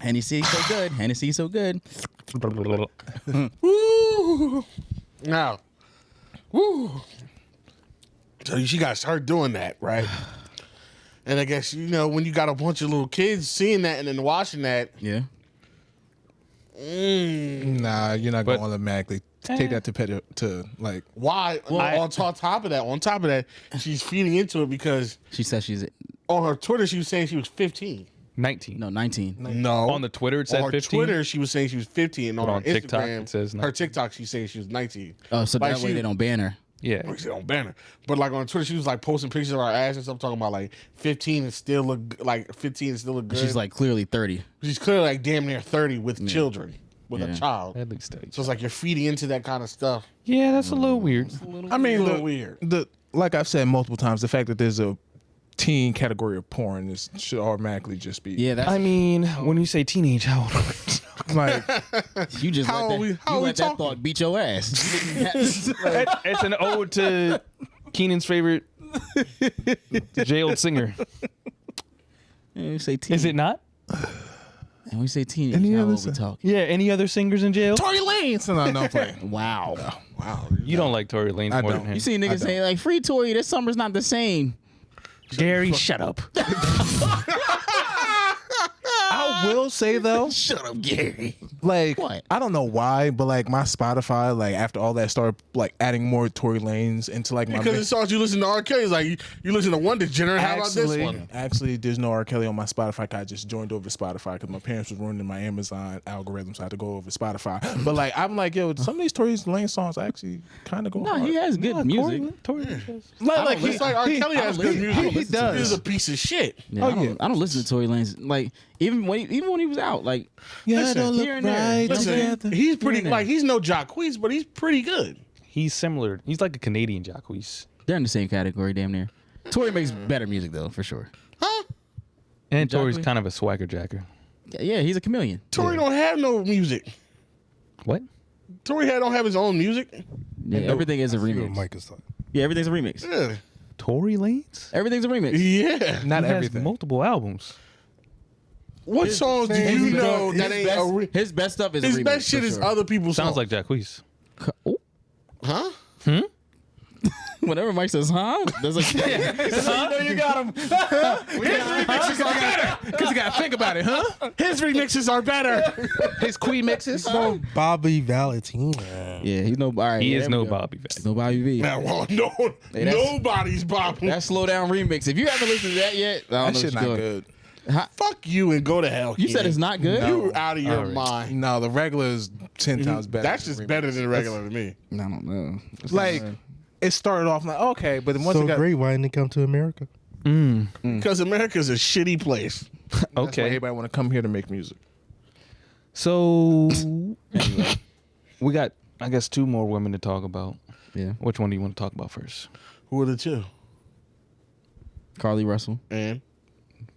Speaker 2: Hennessy so good. Hennessy so good.
Speaker 3: Woo! Now, woo! So she got to start doing that, right? And I guess, when you got a bunch of little kids seeing that and then watching that,
Speaker 2: Yeah.
Speaker 4: Nah, you're not going to automatically take that to like.
Speaker 3: why? On top of that, she's feeding into it because
Speaker 2: She says she's
Speaker 3: on her Twitter she was saying she was 15.
Speaker 1: 19.
Speaker 2: no 19.
Speaker 3: No.
Speaker 1: On the Twitter, it said
Speaker 3: on her
Speaker 1: 15?
Speaker 3: Twitter she was saying she was 15. And on
Speaker 1: But
Speaker 3: her
Speaker 1: on TikTok,
Speaker 3: Instagram,
Speaker 1: it says
Speaker 3: her
Speaker 1: 19.
Speaker 3: TikTok she's saying she was 19.
Speaker 2: Oh, so
Speaker 3: Like
Speaker 2: that way
Speaker 3: she-
Speaker 2: they don't ban her.
Speaker 1: Yeah.
Speaker 3: On banner, but like on Twitter, she was like posting pictures of her ass and stuff, talking about like 15 and still look good.
Speaker 2: She's like clearly 30.
Speaker 3: she's clearly like damn near 30 with children, with
Speaker 2: Yeah.
Speaker 3: a child.
Speaker 1: At least 30.
Speaker 3: So it's like you're feeding into that kind of stuff.
Speaker 1: Yeah, that's a little weird.
Speaker 4: I mean,
Speaker 3: A little weird.
Speaker 4: Like I've said multiple times, the fact that there's a teen category of porn should automatically just be
Speaker 2: Yeah, that's
Speaker 1: I mean, when you say teenage, how old are we?
Speaker 4: like.
Speaker 2: you just
Speaker 3: How
Speaker 2: let
Speaker 3: are we-
Speaker 2: that,
Speaker 3: how
Speaker 2: you
Speaker 3: are we
Speaker 2: let that
Speaker 3: talking?
Speaker 2: thought beat your ass.
Speaker 1: It's an ode to Keenan's favorite jailed singer.
Speaker 2: Yeah, we say teen.
Speaker 1: Is it not?
Speaker 2: And we say teenage.
Speaker 4: Any
Speaker 2: How
Speaker 4: other
Speaker 2: old we
Speaker 4: song?
Speaker 2: talk?
Speaker 1: Yeah, any other singers in jail?
Speaker 4: Tory Lanez. No, I'm playing.
Speaker 2: Wow.
Speaker 3: Wow.
Speaker 1: You don't like Tory Lanez
Speaker 4: I
Speaker 1: more
Speaker 4: don't.
Speaker 1: than him.
Speaker 2: You see niggas saying like free Tory, this summer's not the same.
Speaker 1: Gary, shut up.
Speaker 4: I will say though,
Speaker 2: Shut up, Gary.
Speaker 4: like
Speaker 2: What?
Speaker 4: I don't know why, but like my Spotify, like after all that, started like adding more Tory Lanez into like my.
Speaker 3: Because it starts you listen to R. Kelly. It's like you listen to one degenerate. How about this one?
Speaker 4: Actually, there's no R. Kelly on my Spotify. I just joined over to Spotify because my parents was ruining my Amazon algorithm, so I had to go over to Spotify. But like, I'm like, yo, some of these Tory Lanez songs actually kind of go
Speaker 2: No,
Speaker 4: hard.
Speaker 2: he has good music.
Speaker 3: Like it's like R. Kelly has good music.
Speaker 4: he does.
Speaker 3: He's a piece of shit.
Speaker 2: Yeah, I don't listen to Tory Lanez. Like even when he was out, like
Speaker 4: Yeah,
Speaker 3: Listen,
Speaker 4: don't look
Speaker 2: here and there.
Speaker 4: right
Speaker 3: Listen,
Speaker 4: together.
Speaker 3: he's pretty
Speaker 2: there.
Speaker 3: like he's no Jacquees, but he's pretty good.
Speaker 1: He's similar. He's like a Canadian Jacquees.
Speaker 2: they're in the same category, damn near. Tory makes better music though, for sure.
Speaker 3: Huh?
Speaker 1: And Tory's
Speaker 2: Jacquees?
Speaker 1: kind of a swagger jacker.
Speaker 2: Yeah, he's a chameleon.
Speaker 3: Tory don't have no music.
Speaker 1: What?
Speaker 3: Tory don't have his own music.
Speaker 2: Yeah, everything is a
Speaker 5: See what
Speaker 2: remix.
Speaker 5: Mike is talking.
Speaker 2: Yeah, everything's a remix.
Speaker 3: Yeah.
Speaker 1: Tory Lanez?
Speaker 2: Everything's a remix.
Speaker 3: Yeah.
Speaker 4: Not
Speaker 1: He has
Speaker 4: everything.
Speaker 1: multiple albums.
Speaker 3: What songs do
Speaker 5: his
Speaker 3: you
Speaker 5: best-
Speaker 3: know that ain't a re-
Speaker 2: His best stuff is a
Speaker 3: his
Speaker 2: remix,
Speaker 3: best shit
Speaker 2: for
Speaker 3: is
Speaker 2: sure.
Speaker 3: other people's
Speaker 1: Sounds
Speaker 3: songs.
Speaker 1: like Jacquees.
Speaker 2: Oh,
Speaker 3: Huh?
Speaker 2: whenever Mike says, "Huh?" There's like,
Speaker 1: You got him.
Speaker 4: Because you gotta think about it, huh?
Speaker 3: His remixes are better.
Speaker 4: His Queen mixes.
Speaker 5: No, Bobby Valentina.
Speaker 2: yeah, he's no. All right,
Speaker 1: He
Speaker 2: yeah,
Speaker 1: is
Speaker 2: there we
Speaker 1: no
Speaker 2: go.
Speaker 1: Bobby
Speaker 2: He's
Speaker 1: Vance.
Speaker 2: no Bobby V.
Speaker 3: Man, well, no,
Speaker 2: Hey, that's-
Speaker 3: nobody's Bob.
Speaker 2: That slow down remix. If you haven't listened to that yet, I don't
Speaker 4: That
Speaker 2: know
Speaker 4: shit
Speaker 2: what
Speaker 4: not
Speaker 2: you're doing.
Speaker 4: good.
Speaker 3: Fuck you and go to hell.
Speaker 2: You said
Speaker 3: Keenan.
Speaker 2: it's not good.
Speaker 3: You out of your
Speaker 1: Alright.
Speaker 3: mind.
Speaker 4: No, the regular is 10 times better.
Speaker 3: That's
Speaker 4: than
Speaker 3: just
Speaker 4: the
Speaker 3: better
Speaker 4: remix.
Speaker 3: than the regular to me.
Speaker 2: I don't know. It's
Speaker 4: Like, it started off like okay, but then once
Speaker 5: So
Speaker 4: it got
Speaker 5: great. Why didn't it come to America?
Speaker 3: Because America's a shitty place.
Speaker 4: that's why
Speaker 1: Okay.
Speaker 4: everybody want to come here to make music.
Speaker 1: So we got, I guess, 2 more women to talk about.
Speaker 2: yeah,
Speaker 1: Which one do you want to talk about first?
Speaker 3: Who are the two?
Speaker 2: Carly Russell.
Speaker 3: And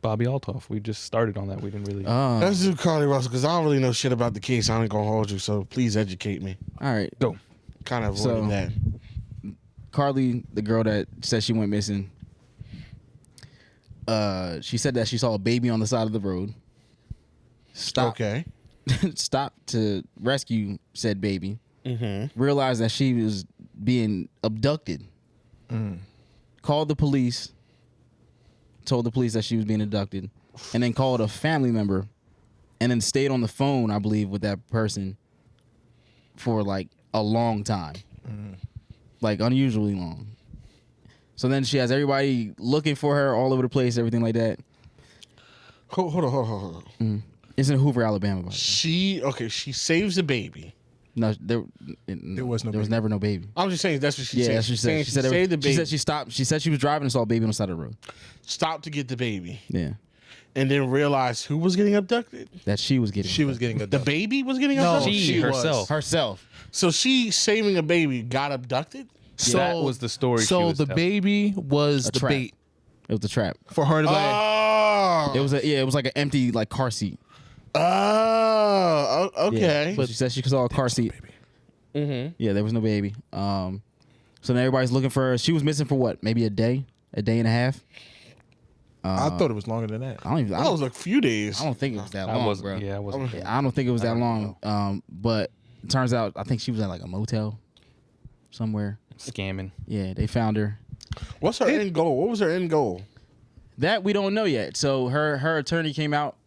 Speaker 1: Bobby Altoff. We just started on that. We didn't really.
Speaker 3: let's do Carly Russell because I don't really know shit about the case. I ain't gonna hold you, so please educate me.
Speaker 2: All right,
Speaker 1: Go.
Speaker 3: Kind of avoided
Speaker 2: So-
Speaker 3: that.
Speaker 2: Carly, the girl that said she went missing. She said that she saw a baby on the side of the road. Stopped to rescue said baby. Realized that she was being abducted. Called the police. Told the police that she was being abducted, and then called a family member, and then stayed on the phone, I believe, with that person for like a long time, like unusually long. So then she has everybody looking for her all over the place, everything like that.
Speaker 3: Hold on.
Speaker 2: It's in Hoover, Alabama. By the way.
Speaker 3: She saves the baby.
Speaker 2: No,
Speaker 4: was no
Speaker 2: there was
Speaker 4: baby.
Speaker 2: never no baby.
Speaker 3: I'm just saying that's what she
Speaker 2: Yeah,
Speaker 3: said.
Speaker 2: that's what she said. She said,
Speaker 3: saved the baby.
Speaker 2: she said she stopped. She said she was driving and saw a baby on the side of the road.
Speaker 3: Stopped to get the baby,
Speaker 2: Yeah,
Speaker 3: and then realized who was getting abducted.
Speaker 2: that she was getting.
Speaker 4: She was getting
Speaker 3: The
Speaker 4: abducted.
Speaker 3: baby was getting
Speaker 4: No,
Speaker 3: abducted.
Speaker 1: She
Speaker 4: was.
Speaker 1: herself.
Speaker 2: herself.
Speaker 3: So she saving a baby got abducted.
Speaker 4: So
Speaker 1: that was the story. she
Speaker 4: So
Speaker 1: was
Speaker 4: the
Speaker 1: telling.
Speaker 4: baby was
Speaker 2: A
Speaker 4: the
Speaker 2: trap.
Speaker 4: bait
Speaker 2: It was a trap.
Speaker 4: for her to be like.
Speaker 3: Oh,
Speaker 2: It was it was like an empty like car seat.
Speaker 3: Okay.
Speaker 2: But she said she saw a car seat.
Speaker 3: Mm-hmm.
Speaker 2: Yeah, there was no baby. So now everybody's looking for her. She was missing for what? Maybe a day and a half.
Speaker 4: I thought it was longer than that.
Speaker 2: I don't even. I
Speaker 3: That was
Speaker 2: don't,
Speaker 3: a few days.
Speaker 2: I don't think it was that
Speaker 1: I
Speaker 2: long,
Speaker 1: wasn't.
Speaker 2: bro.
Speaker 1: Yeah, I wasn't.
Speaker 2: I don't think it was that long. But it turns out I think she was at like a motel somewhere.
Speaker 1: Scamming.
Speaker 2: Yeah, they found her.
Speaker 3: What's her end goal? What was her end goal?
Speaker 2: That we don't know yet. So her attorney came out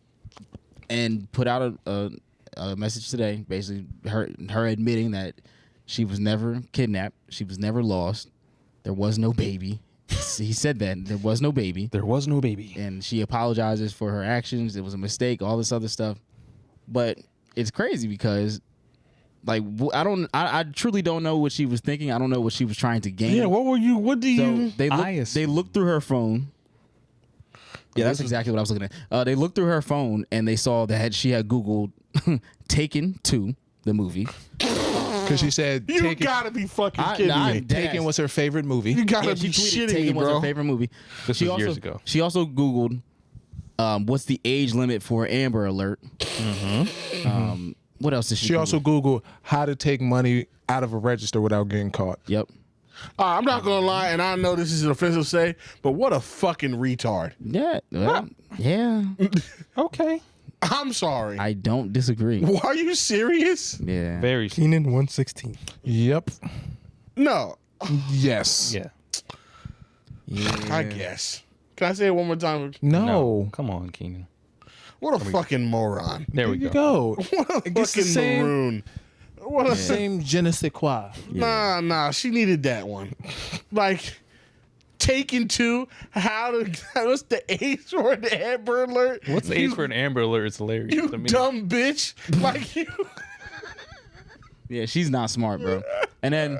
Speaker 2: and put out a message today, basically her admitting that she was never kidnapped, she was never lost, there was no baby. He said that there was no baby,
Speaker 1: There was no baby.
Speaker 2: and she apologizes for her actions. It was a mistake, all this other stuff. But it's crazy because, like, I truly don't know what she was thinking. I don't know what she was trying to gain.
Speaker 3: Yeah. What do you?
Speaker 2: So they looked through her phone. Yeah, that's exactly what I was looking at. They looked through her phone and they saw that she had Googled Taken 2, the movie.
Speaker 4: Because she said
Speaker 3: You
Speaker 4: Taken,
Speaker 3: gotta be fucking kidding me.
Speaker 4: Taken was her favorite movie.
Speaker 3: You gotta
Speaker 2: Yeah,
Speaker 3: be
Speaker 2: she tweeted
Speaker 3: shitting me,
Speaker 2: Taken was
Speaker 3: bro.
Speaker 2: her favorite movie.
Speaker 1: This
Speaker 2: she
Speaker 1: was
Speaker 2: also,
Speaker 1: years ago.
Speaker 2: She also Googled what's the age limit for Amber Alert. What else did she
Speaker 4: She
Speaker 2: Google?
Speaker 4: also Googled how to take money out of a register without getting caught.
Speaker 2: Yep.
Speaker 3: I'm not gonna lie, and I know this is an offensive say, but what a fucking retard.
Speaker 2: Yeah. Well, yeah.
Speaker 1: Okay.
Speaker 3: I'm sorry.
Speaker 2: I don't disagree.
Speaker 3: Are you serious?
Speaker 2: Yeah.
Speaker 1: Very.
Speaker 5: Keenan 116.
Speaker 4: Yep.
Speaker 3: No.
Speaker 4: Yes.
Speaker 1: Yeah.
Speaker 2: Yeah.
Speaker 3: I guess. Can I say it one more time?
Speaker 4: No.
Speaker 1: Come on, Keenan.
Speaker 3: What a fucking moron.
Speaker 1: There we
Speaker 4: There you
Speaker 1: go.
Speaker 4: go.
Speaker 3: What a
Speaker 4: It gets the
Speaker 3: fucking
Speaker 4: same-
Speaker 3: maroon. What a
Speaker 4: Same je ne sais quoi.
Speaker 3: Nah, she needed that one. Like, Taken 2, what's the age for an Amber Alert?
Speaker 1: What's the age for an Amber Alert? It's hilarious
Speaker 3: You
Speaker 1: to me.
Speaker 3: dumb bitch. Like, you.
Speaker 2: Yeah, she's not smart, bro. And then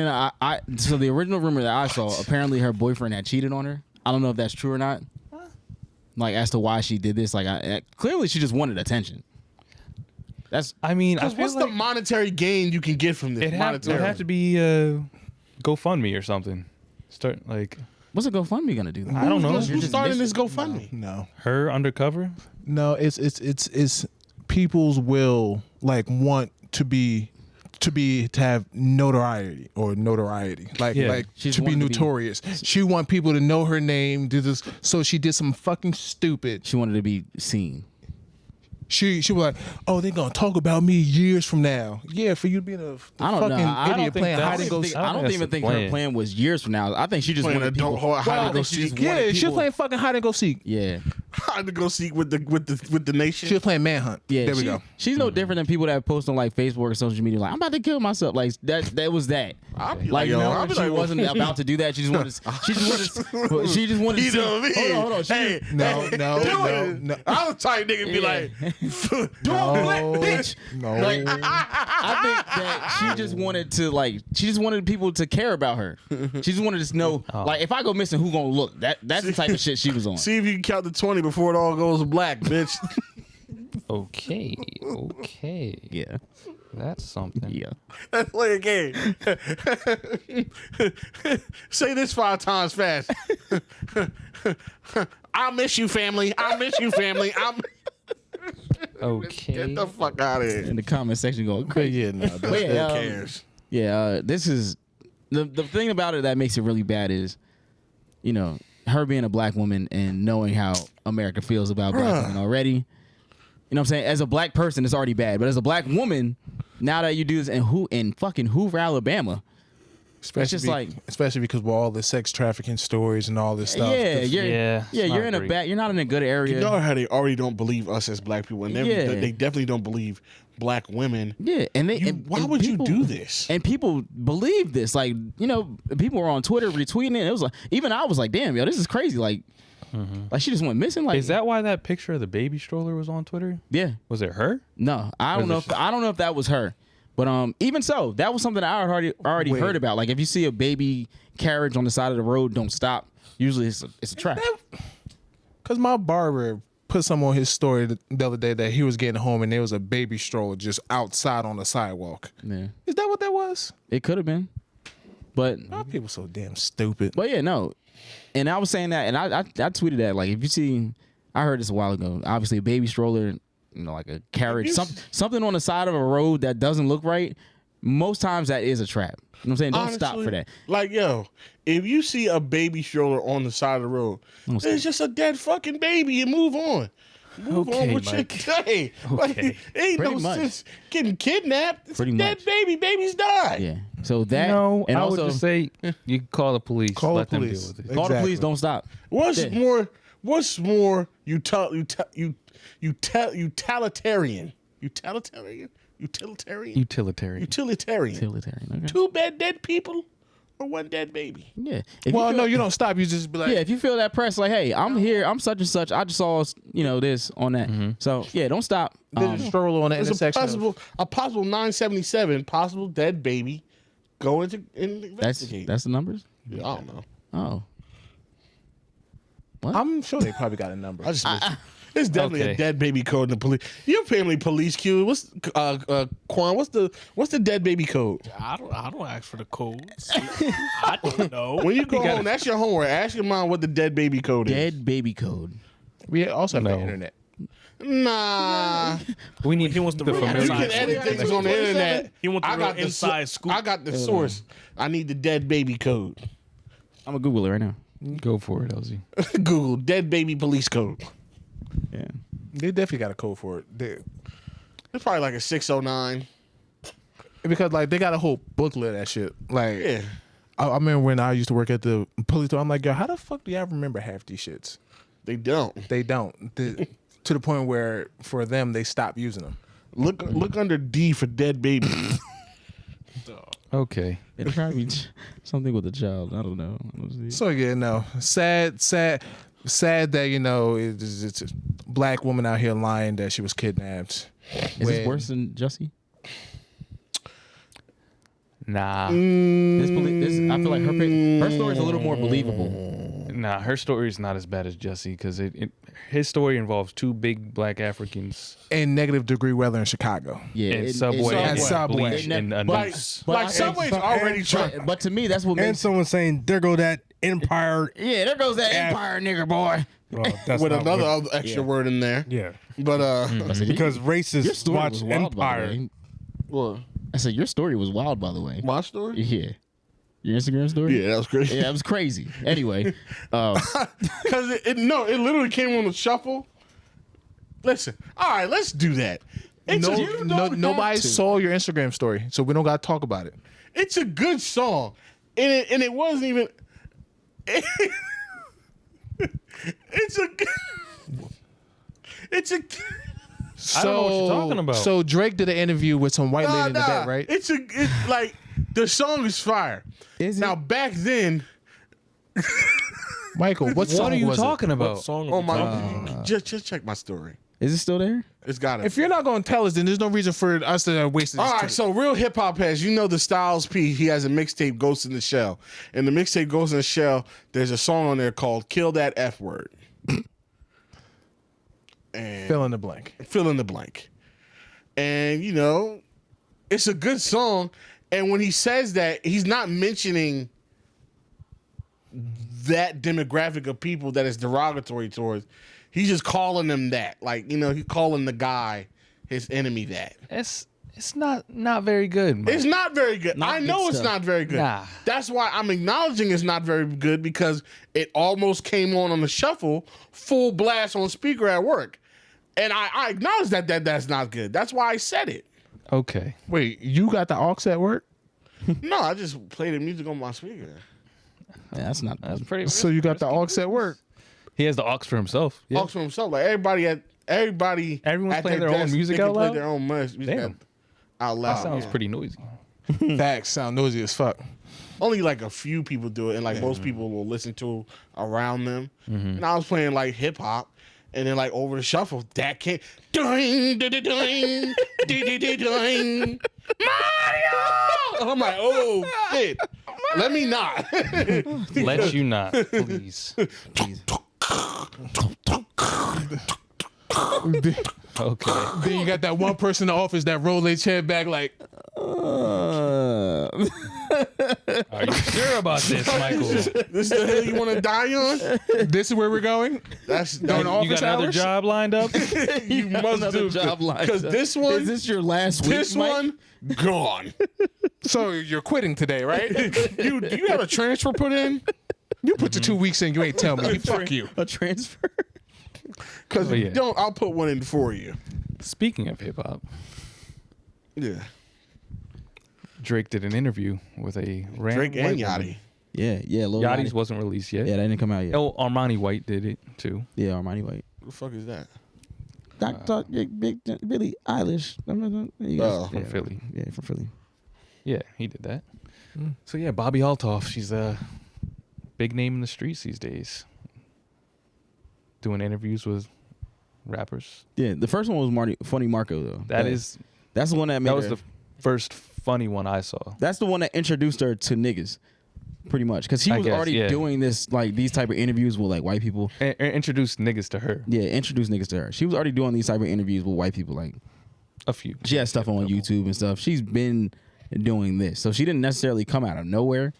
Speaker 2: I so the original rumor that I saw, apparently her boyfriend had cheated on her. I don't know if that's true or not. Like, as to why she did this, like, clearly she just wanted attention. That's
Speaker 1: I mean, I
Speaker 3: Because
Speaker 1: feel
Speaker 3: what's
Speaker 1: like
Speaker 3: the monetary gain you can get from this?
Speaker 1: it would have to be GoFundMe or something. Start like
Speaker 2: what's a GoFundMe gonna do?
Speaker 1: I don't know.
Speaker 3: Who's starting this GoFundMe?
Speaker 4: No.
Speaker 1: her undercover.
Speaker 4: No, it's people's will like want to have notoriety. Like
Speaker 1: Yeah.
Speaker 4: like
Speaker 2: She's
Speaker 4: to be
Speaker 2: wanted to be-
Speaker 4: notorious. She want people to know her name, do this. So she did some fucking stupid.
Speaker 2: She wanted to be seen.
Speaker 4: She was like, "Oh, they're gonna talk about me years from now." Yeah, for you being a
Speaker 2: I don't
Speaker 4: fucking
Speaker 2: know. I don't
Speaker 4: idiot
Speaker 1: think
Speaker 4: playing
Speaker 1: that's-
Speaker 4: hide and go.
Speaker 1: I don't
Speaker 2: I don't
Speaker 1: think
Speaker 2: even
Speaker 1: that's the
Speaker 2: think her
Speaker 1: plan.
Speaker 2: plan was years from now. I think she just
Speaker 3: Playing
Speaker 2: wanted people.
Speaker 3: adult hide and go
Speaker 2: she just
Speaker 3: seek.
Speaker 2: wanted
Speaker 4: Yeah, she was
Speaker 2: people-
Speaker 4: playing fucking hide and go seek.
Speaker 2: Yeah,
Speaker 3: Hide to go seek with the nation.
Speaker 4: She was playing manhunt.
Speaker 2: yeah.
Speaker 4: There we go.
Speaker 2: She's no different than people that post on like Facebook or social media, like I'm about to kill myself. Like that was that.
Speaker 3: I'll be
Speaker 2: Like,
Speaker 3: yo,
Speaker 2: no,
Speaker 3: I'll be
Speaker 2: she
Speaker 3: like,
Speaker 2: wasn't about to do that. She just wanted. She just wanted.
Speaker 3: You
Speaker 2: to
Speaker 3: know what I mean?
Speaker 2: Hold on.
Speaker 3: Hey,
Speaker 4: No, no,
Speaker 3: do
Speaker 4: no,
Speaker 3: it.
Speaker 4: no.
Speaker 3: I was type nigga be
Speaker 2: Yeah.
Speaker 3: like,
Speaker 4: No,
Speaker 2: bitch.
Speaker 4: No.
Speaker 2: Like, I think that she just wanted to she just wanted people to care about her. She just wanted to know, like, if I go missing, who gonna look? That's the type of shit she was on.
Speaker 3: see if you can count to 20 before it all goes black, bitch.
Speaker 1: Okay.
Speaker 2: Yeah,
Speaker 1: That's something.
Speaker 2: yeah.
Speaker 3: Let's play a game. Say this 5 times fast. I miss you, family. I miss you, family.
Speaker 1: Okay.
Speaker 3: Get the fuck out of here.
Speaker 2: In the comment section, going crazy.
Speaker 4: Yeah, no.
Speaker 2: But yeah,
Speaker 3: Who cares?
Speaker 2: this is the thing about it that makes it really bad is, you know, her being a black woman and knowing how America feels about black women already. You know what I'm saying? As a black person, it's already bad. But as a black woman, now that you do this in fucking Hoover, Alabama,
Speaker 4: especially because with all the sex trafficking stories and all this stuff.
Speaker 2: yeah,
Speaker 1: it's
Speaker 2: you're in
Speaker 1: not
Speaker 2: a
Speaker 1: great.
Speaker 2: bad. You're not in a good area.
Speaker 3: You know how they already don't believe us as black people, and they definitely don't believe black women.
Speaker 2: Yeah, and they.
Speaker 3: Why
Speaker 2: and
Speaker 3: would
Speaker 2: people-
Speaker 3: you do this?
Speaker 2: And people believe this. Like, you know, people were on Twitter retweeting it. It was like, even I was like, damn, yo, this is crazy. Like, Like she just went missing. Like,
Speaker 1: Is that why that picture of the baby stroller was on Twitter?
Speaker 2: Yeah.
Speaker 1: Was it her?
Speaker 2: No, I don't know. I don't know if that was her. But even so, that was something I already heard about. Like if you see a baby carriage on the side of the road, don't stop. Usually it's a trap.
Speaker 4: Because my barber put some on his story the other day that he was getting home and there was a baby stroller just outside on the sidewalk.
Speaker 2: Yeah,
Speaker 4: Is that what that was?
Speaker 2: it could have been. But
Speaker 4: Why are people so damn stupid?
Speaker 2: But yeah, no. And I was saying that, and I tweeted that. Like, if you see, I heard this a while ago. Obviously, a baby stroller, like a carriage, something on the side of a road that doesn't look right. Most times that is a trap. You know what I'm saying? Don't stop for that.
Speaker 3: Like, yo, if you see a baby stroller on the side of the road, it's just a dead fucking baby and move on. Move on with your day. Like, ain't no sense getting kidnapped. It's a dead baby. Babies die.
Speaker 2: Yeah. So that.
Speaker 1: No,
Speaker 2: and
Speaker 1: I
Speaker 2: also,
Speaker 1: would just say you call the police.
Speaker 4: Call
Speaker 1: let
Speaker 4: the
Speaker 1: them
Speaker 4: police.
Speaker 1: deal with it.
Speaker 2: call the police. Don't stop.
Speaker 3: What's more utilitarian?
Speaker 2: Utilitarian. Okay.
Speaker 3: 2 dead people or 1 dead baby?
Speaker 2: Yeah.
Speaker 4: Well, no, you don't stop. You just be like,
Speaker 2: Yeah, if you feel that press, like, hey, I'm here, I'm such and such. I just saw, this on that. So yeah, don't stop.
Speaker 4: there's a stroller on the
Speaker 3: There's
Speaker 4: intersection.
Speaker 3: a possible 977 possible dead baby. Go into investigate.
Speaker 2: That's the numbers.
Speaker 3: I don't know.
Speaker 2: Oh,
Speaker 4: I'm sure they probably got a number.
Speaker 3: I just there's definitely a dead baby code in the police. Your family police queue. What's Quan? What's the dead baby code?
Speaker 6: I don't ask for the codes. I don't know.
Speaker 3: When you go home, that's your homework. Ask your mom what the dead baby code is.
Speaker 2: dead baby code.
Speaker 4: We also have the
Speaker 1: No.
Speaker 4: internet.
Speaker 3: Nah.
Speaker 1: We need
Speaker 6: He wants the real
Speaker 3: You
Speaker 6: inside
Speaker 3: can edit
Speaker 6: scoop.
Speaker 3: things on the internet.
Speaker 6: He wants the
Speaker 3: I
Speaker 6: real
Speaker 3: got the
Speaker 6: inside scoop.
Speaker 3: I got the source. I need the dead baby code.
Speaker 2: I'm gonna Google it right now.
Speaker 1: Go for it, LZ.
Speaker 3: Google dead baby police code.
Speaker 2: Yeah.
Speaker 4: They definitely got a code for it.
Speaker 3: It's probably like a 609.
Speaker 4: Because like they got a whole booklet of that shit. Like
Speaker 3: Yeah.
Speaker 4: I remember when I used to work at the police store. I'm like, yo, how the fuck do y'all remember half these shits?
Speaker 3: They don't.
Speaker 4: They don't. To the point where for them they stop using them.
Speaker 3: Look under D for dead baby.
Speaker 1: Okay.
Speaker 2: It'll probably be something with the child. I don't know.
Speaker 4: So yeah, no, sad that it's a black woman out here lying that she was kidnapped.
Speaker 2: Is this worse than Jussie?
Speaker 1: Nah.
Speaker 2: I feel like her story is a little more believable.
Speaker 1: Nah, her story is not as bad as Jesse because his story involves 2 big black Africans
Speaker 4: In negative degree weather in Chicago.
Speaker 2: Yeah,
Speaker 1: in Subway and
Speaker 4: Subway.
Speaker 1: bleached in a
Speaker 3: Like,
Speaker 1: noose.
Speaker 3: like Subway's already trying.
Speaker 2: But to me, that's what
Speaker 5: And
Speaker 2: makes.
Speaker 5: someone saying, there go that empire.
Speaker 2: Yeah, there goes that empire nigger boy.
Speaker 5: Well, that's
Speaker 3: With
Speaker 5: not
Speaker 3: another
Speaker 5: what-
Speaker 3: extra word in there.
Speaker 5: Yeah.
Speaker 3: But
Speaker 5: Because
Speaker 2: Your
Speaker 5: racists
Speaker 2: story
Speaker 5: watch
Speaker 2: was wild, by the
Speaker 5: Empire.
Speaker 2: way.
Speaker 3: what?
Speaker 2: I said your story was wild, by the way.
Speaker 3: My story?
Speaker 2: Yeah, your Instagram story.
Speaker 3: Yeah, that was crazy.
Speaker 2: Yeah, it was crazy. Anyway,
Speaker 3: Because it literally came on the shuffle. Listen, all right, let's do that.
Speaker 4: Nobody saw your Instagram story, so we don't got to talk about it.
Speaker 3: It's a good song, and it wasn't even. It's a. It's a.
Speaker 1: I don't know what you're talking about.
Speaker 4: So Drake did an interview with some white lady in the back, right?
Speaker 3: It's like the song is fire. Now back then,
Speaker 4: Michael, what song
Speaker 1: What are you
Speaker 4: was it?
Speaker 1: talking about?
Speaker 6: Song
Speaker 3: oh my, just check my story.
Speaker 2: is it still there?
Speaker 3: It's got it.
Speaker 4: If you're not going to tell us, then there's no reason for us to waste this.
Speaker 3: All right, so real hip hop heads, you know the Styles P. He has a mixtape, Ghost in the Shell. And the mixtape, Ghost in the Shell, there's a song on there called "Kill That F Word." And
Speaker 4: fill in the blank.
Speaker 3: fill in the blank. And it's a good song. And when he says that, he's not mentioning that demographic of people that is derogatory towards. He's just calling them that. Like, he's calling the guy his enemy that.
Speaker 1: It's not very good, man.
Speaker 3: It's not very good.
Speaker 2: Not
Speaker 3: I
Speaker 2: good
Speaker 3: know it's
Speaker 2: stuff.
Speaker 3: not very good.
Speaker 1: Nah.
Speaker 3: That's why I'm acknowledging it's not very good because it almost came on the shuffle, full blast on speaker at work. And I acknowledge that's not good. That's why I said it.
Speaker 1: Okay.
Speaker 4: Wait, you got the aux at work?
Speaker 3: No, I just played the music on my speaker.
Speaker 2: Yeah, that's not.
Speaker 1: That's pretty.
Speaker 4: So you got the aux at work?
Speaker 1: He has the aux for himself. Yeah.
Speaker 3: Aux for himself. Like everybody
Speaker 1: Everyone's
Speaker 3: at
Speaker 1: playing their own
Speaker 3: desk,
Speaker 1: music
Speaker 3: they can
Speaker 1: out
Speaker 3: play
Speaker 1: loud?
Speaker 3: their own music
Speaker 1: Damn.
Speaker 3: out loud.
Speaker 1: That sounds
Speaker 3: yeah.
Speaker 1: pretty noisy.
Speaker 4: Facts sound noisy as fuck.
Speaker 3: only like a few people do it, and like most people will listen to around them. And I was playing like hip hop, and then like over the shuffle, that came doing doing doing Mario. I'm like, oh shit, let me not.
Speaker 1: Let you not, please. Okay.
Speaker 4: Then you got that one person in the office that roll their chair back like,
Speaker 1: Are you sure about this, Michael?
Speaker 3: This the hill you want to die on?
Speaker 4: this is where we're going?
Speaker 3: That's
Speaker 4: During
Speaker 1: You
Speaker 4: office
Speaker 1: got another
Speaker 4: hours?
Speaker 1: job lined up?
Speaker 3: you must
Speaker 2: another
Speaker 3: do
Speaker 2: job lined
Speaker 3: because
Speaker 2: up.
Speaker 3: this one,
Speaker 2: Is this your last week,
Speaker 3: this
Speaker 2: Mike?
Speaker 3: one gone.
Speaker 4: So you're quitting today, right?
Speaker 3: you have a transfer put in?
Speaker 4: You put the 2 weeks in, you ain't tell me. Fuck you.
Speaker 2: A transfer?
Speaker 3: Because
Speaker 1: Oh, yeah.
Speaker 3: I'll put one in for you.
Speaker 1: Speaking of hip hop,
Speaker 3: Yeah.
Speaker 1: Drake did an interview with a random
Speaker 3: Drake and
Speaker 1: white
Speaker 3: Yachty.
Speaker 1: woman.
Speaker 2: Yeah, Lil
Speaker 1: Yachty's
Speaker 2: Yachty.
Speaker 1: wasn't released yet.
Speaker 2: Yeah, that didn't come out yet.
Speaker 1: Oh, Armani White did it too.
Speaker 2: Yeah, Armani White.
Speaker 3: What the fuck is that?
Speaker 2: Dr. Big Billie Eilish.
Speaker 3: Oh,
Speaker 1: From Philly.
Speaker 2: Yeah, from Philly.
Speaker 1: Yeah, he did that. So yeah, Bobby Altoff, she's a big name in the streets these days. Doing interviews with rappers.
Speaker 2: Yeah, the first one was Funny Marco though.
Speaker 1: That's
Speaker 2: the one that made
Speaker 1: that was
Speaker 2: her,
Speaker 1: the first funny one I saw.
Speaker 2: That's the one that introduced her to niggas, pretty much, because he
Speaker 1: I
Speaker 2: was
Speaker 1: guess,
Speaker 2: already
Speaker 1: yeah.
Speaker 2: doing this like these type of interviews with like white people.
Speaker 1: Introduced niggas to her.
Speaker 2: Yeah, introduced niggas to her. She was already doing these type of interviews with white people. Like
Speaker 1: A few.
Speaker 2: she has stuff on YouTube and stuff. She's been doing this, so she didn't necessarily come out of nowhere,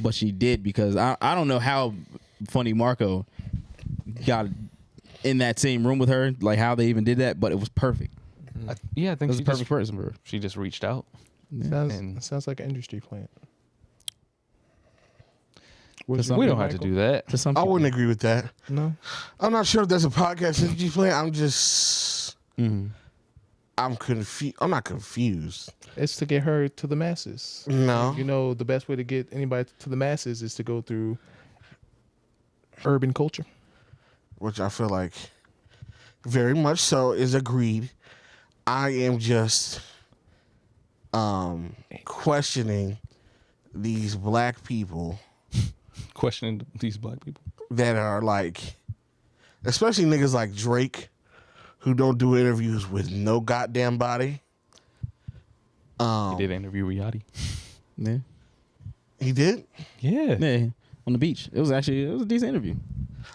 Speaker 2: but she did because I don't know how Funny Marco got in that same room with her, like how they even did that, but it was perfect.
Speaker 1: I
Speaker 2: It
Speaker 1: think
Speaker 2: was a perfect person for her.
Speaker 1: she just reached out. And-
Speaker 4: Sounds like an industry plant.
Speaker 2: To some
Speaker 1: We
Speaker 2: people,
Speaker 1: don't have to do that.
Speaker 2: to some
Speaker 3: I
Speaker 2: people.
Speaker 3: wouldn't agree with that.
Speaker 4: No?
Speaker 3: I'm not sure if that's a podcast energy plan. I'm just,
Speaker 2: Mhm.
Speaker 3: I'm confused. I'm not confused.
Speaker 4: It's to get her to the masses.
Speaker 3: No.
Speaker 4: You know, the best way to get anybody to the masses is to go through urban culture.
Speaker 3: Which I feel like very much so is agreed. I am just questioning these black people
Speaker 1: Questioning these black people.
Speaker 3: that are like, especially niggas like Drake, who don't do interviews with no goddamn body.
Speaker 1: He did an interview with Yachty.
Speaker 2: Yeah.
Speaker 3: He did?
Speaker 1: Yeah.
Speaker 2: Yeah, on the beach. It was a decent interview.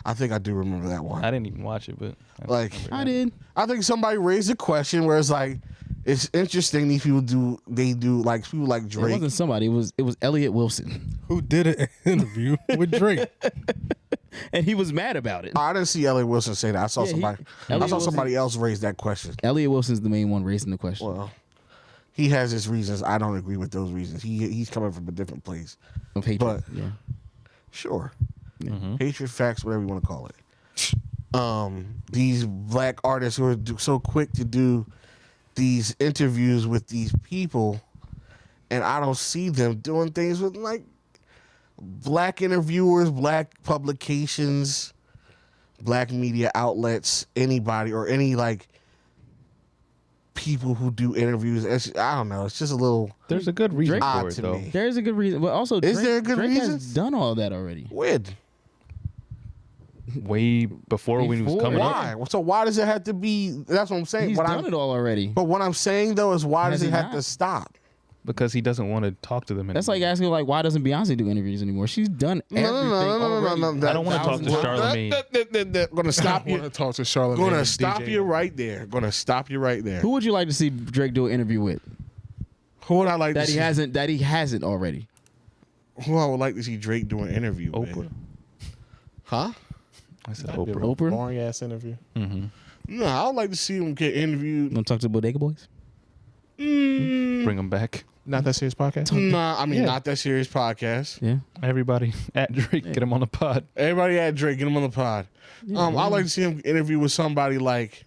Speaker 3: I think I do remember that one.
Speaker 1: I didn't even watch it, but
Speaker 3: Like,
Speaker 1: remember
Speaker 2: I
Speaker 1: that.
Speaker 2: did.
Speaker 3: I think somebody raised a question where it's like, it's interesting these people do like people like
Speaker 2: It
Speaker 3: Drake.
Speaker 2: wasn't somebody. It was Elliot Wilson,
Speaker 5: Who did an interview with Drake?
Speaker 2: and he was mad about it.
Speaker 3: I didn't see Elliot Wilson say that. I saw
Speaker 2: Yeah,
Speaker 3: somebody. I
Speaker 2: Elliot
Speaker 3: saw
Speaker 2: Wilson-
Speaker 3: somebody else raise that question.
Speaker 2: Elliot Wilson's the main one raising the question.
Speaker 3: Well, he has his reasons. I don't agree with those reasons. He's coming from a different place.
Speaker 2: Of hatred.
Speaker 3: but-
Speaker 2: Yeah.
Speaker 3: Sure,
Speaker 1: Mm-hmm.
Speaker 3: hatred, facts, whatever you want to call it. These black artists who are so quick to do these interviews with these people, and I don't see them doing things with like black interviewers, black publications, black media outlets, anybody or any like people who do interviews. I don't know. It's just a little
Speaker 1: There's a good reason
Speaker 3: odd
Speaker 1: for it,
Speaker 3: to
Speaker 1: though.
Speaker 3: me.
Speaker 2: There is a good reason, but also
Speaker 3: Is there a good
Speaker 2: Drake
Speaker 3: reason?
Speaker 2: has done all that already.
Speaker 3: weird.
Speaker 1: Way before when he was
Speaker 2: Before,
Speaker 1: coming up.
Speaker 3: Why? So why does it have to be? That's what I'm saying.
Speaker 2: He's
Speaker 3: What
Speaker 2: done
Speaker 3: I'm-
Speaker 2: it all already.
Speaker 3: But what I'm saying though is why
Speaker 2: Has
Speaker 3: does it
Speaker 2: he
Speaker 3: have
Speaker 2: not?
Speaker 3: to stop?
Speaker 1: Because he doesn't want to talk to them anymore.
Speaker 2: That's like asking, like, why doesn't Beyonce do interviews anymore? She's done everything already.
Speaker 1: I don't wanna talk to Charlamagne.
Speaker 3: Gonna stop
Speaker 4: I want
Speaker 3: you.
Speaker 4: to talk to Charlamagne.
Speaker 3: Gonna
Speaker 4: and
Speaker 3: stop
Speaker 4: DJ.
Speaker 3: you right there. Gonna stop you right there.
Speaker 2: Who would you like to see Drake do an interview with
Speaker 3: Who would I like
Speaker 2: that
Speaker 3: to
Speaker 2: he
Speaker 3: see?
Speaker 2: hasn't already?
Speaker 3: Who I would like to see Drake do an interview
Speaker 1: Oprah.
Speaker 3: with? Huh?
Speaker 1: I said
Speaker 4: That'd be a
Speaker 1: Oprah.
Speaker 2: Oprah?
Speaker 4: boring ass interview.
Speaker 3: No, I would like to see him get interviewed.
Speaker 2: Want to talk to Bodega Boys?
Speaker 1: Bring him back.
Speaker 4: Not that serious podcast.
Speaker 3: Nah, I mean
Speaker 4: Yeah.
Speaker 3: not that serious podcast.
Speaker 2: Yeah.
Speaker 1: Everybody at Drake, get him on the pod.
Speaker 3: Everybody at Drake, get him on the pod. I'd like to see him interview with somebody like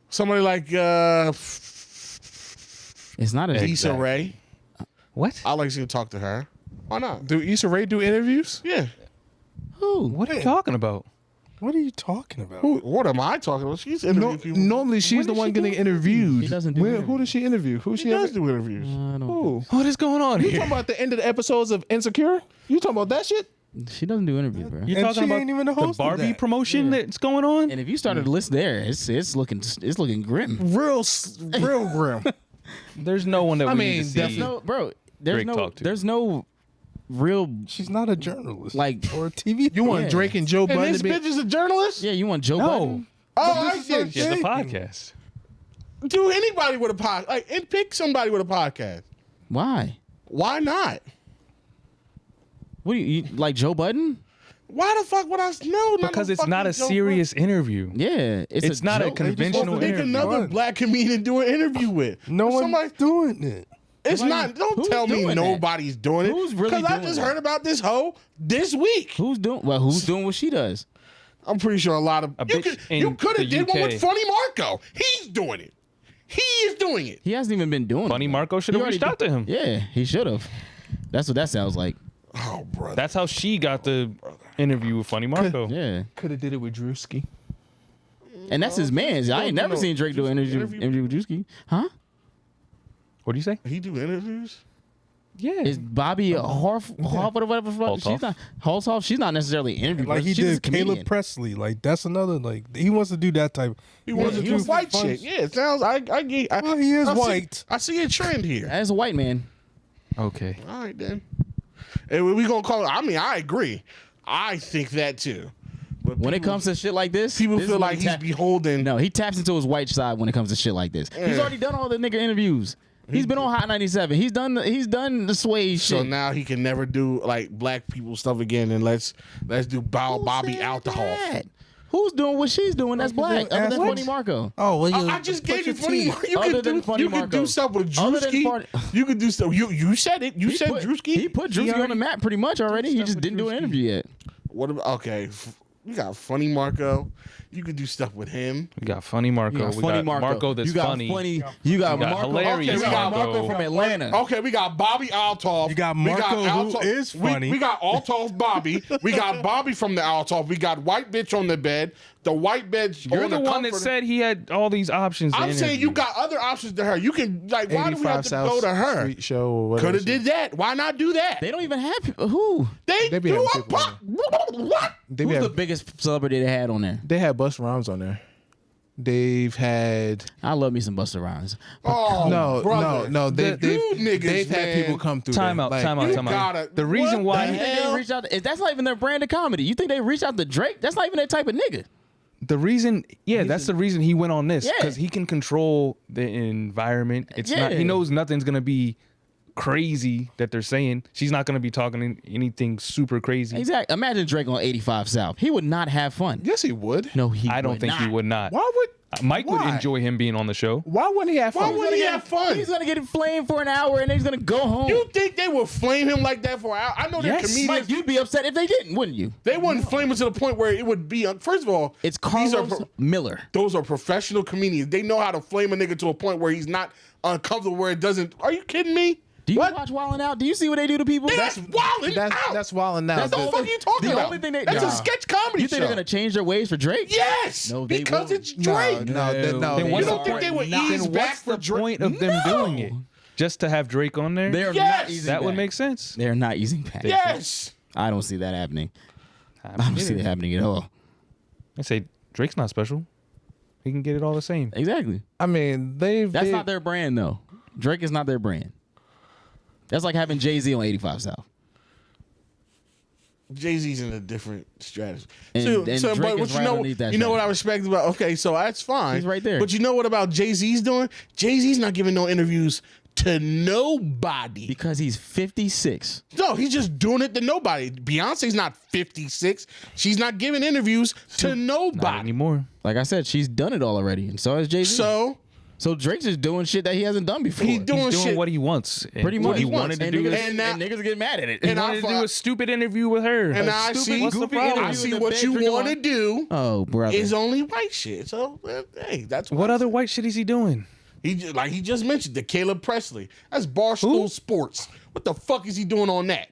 Speaker 2: It's not a
Speaker 3: Issa Rae.
Speaker 1: What?
Speaker 3: I'd like to see him talk to her. Why not?
Speaker 4: Do Issa Rae do interviews?
Speaker 3: Yeah.
Speaker 2: Who?
Speaker 1: What are you talking about?
Speaker 5: What are you talking about?
Speaker 3: What am I talking about? She's interviewing people.
Speaker 4: Normally, she's the one getting interviewed.
Speaker 2: She doesn't do
Speaker 4: Who does she interview? Who
Speaker 3: She does do interviews.
Speaker 4: Who?
Speaker 1: What is going on
Speaker 4: You
Speaker 1: here?
Speaker 4: talking about the end of the episodes of Insecure? You talking about that shit?
Speaker 2: She doesn't do interviews, bro.
Speaker 1: You're
Speaker 5: And
Speaker 1: talking
Speaker 5: she
Speaker 1: about
Speaker 5: ain't even the host of
Speaker 1: Barbie
Speaker 5: that.
Speaker 1: promotion that's going on?
Speaker 2: And if you started to list there, it's looking grim.
Speaker 4: Real grim.
Speaker 1: There's no one that
Speaker 4: I
Speaker 1: we
Speaker 4: mean,
Speaker 1: need to see.
Speaker 4: definitely.
Speaker 2: No, bro.
Speaker 1: Drake talk to.
Speaker 2: There's no real
Speaker 5: She's not a journalist,
Speaker 2: like.
Speaker 5: or a TV.
Speaker 4: You want
Speaker 2: Yeah.
Speaker 4: Drake and Joe
Speaker 3: And
Speaker 4: Budden
Speaker 3: this
Speaker 4: to be?
Speaker 3: bitch is a journalist?
Speaker 2: Yeah, you want Joe
Speaker 1: No.
Speaker 2: Budden?
Speaker 3: Oh,
Speaker 5: But
Speaker 3: I
Speaker 5: this is
Speaker 3: see.
Speaker 5: like-
Speaker 1: She has a
Speaker 5: Hey.
Speaker 1: podcast.
Speaker 3: Do anybody with a podcast. Like, and pick somebody with a podcast.
Speaker 2: Why?
Speaker 3: Why not?
Speaker 2: What do you like Joe Budden?
Speaker 3: Why the fuck would I know?
Speaker 1: Because it's not a serious interview.
Speaker 2: Yeah,
Speaker 1: It's not a
Speaker 2: joke.
Speaker 1: conventional
Speaker 3: Pick
Speaker 1: interview.
Speaker 3: another
Speaker 5: What?
Speaker 3: black comedian to do an interview with.
Speaker 5: No one's
Speaker 3: Somebody,
Speaker 5: doing it.
Speaker 3: it's
Speaker 2: Nobody-
Speaker 3: not. Don't
Speaker 2: who's
Speaker 3: tell me
Speaker 2: doing that?
Speaker 3: nobody's doing it.
Speaker 2: Who's really
Speaker 3: I
Speaker 2: doing
Speaker 3: just
Speaker 2: that?
Speaker 3: heard about this hoe this week.
Speaker 2: Who's doing? Well, who's doing what she does?
Speaker 3: I'm pretty sure a lot of
Speaker 1: A
Speaker 3: you
Speaker 1: bitch
Speaker 3: you
Speaker 1: in
Speaker 3: could have
Speaker 1: the
Speaker 3: did one
Speaker 1: UK.
Speaker 3: with Funny Marco. He's doing it. He is doing it.
Speaker 2: He hasn't even been doing.
Speaker 1: Funny
Speaker 2: it.
Speaker 1: Marco should have
Speaker 2: He already
Speaker 1: reached out to him.
Speaker 2: Yeah, he should have. That's what that sounds like.
Speaker 3: Oh, brother.
Speaker 1: That's how she got the interview with Funny Marco.
Speaker 2: Yeah,
Speaker 4: Could have did it with Drewski.
Speaker 2: and that's his man. I ain't never
Speaker 3: no,
Speaker 2: seen Drake do an interview with Drewski. Huh?
Speaker 1: What do you say?
Speaker 3: He do interviews.
Speaker 1: Yeah.
Speaker 2: Is Bobby Harf or whatever? She's not Holthoff. She's not necessarily interviewing.
Speaker 5: Like he
Speaker 2: she's
Speaker 5: did
Speaker 2: a comedian.
Speaker 5: Caleb Presley. Like that's another. Like he wants to do that type.
Speaker 3: He wants to
Speaker 5: he
Speaker 3: do
Speaker 5: wants
Speaker 3: white
Speaker 5: fun-
Speaker 3: shit. Yeah, it sounds. I get.
Speaker 5: Well, he is
Speaker 3: I see-
Speaker 5: white.
Speaker 3: I see a trend here.
Speaker 2: As a white man,
Speaker 1: Okay.
Speaker 3: All right then. And we gonna call it. I mean, I agree. I think that too. But
Speaker 2: when it
Speaker 3: people-
Speaker 2: comes to shit like this,
Speaker 3: people
Speaker 2: this is
Speaker 3: feel
Speaker 2: when
Speaker 3: like
Speaker 2: he
Speaker 3: he's
Speaker 2: tap-
Speaker 3: beholden.
Speaker 2: No, he taps into his white side when it comes to shit like this. He's
Speaker 3: Yeah.
Speaker 2: already done all the nigga interviews. He's been on Hot 97. He's done the sway
Speaker 3: So
Speaker 2: shit.
Speaker 3: now he can never do like black people stuff again, and let's do Bobby
Speaker 2: said
Speaker 3: alcohol.
Speaker 2: that? Who's doing what she's doing? That's black. Other than
Speaker 5: What?
Speaker 2: Funny Marco.
Speaker 5: Oh well,
Speaker 3: I just gave you funny. You
Speaker 2: Other
Speaker 3: could
Speaker 2: than
Speaker 3: do.
Speaker 2: Funny
Speaker 3: You could
Speaker 2: Marco.
Speaker 3: do stuff with
Speaker 2: Other than
Speaker 3: Drewski.
Speaker 2: Funny-
Speaker 3: You could do stuff. You said it. You said Drewski.
Speaker 2: He put Drewski on the map pretty much already. He just didn't do an interview yet.
Speaker 3: What about? Okay, we got Funny Marco. You could do stuff with him.
Speaker 1: We got Funny Marco. We got Marco that's
Speaker 2: you got
Speaker 1: funny.
Speaker 2: You got
Speaker 1: We got
Speaker 2: Marco.
Speaker 1: hilarious
Speaker 2: Okay, we got
Speaker 1: Marco.
Speaker 2: Marco from Atlanta.
Speaker 3: Okay, we got Bobby Altoff.
Speaker 5: You got Marco, who is funny.
Speaker 3: We got Altoff Bobby. We got Bobby from the Altoff. We got white bitch on the bed. The white bitch
Speaker 1: You're
Speaker 3: on
Speaker 1: the one that
Speaker 3: comforter.
Speaker 1: said he had all these options. to
Speaker 3: I'm saying you
Speaker 1: interview.
Speaker 3: got other options to her. You can like, why do we have to go to her?
Speaker 4: Street show or whatever.
Speaker 3: Could have did that. Why not do that?
Speaker 2: They don't even have people. Who?
Speaker 3: They
Speaker 4: be
Speaker 3: do
Speaker 4: having
Speaker 3: a
Speaker 4: people
Speaker 3: pop. What?
Speaker 4: They
Speaker 2: Who's
Speaker 4: have,
Speaker 2: the biggest celebrity they had on there?
Speaker 4: they had Busta Rhymes on there. They've had
Speaker 2: I love me some Busta Rhymes.
Speaker 3: Oh brother.
Speaker 4: no. They've
Speaker 3: niggas,
Speaker 4: they've had
Speaker 3: man.
Speaker 4: people come through.
Speaker 1: Time
Speaker 4: there.
Speaker 1: out,
Speaker 4: Like,
Speaker 1: time out,
Speaker 3: You
Speaker 1: time out.
Speaker 3: gotta.
Speaker 1: The reason
Speaker 3: what
Speaker 1: why
Speaker 3: the
Speaker 2: You think they
Speaker 3: hell?
Speaker 2: reach out? That's not even their brand of comedy. You think they reach out to Drake? That's not even their type of nigga.
Speaker 1: The reason, that's the reason he went on this
Speaker 2: Yeah.
Speaker 1: because he can control the environment. It's not.
Speaker 2: Yeah.
Speaker 1: He knows nothing's gonna be crazy that they're saying. She's not gonna be talking anything super crazy.
Speaker 2: Exactly. Imagine Drake on 85 South. He would not have fun.
Speaker 4: Yes, he would.
Speaker 2: No, he.
Speaker 1: I don't
Speaker 2: would
Speaker 1: think he
Speaker 2: not.
Speaker 1: would not.
Speaker 4: Why would
Speaker 1: Mike would
Speaker 4: why?
Speaker 1: enjoy him being on the show.
Speaker 4: Why wouldn't he have
Speaker 3: Why
Speaker 4: fun?
Speaker 3: would he have fun?
Speaker 2: He's gonna get inflamed for an hour and then he's gonna go home.
Speaker 3: You think they would flame him like that for an hour? I know they're
Speaker 1: Yes.
Speaker 3: comedians.
Speaker 2: Mike, you'd be upset if they didn't, wouldn't you?
Speaker 3: They wouldn't flame him to the point where it would be. First of all,
Speaker 2: It's
Speaker 3: these are
Speaker 2: Carlos Miller.
Speaker 3: those are professional comedians. They know how to flame a nigga to a point where he's not uncomfortable. Where it doesn't. Are you kidding me?
Speaker 2: Do you
Speaker 3: What?
Speaker 2: watch Wildin' Out? Do you see what they do to people?
Speaker 3: That's wilding out.
Speaker 4: That's wilding out.
Speaker 3: What the fuck are you talking
Speaker 2: the
Speaker 3: about?
Speaker 2: only thing they-
Speaker 3: That's
Speaker 2: Nah.
Speaker 3: a sketch comedy
Speaker 2: You think
Speaker 3: show.
Speaker 2: they're gonna change their ways for Drake?
Speaker 3: Yes,
Speaker 2: No, they
Speaker 3: because
Speaker 2: won't.
Speaker 3: it's Drake.
Speaker 4: No,
Speaker 1: Then
Speaker 2: they
Speaker 1: what's
Speaker 3: You
Speaker 1: the
Speaker 3: don't think they would
Speaker 1: point?
Speaker 3: ease
Speaker 1: Then
Speaker 3: back
Speaker 1: what's
Speaker 3: for
Speaker 1: the
Speaker 3: Drake?
Speaker 1: point of them doing it? Just to have Drake on there?
Speaker 2: They are
Speaker 3: Yes!
Speaker 2: not easing
Speaker 1: That would
Speaker 2: back.
Speaker 1: make sense.
Speaker 2: They're not easing back.
Speaker 3: Yes.
Speaker 2: I don't see that happening. I
Speaker 1: I
Speaker 2: don't see that happening at all.
Speaker 1: say Drake's not special. He can get it all the same.
Speaker 2: Exactly.
Speaker 4: I mean,
Speaker 2: That's not their brand, though. Drake is not their brand. That's like having Jay-Z on 85 South.
Speaker 3: Jay-Z's in a different strategy.
Speaker 2: And Drake is
Speaker 3: but
Speaker 2: right
Speaker 3: you know,
Speaker 2: underneath that
Speaker 3: you know what I
Speaker 2: strategy.
Speaker 3: respect about? Okay, so that's fine.
Speaker 2: He's right there.
Speaker 3: But you know what about Jay-Z's doing? Jay-Z's not giving no interviews to nobody.
Speaker 2: Because he's 56.
Speaker 3: No, he's just doing it to nobody. Beyonce's not 56. She's not giving interviews to
Speaker 1: Not
Speaker 3: nobody.
Speaker 1: anymore.
Speaker 2: Like I said, she's done it all already, and so has Jay-Z.
Speaker 3: So
Speaker 2: Drake's just doing shit that he hasn't done before.
Speaker 3: He's doing
Speaker 1: He's doing
Speaker 3: shit.
Speaker 1: what he wants. And
Speaker 2: Pretty
Speaker 1: what
Speaker 2: much.
Speaker 1: he
Speaker 3: wants.
Speaker 1: wanted to
Speaker 2: and
Speaker 1: do.
Speaker 2: niggas,
Speaker 1: is-
Speaker 3: And now-
Speaker 2: and niggas get mad at it.
Speaker 3: and
Speaker 1: He wanted to do a stupid interview with her.
Speaker 3: And I
Speaker 2: stupid-
Speaker 3: see,
Speaker 2: what's the problem?
Speaker 3: I see
Speaker 2: In the
Speaker 3: what
Speaker 2: bed
Speaker 3: you
Speaker 2: drinking
Speaker 3: want to
Speaker 2: wine?
Speaker 3: do
Speaker 2: Oh, brother.
Speaker 3: is only white shit. So, hey, that's
Speaker 1: What other white shit is he doing?
Speaker 3: he just mentioned the Caleb Presley. That's Barstool Sports. What the fuck is he doing on that?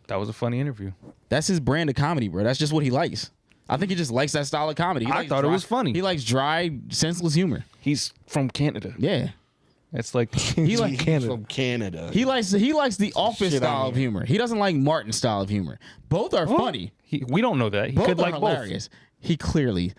Speaker 1: That was a funny interview.
Speaker 2: That's his brand of comedy, bro. That's just what he likes. I think he just likes that style of comedy. He
Speaker 1: I
Speaker 2: likes
Speaker 1: thought it was funny.
Speaker 2: He likes dry, senseless humor.
Speaker 1: He's from Canada.
Speaker 2: Yeah.
Speaker 1: It's like
Speaker 2: He like
Speaker 3: He's from Canada.
Speaker 2: He likes the Office
Speaker 3: Shit
Speaker 2: style
Speaker 3: on
Speaker 2: of
Speaker 3: here.
Speaker 2: humor. He doesn't like Martin's style of humor. Both are funny.
Speaker 1: we don't know that. He
Speaker 2: Both
Speaker 1: could
Speaker 2: are
Speaker 1: like
Speaker 2: hilarious. He clearly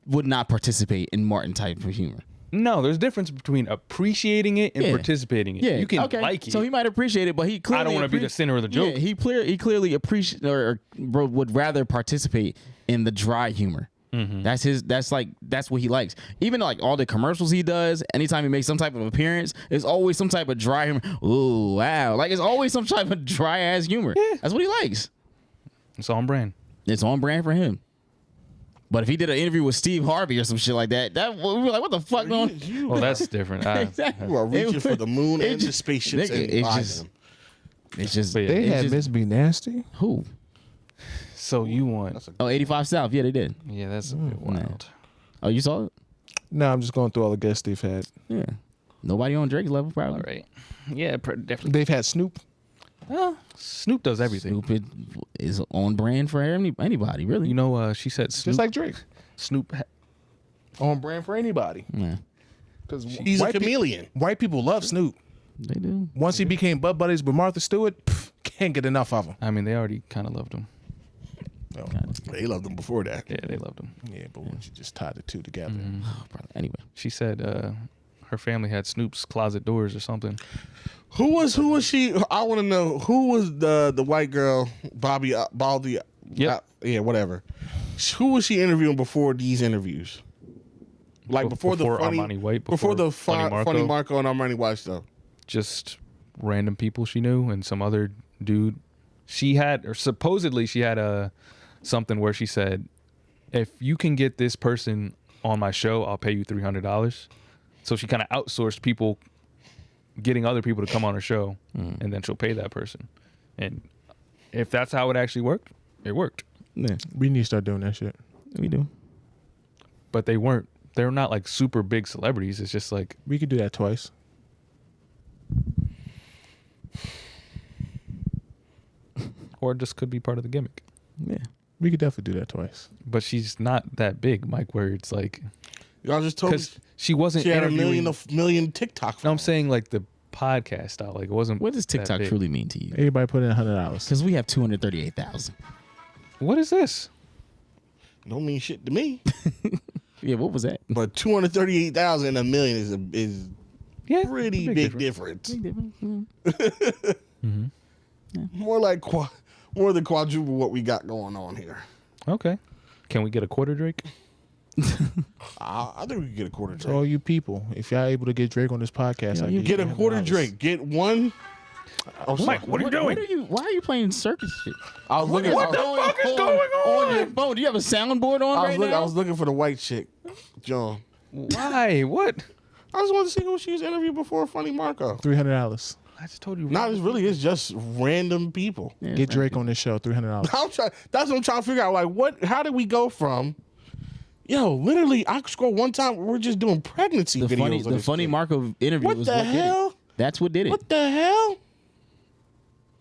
Speaker 2: would not participate in Martin type of humor.
Speaker 1: both. No, there's a difference between appreciating it and
Speaker 2: Yeah.
Speaker 1: participating in it.
Speaker 2: Yeah,
Speaker 1: You can
Speaker 2: okay.
Speaker 1: like it.
Speaker 2: So he might appreciate it, but he clearly
Speaker 1: I don't want to be the center of the joke.
Speaker 2: Yeah, he clearly appreciate or would rather participate in the dry humor.
Speaker 1: Mm-hmm.
Speaker 2: That's what he likes. Even like all the commercials he does, anytime he makes some type of appearance, it's always some type of dry humor. Ooh, wow. Like it's always some type of dry ass humor.
Speaker 1: Yeah.
Speaker 2: That's what he likes.
Speaker 1: It's on brand.
Speaker 2: It's on brand for him. But if he did an interview with Steve Harvey or some shit like that, we were like, what the fuck going on?
Speaker 1: Well, that's different.
Speaker 2: Exactly.
Speaker 3: You are reaching for the moon
Speaker 2: it
Speaker 3: and the
Speaker 2: just-
Speaker 3: spaceships
Speaker 2: nigga,
Speaker 3: and
Speaker 2: it's
Speaker 3: buy
Speaker 2: just-
Speaker 3: them.
Speaker 2: It's just
Speaker 1: But yeah.
Speaker 4: They
Speaker 2: it's
Speaker 4: had
Speaker 2: just-
Speaker 4: Miss Be Nasty.
Speaker 2: who?
Speaker 1: So you want?
Speaker 2: Oh, 85 South. Yeah, they did.
Speaker 1: Yeah, that's a bit wild.
Speaker 2: Oh, you saw it?
Speaker 4: No, I'm just going through all the guests they've had.
Speaker 2: Yeah. Nobody on Drake's level, probably.
Speaker 1: All right. Yeah, definitely.
Speaker 4: They've had Snoop.
Speaker 1: Snoop does everything.
Speaker 2: Snoop is on brand for anybody, really.
Speaker 1: You know, she said Snoop.
Speaker 4: Just like Drake.
Speaker 1: Snoop.
Speaker 4: On brand for anybody.
Speaker 2: Yeah,
Speaker 4: Because
Speaker 3: He's a chameleon.
Speaker 4: White people love Snoop.
Speaker 2: they do.
Speaker 4: Once he became butt buddies with Martha Stewart, can't get enough of him.
Speaker 1: I mean, they already kind of loved him.
Speaker 3: They loved him before that.
Speaker 1: Yeah, they loved him.
Speaker 4: Yeah, but once you just tie the two together.
Speaker 2: Oh, probably. Anyway,
Speaker 1: She said her family had Snoop's closet doors or something.
Speaker 3: Who was she? I want to know who was the white girl, Baldy.
Speaker 1: Yep.
Speaker 3: Yeah, whatever. Who was she interviewing before these interviews? Like before
Speaker 1: Before Armani White,
Speaker 3: before the
Speaker 1: Funny Marco.
Speaker 3: Funny Marco and Armani White stuff.
Speaker 1: Just random people she knew and some other dude. She had, or supposedly she had something where she said, if you can get this person on my show, I'll pay you $300. So she kind of outsourced people getting other people to come on her show, and then she'll pay that person. And if that's how it actually worked, it worked.
Speaker 2: yeah,
Speaker 4: We need to start doing that shit.
Speaker 2: we do.
Speaker 1: But they're not like super big celebrities. It's just like,
Speaker 4: We could do that twice.
Speaker 1: or it just could be part of the gimmick.
Speaker 2: Yeah,
Speaker 4: We could definitely do that twice.
Speaker 1: But she's not that big, Mike, where it's like,
Speaker 3: Y'all just told me
Speaker 1: because she wasn't
Speaker 3: she had a
Speaker 1: interviewing.
Speaker 3: million TikTok.
Speaker 1: No, I'm
Speaker 3: followers.
Speaker 1: saying like the podcast style. Like it wasn't.
Speaker 2: what does
Speaker 1: that
Speaker 2: TikTok
Speaker 1: big.
Speaker 2: truly mean to you?
Speaker 4: Everybody put in $100.
Speaker 2: Because we have 238,000.
Speaker 1: What is this?
Speaker 3: Don't mean shit to me.
Speaker 2: Yeah, what was that?
Speaker 3: But 238,000 and a million is
Speaker 1: Yeah,
Speaker 3: pretty
Speaker 1: it's a
Speaker 3: big
Speaker 1: difference.
Speaker 3: difference. More than quadruple what we got going on here.
Speaker 1: Okay. Can we get a quarter Drake?
Speaker 3: I think we can get a quarter
Speaker 4: To
Speaker 3: Drake.
Speaker 4: all you people, if y'all able to get Drake on this podcast, I'll give
Speaker 3: Get
Speaker 4: you
Speaker 3: a quarter
Speaker 4: $100.
Speaker 3: Drake. Get one. Oh,
Speaker 1: Mike, what are you doing?
Speaker 2: Why are you playing circus shit?
Speaker 3: I was looking.
Speaker 1: What the fuck is going
Speaker 2: On your phone. Do you have a soundboard on right now?
Speaker 3: I was looking for the white chick, John.
Speaker 1: Why? What?
Speaker 3: I just wanted to see who she was interviewed before Funny Marco.
Speaker 4: $300.
Speaker 1: I just told you.
Speaker 3: No, this really is just random people.
Speaker 2: Yeah,
Speaker 4: Get
Speaker 2: right.
Speaker 4: Drake on this show. $300.
Speaker 3: That's what I'm trying to figure out. Like, what? How did we go from? Yo, literally, I scroll one time. We're just doing pregnancy videos.
Speaker 2: The funny Marco interview
Speaker 3: What
Speaker 2: was
Speaker 3: the
Speaker 2: what did
Speaker 3: hell?
Speaker 2: it. That's what did it.
Speaker 3: What the hell?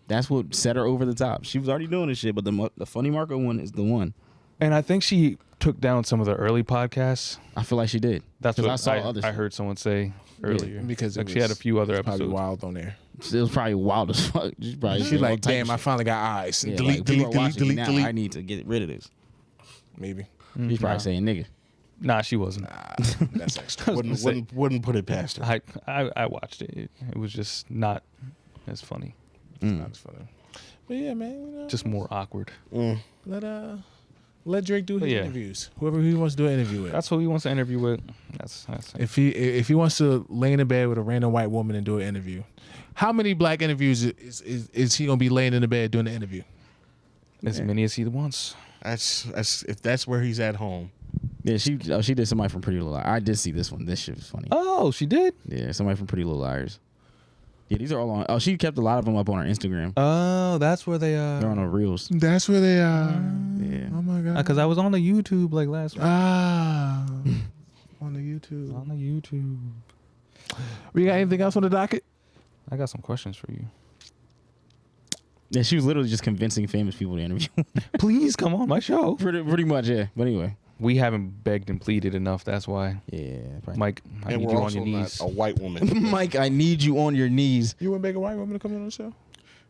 Speaker 2: That's what set her over the top. She was already doing this shit, but the funny Marco one is the one.
Speaker 1: And I think she took down some of the early podcasts.
Speaker 2: I feel like she did.
Speaker 1: That's
Speaker 2: 'Cause
Speaker 1: what
Speaker 2: I saw other
Speaker 1: I
Speaker 2: shit.
Speaker 1: heard someone say earlier.
Speaker 4: Because
Speaker 1: like she had a few other
Speaker 4: probably
Speaker 1: episodes.
Speaker 4: wild on there.
Speaker 2: It was probably wild as fuck.
Speaker 4: She's like, damn, I finally got eyes.
Speaker 2: yeah,
Speaker 4: Delete,
Speaker 2: like, people are
Speaker 4: delete, delete,
Speaker 2: watching me
Speaker 4: delete,
Speaker 2: now.
Speaker 4: delete.
Speaker 2: I need to get rid of this.
Speaker 4: Maybe.
Speaker 2: He's probably saying nigga.
Speaker 1: Nah, she wasn't.
Speaker 4: That's extra.
Speaker 3: Wouldn't put it past her.
Speaker 1: I watched it. It was just not as funny.
Speaker 4: Not as funny. But yeah, man. You know,
Speaker 1: Just more awkward.
Speaker 4: let Drake do his
Speaker 1: Yeah.
Speaker 4: interviews. Whoever he wants to do an interview with.
Speaker 1: That's who he wants to interview with. That's
Speaker 4: If he wants to lay in the bed with a random white woman and do an interview, how many black interviews is he gonna be laying in the bed doing the interview?
Speaker 1: as many as he wants.
Speaker 3: That's if that's where he's at home.
Speaker 2: Yeah, she did somebody from Pretty Little Liars. I did see this one. This shit was funny.
Speaker 1: Oh, she did.
Speaker 2: Yeah, somebody from Pretty Little Liars. Yeah, these are all on. Oh, she kept a lot of them up on her Instagram.
Speaker 1: Oh, that's where they
Speaker 2: They're on her reels.
Speaker 4: That's where they are.
Speaker 2: Yeah.
Speaker 4: Oh my god.
Speaker 1: Because I was on the YouTube like last week.
Speaker 4: Ah. On the YouTube.
Speaker 1: On the YouTube.
Speaker 4: We got anything else on the docket?
Speaker 1: I got some questions for you.
Speaker 2: Yeah, she was literally just convincing famous people to interview.
Speaker 1: Please come on my show.
Speaker 2: pretty much, yeah. But anyway.
Speaker 1: We haven't begged and pleaded enough. That's why.
Speaker 2: Yeah. Probably.
Speaker 1: Mike, I
Speaker 3: And
Speaker 1: need
Speaker 3: we're
Speaker 1: you on
Speaker 3: also
Speaker 1: your
Speaker 3: not
Speaker 1: knees.
Speaker 3: a white woman.
Speaker 2: Mike, I need you on your knees.
Speaker 4: You wouldn't beg a white woman to come on the show?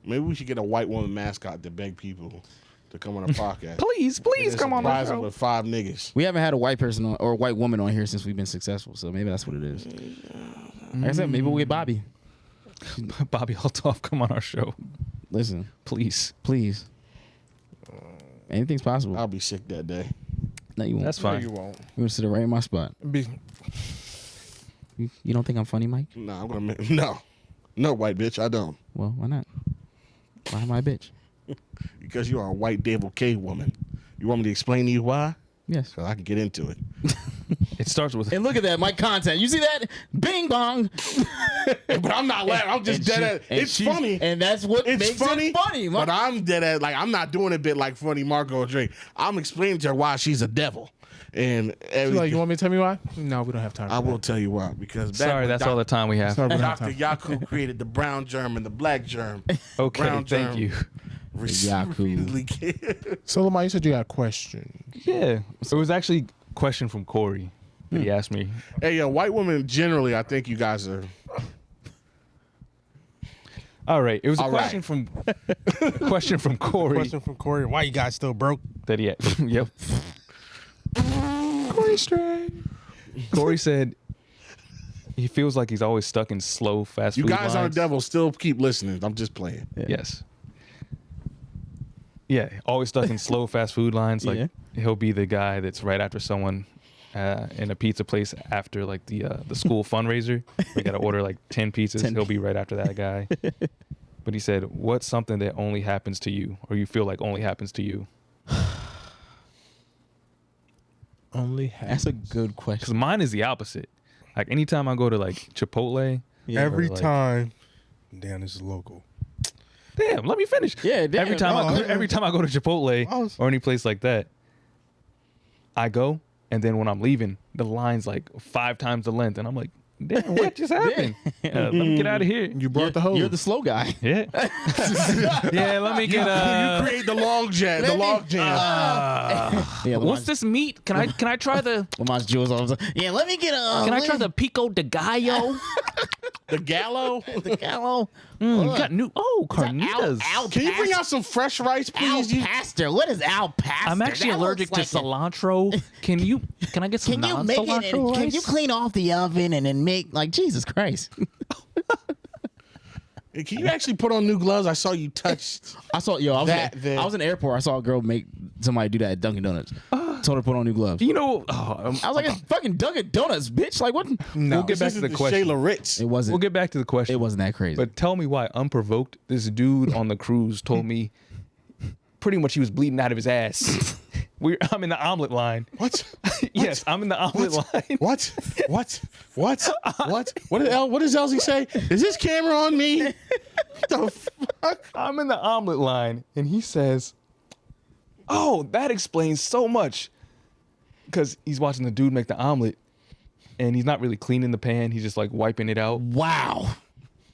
Speaker 3: Maybe we should get a white woman mascot to beg people to come on a podcast.
Speaker 1: Please
Speaker 3: And
Speaker 1: come on the
Speaker 3: surprise them
Speaker 1: show.
Speaker 3: with 5 niggas.
Speaker 2: We haven't had a white person or a white woman on here since we've been successful, so maybe that's what it is. Like I said, maybe we'll get Bobby.
Speaker 1: Bobby Altoff, come on our show.
Speaker 2: Listen,
Speaker 1: Please.
Speaker 2: please. Anything's possible.
Speaker 3: I'll be sick that day.
Speaker 2: No, you won't.
Speaker 1: That's
Speaker 4: No,
Speaker 1: fine.
Speaker 4: you won't.
Speaker 2: You're gonna sit right in my spot.
Speaker 4: Be,
Speaker 2: You don't think I'm funny, Mike?
Speaker 3: No, I'm gonna make no, white bitch. I don't,
Speaker 2: Well, why not? Why am I a bitch?
Speaker 3: because you are a white Devil K woman. You want me to explain to you why?
Speaker 2: Yes.
Speaker 3: So I can get into it.
Speaker 1: It starts with
Speaker 2: And look at that, my content. You see that? Bing bong.
Speaker 3: But I'm not laughing. I'm just dead at. It's funny.
Speaker 2: And that's what
Speaker 3: It's
Speaker 2: makes
Speaker 3: funny,
Speaker 2: it funny.
Speaker 3: but I'm dead at. Like, I'm not doing a bit like funny Marco or Drake. I'm explaining to her why she's a devil, and
Speaker 4: she's
Speaker 3: everything.
Speaker 4: like, you want me to tell me why? No, we don't have time for
Speaker 3: I will
Speaker 4: that.
Speaker 3: tell you why, because back
Speaker 1: sorry,
Speaker 3: when
Speaker 1: that's all the time we have.
Speaker 4: Sorry, we don't have
Speaker 3: Dr.
Speaker 4: time.
Speaker 3: Yaku created the brown germ and the black germ.
Speaker 1: Okay,
Speaker 3: Brown
Speaker 1: thank
Speaker 3: germ.
Speaker 1: you.
Speaker 3: Yaku.
Speaker 4: So, Lamar, you said you got a question.
Speaker 1: Yeah. It was actually a question from Corey that he asked me.
Speaker 3: Hey, yo, white women generally, I think you guys are.
Speaker 1: All right. It was a
Speaker 3: All
Speaker 1: question from Corey
Speaker 5: Question from Corey: why you guys still broke?
Speaker 1: that he had. Yep.
Speaker 4: Corey Stray.
Speaker 1: Corey said he feels like he's always stuck in slow, fast
Speaker 3: You
Speaker 1: food
Speaker 3: guys aren't
Speaker 1: lines.
Speaker 3: devils. Still keep listening. I'm just playing.
Speaker 1: Yes. Yeah, always stuck in slow fast food lines. Like
Speaker 2: Yeah.
Speaker 1: he'll be the guy that's right after someone in a pizza place after like the school fundraiser. We got to order like 10 pizzas.
Speaker 2: 10.
Speaker 1: He'll be right after that guy. But he said, "What's something that only happens to you, or you feel like only happens to you?"
Speaker 4: Only has.
Speaker 2: That's a good
Speaker 1: Because
Speaker 2: question.
Speaker 1: mine is the opposite. Like anytime I go to like Chipotle,
Speaker 5: Every
Speaker 1: or, like-
Speaker 5: time. Damn, this is local.
Speaker 1: damn, let me finish.
Speaker 2: Yeah, damn.
Speaker 1: Every time I go to Chipotle or any place like that, I go, and then when I'm leaving, the line's like 5 times the length, and I'm like, damn, what just happened? Let me get out of here.
Speaker 4: You brought the hose.
Speaker 2: You're the slow guy.
Speaker 1: Yeah. Yeah, let me get
Speaker 3: You create the log jam. The log jam.
Speaker 2: Yeah,
Speaker 1: what's this meat? Can I try the
Speaker 2: Lamont's jewels all the time. Yeah, let me get a.
Speaker 1: Can I try the pico de gallo?
Speaker 3: The gallo.
Speaker 2: the gallo?
Speaker 1: You got new carnitas.
Speaker 3: Can you bring out some fresh rice, please? You-
Speaker 2: pastor. What is al pastor?
Speaker 1: I'm actually allergic to cilantro. Can I get some
Speaker 2: Can you make it?
Speaker 1: non-cilantro
Speaker 2: And, can
Speaker 1: rice?
Speaker 2: you clean off the oven and then make like Jesus Christ?
Speaker 3: Can you actually put on new gloves? I saw you touch.
Speaker 2: I saw I was in the airport. I saw a girl make somebody do that at Dunkin' Donuts. Told her to put on new gloves.
Speaker 1: You know,
Speaker 2: I was like, it's fucking Dunkin' Donuts, bitch. Like what?
Speaker 1: we'll get back to the question.
Speaker 3: Shayla Ritz.
Speaker 2: It wasn't.
Speaker 1: We'll get back to the question.
Speaker 2: It wasn't that crazy.
Speaker 1: But tell me why, unprovoked, this dude on the cruise told me pretty much he was bleeding out of his ass. I'm in the omelet line.
Speaker 3: What?
Speaker 1: Yes, I'm in the omelet line.
Speaker 3: What? What? What? What? What does Elsie say? Is this camera on me? What the fuck?
Speaker 1: I'm in the omelet line, and he says, "Oh, that explains so much." Because he's watching the dude make the omelet, and he's not really cleaning the pan. He's just like wiping it out.
Speaker 2: wow.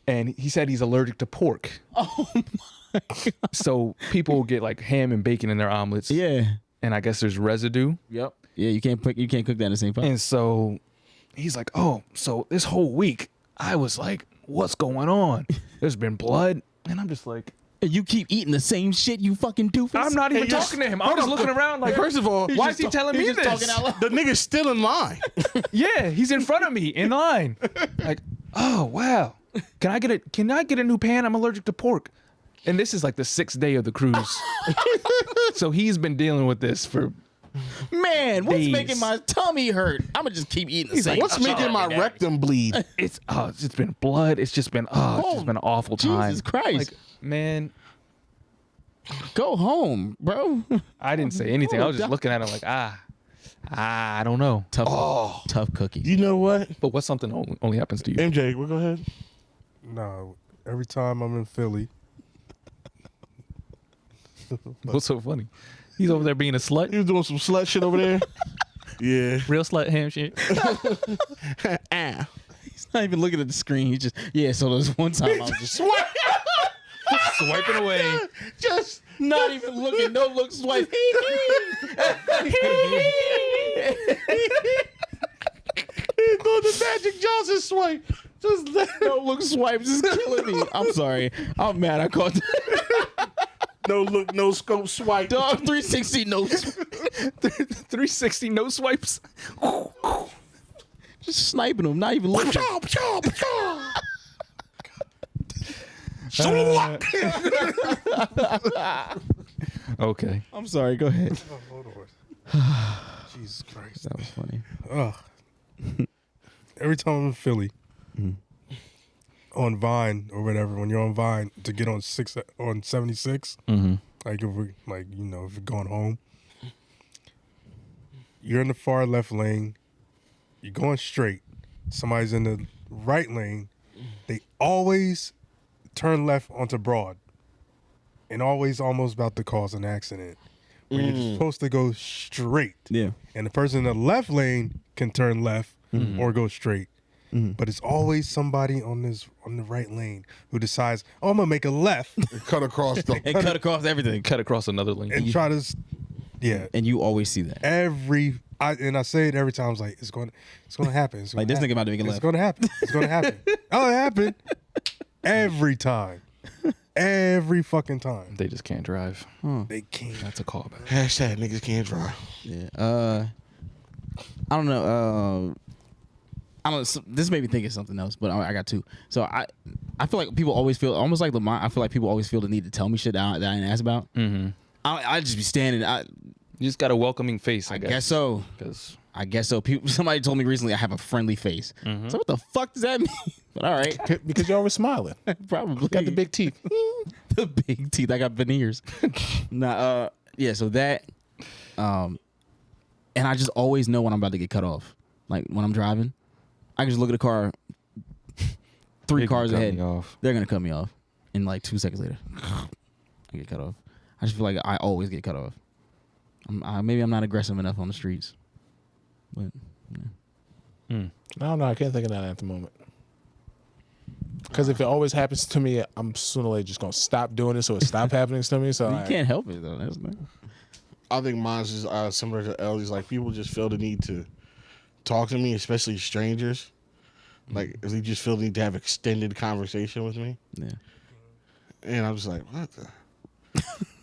Speaker 1: And he said he's allergic to pork.
Speaker 2: Oh my God.
Speaker 1: So people get like ham and bacon in their omelets.
Speaker 2: Yeah.
Speaker 1: And I guess there's residue.
Speaker 2: Yep. Yeah, you can't cook that in the same pot.
Speaker 1: And so he's like, "Oh, so this whole week I was like, what's going on? There's been blood." And I'm just like,
Speaker 2: And you keep eating the same shit, you fucking doofus.
Speaker 1: I'm not even talking to him. I'm just looking around like,
Speaker 3: First of all,
Speaker 1: why is he telling me
Speaker 2: He's just
Speaker 1: this?
Speaker 2: talking out loud.
Speaker 3: the nigga's still in line.
Speaker 1: Yeah, he's in front of me in line. Like, oh wow. Can I get a new pan? I'm allergic to pork. And this is like the 6th day of the cruise. So he's been dealing with this for
Speaker 2: Man, what's
Speaker 1: Days.
Speaker 2: making my tummy hurt? I'm gonna just keep eating the same.
Speaker 3: What's making my rectum bleed?
Speaker 1: it's been blood. It's just been an awful time.
Speaker 2: Jesus Christ.
Speaker 1: Like, man,
Speaker 2: Go home, bro.
Speaker 1: I didn't say anything. I was just looking at him like, I don't know.
Speaker 2: Tough cookies.
Speaker 3: You know what?
Speaker 1: But what's something only happens to you?
Speaker 3: MJ, we'll go ahead.
Speaker 5: No, every time I'm in Philly,
Speaker 1: What's so funny? He's over there being a slut.
Speaker 3: He was doing some slut shit over there. Yeah.
Speaker 1: Real slut ham shit.
Speaker 3: Ah.
Speaker 2: He's not even looking at the screen. He just so there was one time I was just
Speaker 1: Swiping away.
Speaker 3: Just
Speaker 2: Not even looking. No look. Swipe.
Speaker 3: he's doing the Magic Johnson swipe. Just
Speaker 2: No look. Swipe. Just killing me. I'm sorry. I'm mad. I caught
Speaker 3: no look, no scope swipe.
Speaker 2: dog 360 notes.
Speaker 1: 360 no swipes.
Speaker 2: Just sniping him. Not even looking.
Speaker 3: Chop, chop, chop.
Speaker 1: Okay.
Speaker 2: I'm sorry. Go ahead.
Speaker 5: Jesus Christ.
Speaker 2: That was funny.
Speaker 5: Ugh. Every time I'm in Philly, on Vine or whatever, when you're on Vine to get on 76, like if we if you're going home, you're in the far left lane, you're going straight. Somebody's in the right lane. They always turn left onto Broad, and always almost about to cause an accident. Where you're supposed to go straight.
Speaker 2: Yeah.
Speaker 5: And the person in the left lane can turn left or go straight. But it's always somebody on the right lane who decides, oh, I'm gonna make a left
Speaker 3: Cut across the.
Speaker 2: And cut across everything.
Speaker 1: Cut across another lane.
Speaker 5: and try to, yeah.
Speaker 2: And you always see that.
Speaker 5: I say it every time. I was like, it's going to happen. It's
Speaker 2: Like,
Speaker 5: gonna
Speaker 2: this nigga
Speaker 5: happen.
Speaker 2: about to make a
Speaker 5: It's
Speaker 2: left.
Speaker 5: going to happen. It's going to happen. Oh, it happened every time. Every fucking time.
Speaker 1: They just can't drive.
Speaker 5: They can't.
Speaker 1: That's a callback.
Speaker 3: Hashtag niggas can't drive.
Speaker 2: Yeah. I don't know. This made me think of something else, but I got two. So I feel like people always feel almost like I feel like people always feel the need to tell me shit that I didn't ask about.
Speaker 1: Mm-hmm.
Speaker 2: I just be standing.
Speaker 1: You just got a welcoming face, I
Speaker 2: guess so.
Speaker 1: 'Cause
Speaker 2: I guess so. Somebody told me recently I have a friendly face. So what the fuck does that mean? But all right,
Speaker 4: Because you're always smiling.
Speaker 2: probably
Speaker 4: Got the big teeth.
Speaker 2: the big teeth. I got veneers. Yeah. So that, and I just always know when I'm about to get cut off. Like when I'm driving, I can just look at the car. Three
Speaker 1: they
Speaker 2: cars
Speaker 1: cut
Speaker 2: ahead,
Speaker 1: me off.
Speaker 2: they're gonna cut me off, and like 2 seconds later, I get cut off. I just feel like I always get cut off. Maybe I'm not aggressive enough on the streets, but
Speaker 4: I don't know. I can't think of that at the moment. Because if it always happens to me, I'm sooner or later just gonna stop doing it, so it stop happening to me. So
Speaker 2: you can't help it though. That's
Speaker 3: I think mine's is similar to Ellie's. Like people just feel the need to talk to me, especially strangers. Like if they just feel the need to have extended conversation with me,
Speaker 2: yeah.
Speaker 3: and I'm just like, what the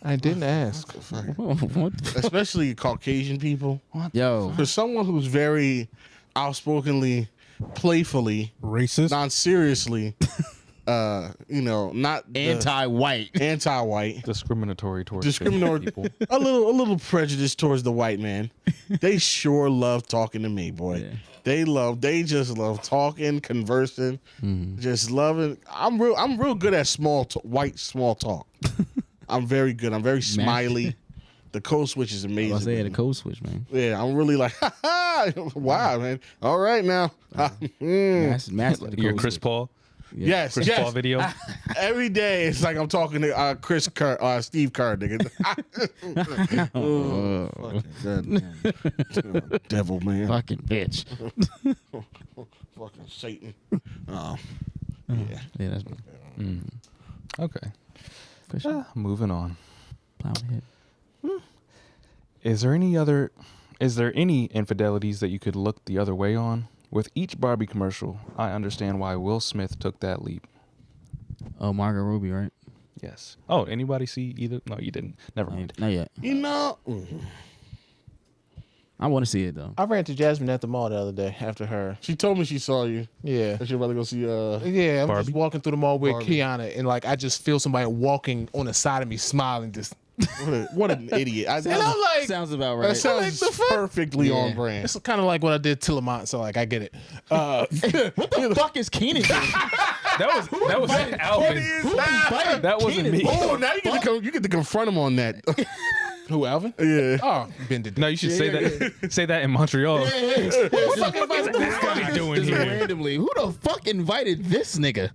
Speaker 4: I didn't ask.
Speaker 3: fuck?
Speaker 2: What the fuck?
Speaker 3: Especially Caucasian people.
Speaker 2: Yo,
Speaker 3: For someone who's very outspokenly, playfully,
Speaker 5: Racist.
Speaker 3: non-seriously, not
Speaker 2: anti-white.
Speaker 3: anti-white,
Speaker 1: Discriminatory towards
Speaker 3: Discriminatory-
Speaker 1: people.
Speaker 3: a little prejudice towards the white man. They sure love talking to me, boy.
Speaker 2: Yeah.
Speaker 3: They just love talking, conversing, just loving. I'm real good at white small talk. I'm very good. I'm very smiley. The code switch is amazing.
Speaker 2: I say
Speaker 3: with
Speaker 2: the
Speaker 3: me.
Speaker 2: code switch, man.
Speaker 3: Yeah, I'm really like, ha ha, wow, man. All right now.
Speaker 2: Master the
Speaker 1: Your
Speaker 2: code
Speaker 1: Chris
Speaker 2: switch.
Speaker 1: Paul.
Speaker 3: Yes,
Speaker 1: Chris
Speaker 3: yes.
Speaker 1: Paul video.
Speaker 3: Every day it's like I'm talking to Steve Kerr, nigga. Fucking devil, man.
Speaker 2: Fucking bitch.
Speaker 3: Fucking Satan. Oh, yeah.
Speaker 2: Yeah, that's me.
Speaker 1: Okay.
Speaker 2: For sure.
Speaker 1: Moving on.
Speaker 2: Plow my head.
Speaker 1: Is there any infidelities that you could look the other way on? With each Barbie commercial, I understand why Will Smith took that leap.
Speaker 2: Oh, Margot Robbie, right?
Speaker 1: Yes. Oh, anybody see either? No, you didn't. Never mind.
Speaker 2: Not yet.
Speaker 3: You know,
Speaker 2: I want to see it though.
Speaker 4: I ran to Jasmine at the mall the other day after her.
Speaker 3: she told me she saw you.
Speaker 4: Yeah.
Speaker 3: That you're about to go see.
Speaker 4: Yeah, I'm
Speaker 1: Barbie?
Speaker 4: just walking through the mall with
Speaker 3: Barbie.
Speaker 4: Kiana, and like I just feel somebody walking on the side of me, smiling. Just
Speaker 3: What an idiot!
Speaker 4: and I'm like,
Speaker 2: Sounds about
Speaker 3: that
Speaker 2: right.
Speaker 3: sounds
Speaker 4: the fuck?
Speaker 3: perfectly
Speaker 2: Yeah.
Speaker 3: on brand.
Speaker 4: it's kind of like what I did to Lamont. So like I get it.
Speaker 2: What the fuck is Keenan doing?
Speaker 1: That was Alvin. That wasn't me.
Speaker 3: Oh, now you get to confront him on that.
Speaker 4: Who, Alvin?
Speaker 3: Yeah.
Speaker 4: Oh, Ben did.
Speaker 1: No, you should say that. Say that in Montreal.
Speaker 2: What the fuck
Speaker 1: is this guy doing
Speaker 2: Just
Speaker 1: here?
Speaker 2: randomly. Who the fuck invited this nigga?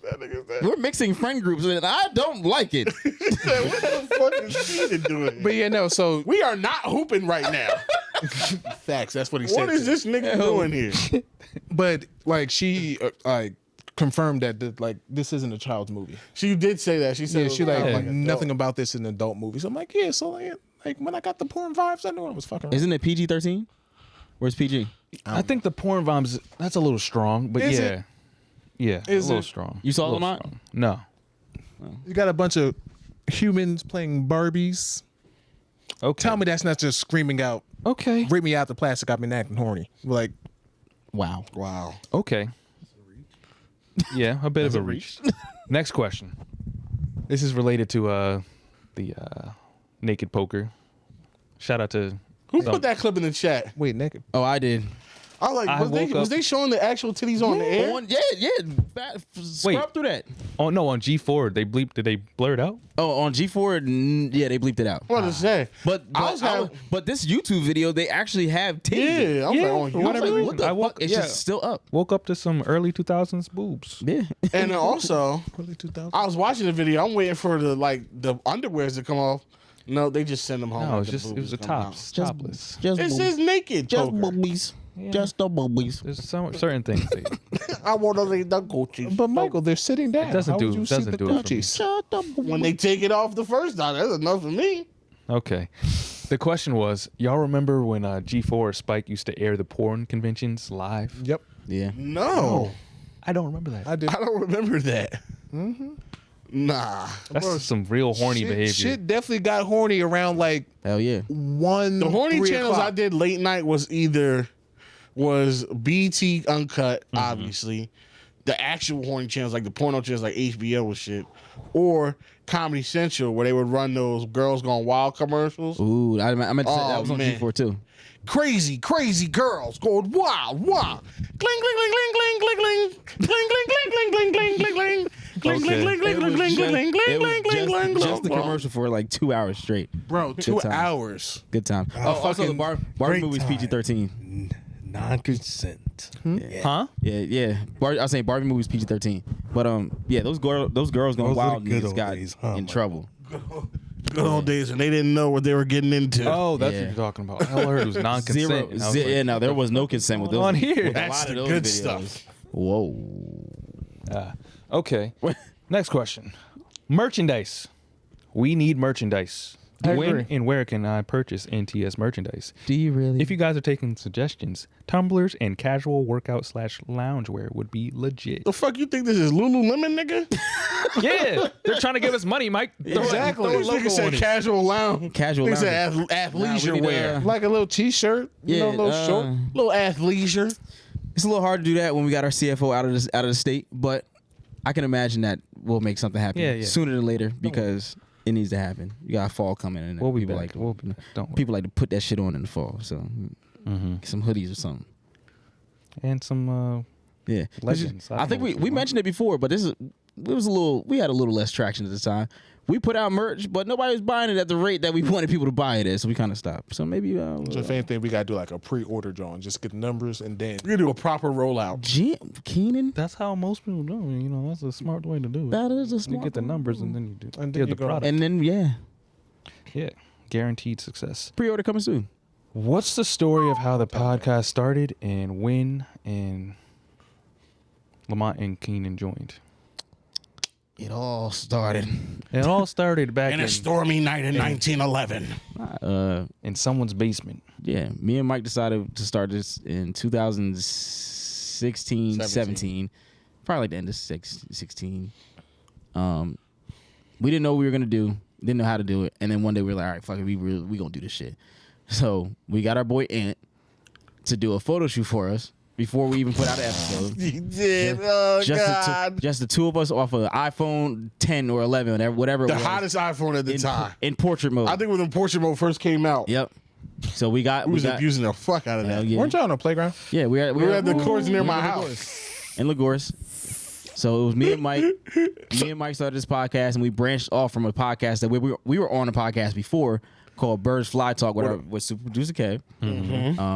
Speaker 3: That nigga said,
Speaker 2: We're mixing friend groups and I don't like it.
Speaker 3: what the fuck is Keenan doing?
Speaker 4: But yeah, no. So
Speaker 3: We are not hooping right now.
Speaker 4: facts. That's what he said.
Speaker 3: What is this nigga doing here?
Speaker 4: But like she like confirmed that like this isn't a child's movie.
Speaker 3: She did say that. She said
Speaker 4: Yeah, she like
Speaker 3: like
Speaker 4: nothing about this is an adult movie. So I'm like, yeah. So like when I got the porn vibes, I knew I was fucking. Right.
Speaker 2: Isn't it PG-13? Where's PG?
Speaker 1: I think the porn vibes, that's a little strong, but
Speaker 3: Is
Speaker 1: yeah.
Speaker 3: it?
Speaker 1: Yeah,
Speaker 3: Is
Speaker 1: a little
Speaker 3: it?
Speaker 1: strong.
Speaker 2: You saw
Speaker 1: A little
Speaker 2: Lamont?
Speaker 1: strong. No.
Speaker 4: You got a bunch of humans playing Barbies.
Speaker 1: Okay.
Speaker 4: Tell me that's not just screaming out,
Speaker 1: Okay.
Speaker 4: "Rip me out the plastic! I've been acting horny." Like,
Speaker 2: Wow.
Speaker 3: wow.
Speaker 1: Okay. Yeah, a bit of a reach. Next question. This is related to the naked poker. Shout out to
Speaker 3: Who put that clip in the chat?
Speaker 4: wait, naked.
Speaker 2: Oh, I did.
Speaker 3: I was like,
Speaker 1: I
Speaker 3: was
Speaker 1: woke up-
Speaker 3: they showing the actual titties on the air?
Speaker 2: Scrub through that.
Speaker 1: Oh no, on G4 they bleeped. Did they blur it out?
Speaker 2: Oh, on G4, yeah, they bleeped it out.
Speaker 3: What to say?
Speaker 2: But but this YouTube video, they actually have titties. in it.
Speaker 3: Yeah, I'm
Speaker 1: Yeah,
Speaker 3: like,
Speaker 1: for
Speaker 3: on
Speaker 1: whatever
Speaker 3: YouTube.
Speaker 1: reason.
Speaker 2: What the
Speaker 1: I
Speaker 2: fuck?
Speaker 1: woke-
Speaker 2: It's
Speaker 1: yeah.
Speaker 2: just still up.
Speaker 1: Woke up to some early 2000s boobs.
Speaker 2: Yeah.
Speaker 3: And then also,
Speaker 4: Early 2000s.
Speaker 3: I was watching the video. I'm waiting for the underwears to come off. No, they just send them home.
Speaker 1: No,
Speaker 3: like
Speaker 1: it was a tops, topless.
Speaker 2: Just
Speaker 3: It says naked.
Speaker 2: just
Speaker 3: poker.
Speaker 2: boobies.
Speaker 1: Yeah.
Speaker 2: Just the boobies.
Speaker 1: There's some certain things. They,
Speaker 3: I want to see the Gucci.
Speaker 4: But Michael, they're sitting down.
Speaker 1: doesn't
Speaker 4: How
Speaker 1: do-
Speaker 4: would you see
Speaker 1: doesn't
Speaker 4: the
Speaker 1: do it for me.
Speaker 4: Gucci's?
Speaker 2: Shut the boobies.
Speaker 3: When they take it off the first time, that's enough for me.
Speaker 1: okay. The question was, y'all remember when G4 or Spike used to air the porn conventions live?
Speaker 4: Yep,
Speaker 2: Yeah.
Speaker 3: No,
Speaker 1: I don't remember that.
Speaker 4: I did.
Speaker 3: I don't remember that. Nah.
Speaker 1: That's some real horny
Speaker 4: shit,
Speaker 1: behavior.
Speaker 4: Shit definitely got horny around like
Speaker 2: Hell yeah.
Speaker 4: 1.
Speaker 3: The horny
Speaker 4: 3
Speaker 3: channels
Speaker 4: o'clock.
Speaker 3: I did late night was BT Uncut, obviously. The actual horny channels, like the porno channels, like HBO and shit, or Comedy Central, where they would run those Girls Gone Wild commercials.
Speaker 2: Ooh, I meant to say that
Speaker 3: Oh,
Speaker 2: was on
Speaker 3: man.
Speaker 2: G4 too.
Speaker 3: Crazy, crazy girls going wild, wild. Cling, cling, cling, cling, cling, cling, cling, cling, cling, cling, cling, cling, cling, cling. Cling, cling, cling, cling, cling, cling, cling, cling, cling, cling, cling,
Speaker 2: just the
Speaker 3: cling.
Speaker 2: commercial for like 2 hours straight.
Speaker 4: bro, 2
Speaker 2: time.
Speaker 4: hours.
Speaker 2: Good time. Oh, also the Barbie
Speaker 5: great
Speaker 2: movie's
Speaker 5: time.
Speaker 2: PG-13.
Speaker 5: Non-consent.
Speaker 1: Huh?
Speaker 2: Yeah. I was saying Barbie movie's PG-13. But yeah, those girls going
Speaker 5: Those were the
Speaker 2: wild
Speaker 5: good
Speaker 2: niggas
Speaker 5: old
Speaker 2: got
Speaker 5: days, huh,
Speaker 2: in
Speaker 5: Michael?
Speaker 2: trouble.
Speaker 3: Good old days, and they didn't know what they were getting into.
Speaker 1: Oh, that's
Speaker 2: Yeah.
Speaker 1: what you're talking about. All I heard was non-consent.
Speaker 2: Zero.
Speaker 1: and I was like,
Speaker 2: Yeah, no, there was no consent with those.
Speaker 1: on here?
Speaker 2: with a
Speaker 3: That's
Speaker 2: lot of
Speaker 3: the
Speaker 2: those
Speaker 3: good
Speaker 2: videos.
Speaker 3: stuff.
Speaker 2: Whoa.
Speaker 1: Okay. Next question. Merchandise. We need merchandise.
Speaker 4: I
Speaker 1: When
Speaker 4: agree.
Speaker 1: and where can I purchase NTS merchandise?
Speaker 2: Do you really?
Speaker 1: If you guys are taking suggestions, tumblers and casual workout / loungewear would be legit.
Speaker 3: The fuck you think this is Lululemon, nigga?
Speaker 1: Yeah, they're trying to give us money, Mike.
Speaker 3: Exactly. This nigga said casual lounge.
Speaker 2: Casual
Speaker 3: Nigga said
Speaker 2: lounge.
Speaker 3: athleisure
Speaker 2: Nah, we need,
Speaker 3: wear.
Speaker 4: Like a little T-shirt, you know, a little short.
Speaker 3: Little athleisure.
Speaker 2: It's a little hard to do that when we got our CFO out of the state, but I can imagine that we'll make something happen
Speaker 1: Yeah.
Speaker 2: sooner than later because it needs to happen. You got fall coming in.
Speaker 1: We'll be
Speaker 2: people
Speaker 1: back.
Speaker 2: like
Speaker 1: We'll be back. Don't worry.
Speaker 2: people like to put that shit on in the fall. So get some hoodies or something.
Speaker 1: And some
Speaker 2: Yeah,
Speaker 1: Legends.
Speaker 2: I think we mentioned it before, but we had a little less traction at the time. We put out merch, but nobody was buying it at the rate that we wanted people to buy it at, so we kind of stopped. So maybe
Speaker 4: So if anything, we gotta do like a pre-order drawing, just get the numbers and then
Speaker 3: We're gonna do a proper rollout.
Speaker 2: Keenan.
Speaker 1: that's how most people do it. You know, that's a smart way to do it.
Speaker 2: That is a
Speaker 1: You
Speaker 2: smart
Speaker 1: get the
Speaker 2: one.
Speaker 1: numbers and then you do
Speaker 4: And then
Speaker 1: yeah,
Speaker 4: you
Speaker 1: the
Speaker 4: go-
Speaker 1: product.
Speaker 2: And then
Speaker 1: Yeah, guaranteed success.
Speaker 2: pre-order coming soon.
Speaker 1: What's the story of how the podcast started and when and Lamont and Keenan joined?
Speaker 2: It all started
Speaker 1: It all started back
Speaker 3: In a stormy night in 1911.
Speaker 1: in someone's basement.
Speaker 2: Yeah, me and Mike decided to start this in 2016, 17. Probably like the end of 16. We didn't know what we were gonna do, didn't know how to do it, and then one day we were like, all right, fuck it, we gonna do this shit. So we got our boy Ant to do a photo shoot for us before we even put out an episode.
Speaker 3: You did. Oh, God.
Speaker 2: Just the two of us off of iPhone 10 or 11, whatever it
Speaker 3: The
Speaker 2: was.
Speaker 3: hottest iPhone at the time.
Speaker 2: in portrait mode.
Speaker 3: I think when the portrait mode first came out,
Speaker 2: Yep. So we got
Speaker 3: we was abusing the fuck out of
Speaker 2: hell
Speaker 3: that.
Speaker 2: yeah.
Speaker 4: weren't y'all on the playground?
Speaker 2: Yeah, we
Speaker 3: We were at the courts near my house.
Speaker 2: in Lagos. So it was me and Mike. Me and Mike started this podcast, and we branched off from a podcast that we were on a podcast before called Birds Fly Talk with super producer Kev.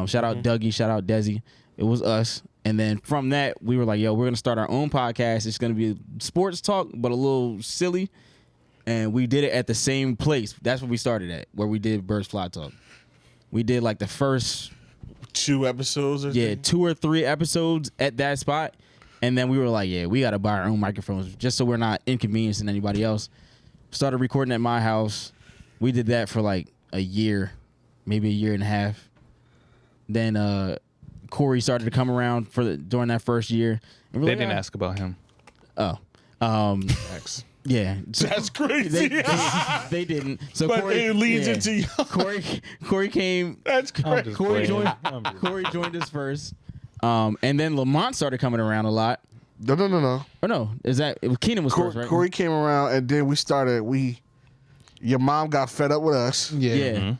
Speaker 2: Shout out Dougie, shout out Desi. It was us. And then from that, we were like, yo, we're going to start our own podcast. It's going to be sports talk, but a little silly. And we did it at the same place. That's where we started at, where we did Birds Fly Talk. We did like the first
Speaker 3: 2 episodes or
Speaker 2: 2 or 3 episodes at that spot. And then we were like, yeah, we got to buy our own microphones just so we're not inconveniencing anybody else. Started recording at my house. We did that for like a year, maybe a year and a half. Then Corey started to come around during that first year. And
Speaker 1: They didn't ask about him.
Speaker 2: Oh.
Speaker 3: X.
Speaker 2: Yeah.
Speaker 3: That's crazy.
Speaker 2: They didn't. So
Speaker 3: But
Speaker 2: Corey
Speaker 3: it leads into
Speaker 2: Corey came.
Speaker 3: That's crazy.
Speaker 2: Corey joined us first. And then Lamont started coming around a lot.
Speaker 3: No.
Speaker 2: Or no, Keenan was first, right?
Speaker 3: Corey came around, and then we started. Your mom got fed up with us,
Speaker 2: Yeah.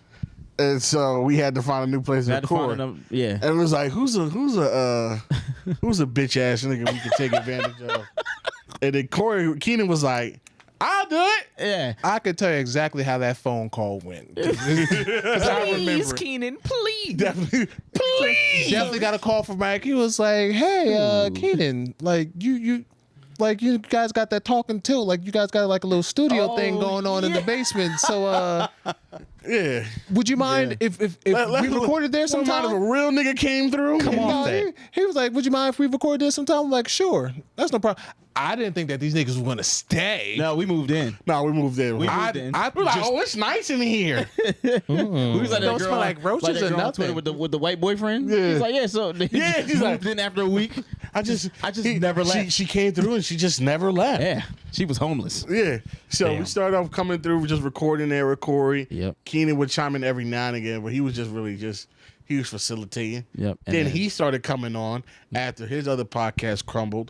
Speaker 3: and so we had to find a new place to
Speaker 2: Had to find
Speaker 3: record.
Speaker 2: another- yeah.
Speaker 3: And it was like, who's a bitch ass nigga we can take advantage of? And then Keenan was like, I'll do it.
Speaker 2: Yeah.
Speaker 4: I could tell you exactly how that phone call went. 'Cause I remember it.
Speaker 1: Keenan, please.
Speaker 3: Definitely, please.
Speaker 4: Definitely got a call from Mike. He was like, "Hey, Keenan, like you guys got that talking too. Like you guys got like a little studio thing going on in the basement. So,
Speaker 3: Yeah.
Speaker 4: would you mind if we recorded there
Speaker 3: Sometime if a
Speaker 4: sometime?"
Speaker 3: real nigga came through.
Speaker 1: Come on.
Speaker 4: No,
Speaker 1: that.
Speaker 4: he was like, "Would you mind if we record this sometime?" I'm like, "Sure, that's no problem." I didn't think that these niggas were gonna stay.
Speaker 2: No, we moved in.
Speaker 3: No, we moved in.
Speaker 2: We
Speaker 3: We
Speaker 2: moved in.
Speaker 4: I
Speaker 3: were like,
Speaker 4: just,
Speaker 3: oh, it's nice in here.
Speaker 2: We was like that
Speaker 4: Don't
Speaker 2: girl,
Speaker 4: smell like roaches
Speaker 2: that
Speaker 4: or
Speaker 2: girl on Twitter
Speaker 4: nothing.
Speaker 2: with the white boyfriend.
Speaker 3: Yeah.
Speaker 2: He's like, yeah. So
Speaker 3: Yeah,
Speaker 2: he
Speaker 3: he's
Speaker 2: moved
Speaker 3: like-
Speaker 2: in after a week.
Speaker 3: I just
Speaker 2: never left.
Speaker 3: She came through and she just never left.
Speaker 2: Yeah, she was homeless.
Speaker 3: Yeah. So
Speaker 1: Damn.
Speaker 3: we started off coming through, just recording there with Corey.
Speaker 2: Yep.
Speaker 3: Keenan would chime in every now and again, but he was just really he was facilitating.
Speaker 2: Yep. And
Speaker 3: Then he started coming on after his other podcast crumbled.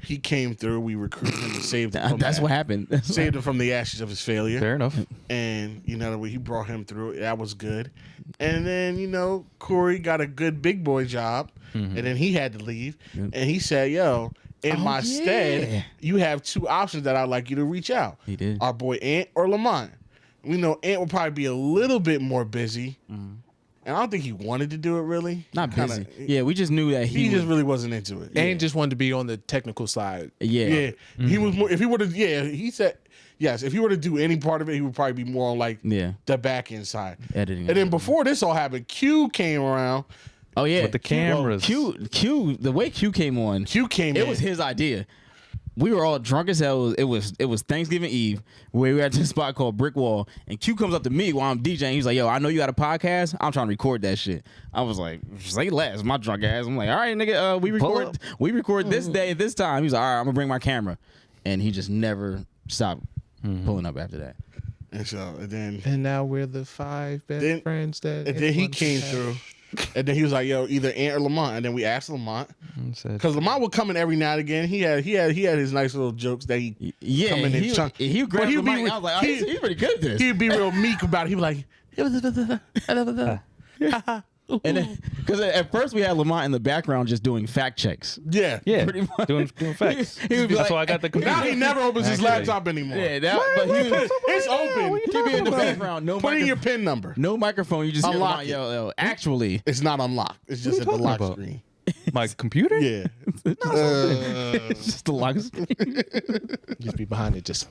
Speaker 3: He came through. We recruited him and saved him. From
Speaker 2: That's
Speaker 3: that.
Speaker 2: what happened.
Speaker 3: Saved him from the ashes of his failure.
Speaker 1: Fair enough.
Speaker 3: And he brought him through. That was good. And then Corey got a good big boy job, and then he had to leave. And he said, "Yo, in my stead, you have two options that I'd like you to reach out."
Speaker 2: He did.
Speaker 3: Our boy Ant or Lamont. We know Ant will probably be a little bit more busy, and I don't think he wanted to do it really.
Speaker 2: Not
Speaker 3: Kinda-
Speaker 2: busy. Yeah, we just knew that
Speaker 3: He
Speaker 2: he
Speaker 3: just
Speaker 2: was,
Speaker 3: really wasn't into it.
Speaker 4: and just wanted to be on the technical side.
Speaker 2: yeah.
Speaker 3: He was more. If he would have, he said yes. If he were to do any part of it, he would probably be more on like
Speaker 2: Yeah.
Speaker 3: the back end side.
Speaker 2: Editing.
Speaker 3: And then before this all happened, Q came around.
Speaker 2: Oh yeah,
Speaker 1: With the cameras.
Speaker 2: Q, the way Q came on,
Speaker 3: Q came
Speaker 2: it
Speaker 3: in.
Speaker 2: was his idea. We were all drunk as hell. It was Thanksgiving Eve where we were at this spot called Brick Wall, and Q comes up to me while I'm DJing. He's like, "Yo, I know you got a podcast. I'm trying to record that shit." I was like, "Say less." My drunk ass. I'm like, "All right, nigga. We record this day at this time." He's like, "All right, I'm gonna bring my camera," and he just never stopped pulling up after that.
Speaker 3: And so and then
Speaker 4: And now we're the five best friends that.
Speaker 3: and then he
Speaker 4: anyone
Speaker 3: came
Speaker 4: can
Speaker 3: through. And then he was like, "Yo, either Ant or Lamont." And then we asked Lamont
Speaker 1: Said,
Speaker 3: because Lamont would come in every now and again. He had his nice little jokes that he
Speaker 2: Yeah,
Speaker 3: come in and chunk.
Speaker 2: he grabbed
Speaker 3: But he'd
Speaker 2: the
Speaker 3: be
Speaker 2: mic.
Speaker 3: re-
Speaker 2: I was like, "Oh,
Speaker 3: he-
Speaker 2: he's pretty good at this."
Speaker 3: He'd be real meek about it. He'd be like,
Speaker 2: And then, because at first we had Lamont in the background just doing fact checks.
Speaker 3: yeah,
Speaker 1: yeah,
Speaker 2: pretty much.
Speaker 1: doing facts.
Speaker 2: He would be
Speaker 1: That's
Speaker 2: like-
Speaker 1: why I got the computer.
Speaker 3: Now he never opens his
Speaker 1: Actually.
Speaker 3: laptop anymore.
Speaker 2: Yeah, but he would,
Speaker 3: It's open.
Speaker 2: he'd be in the background. No
Speaker 3: Put in your
Speaker 2: microphone.
Speaker 3: PIN number.
Speaker 2: No microphone. You just hear
Speaker 3: Unlock
Speaker 2: Lamont
Speaker 3: it.
Speaker 2: yell. Actually,
Speaker 3: It's not unlocked. It's just at the
Speaker 1: talking
Speaker 3: lock
Speaker 1: about?
Speaker 3: screen.
Speaker 1: My computer?
Speaker 3: Yeah.
Speaker 2: it's just the lock screen.
Speaker 4: just be behind it. Just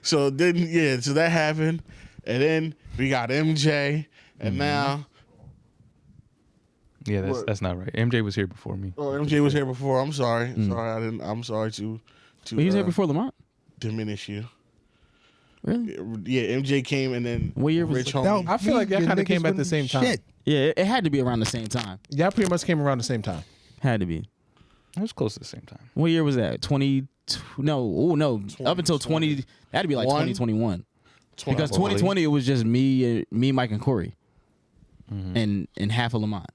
Speaker 3: So then, so that happened, and then we got MJ, and now
Speaker 1: Yeah,
Speaker 3: What?
Speaker 1: that's not right. MJ was here before me.
Speaker 3: MJ was here before. I'm sorry. I'm sorry to
Speaker 2: But he was here before Lamont.
Speaker 3: diminish you.
Speaker 2: Really?
Speaker 3: Yeah, MJ came, and then
Speaker 2: What year was
Speaker 3: Rich
Speaker 2: it?
Speaker 3: Homie.
Speaker 4: I feel like y'all kind of came at the same time.
Speaker 5: Shit.
Speaker 2: Yeah, it had to be around the same time.
Speaker 4: Y'all pretty much came around the same time.
Speaker 2: Had to be.
Speaker 1: It was close to the same time.
Speaker 2: What year was that? 20? No. Up until 20. That had to be like
Speaker 3: 1?
Speaker 2: 2021. Because
Speaker 3: Probably.
Speaker 2: 2020 it was just me, Mike, and Corey, and half of Lamont.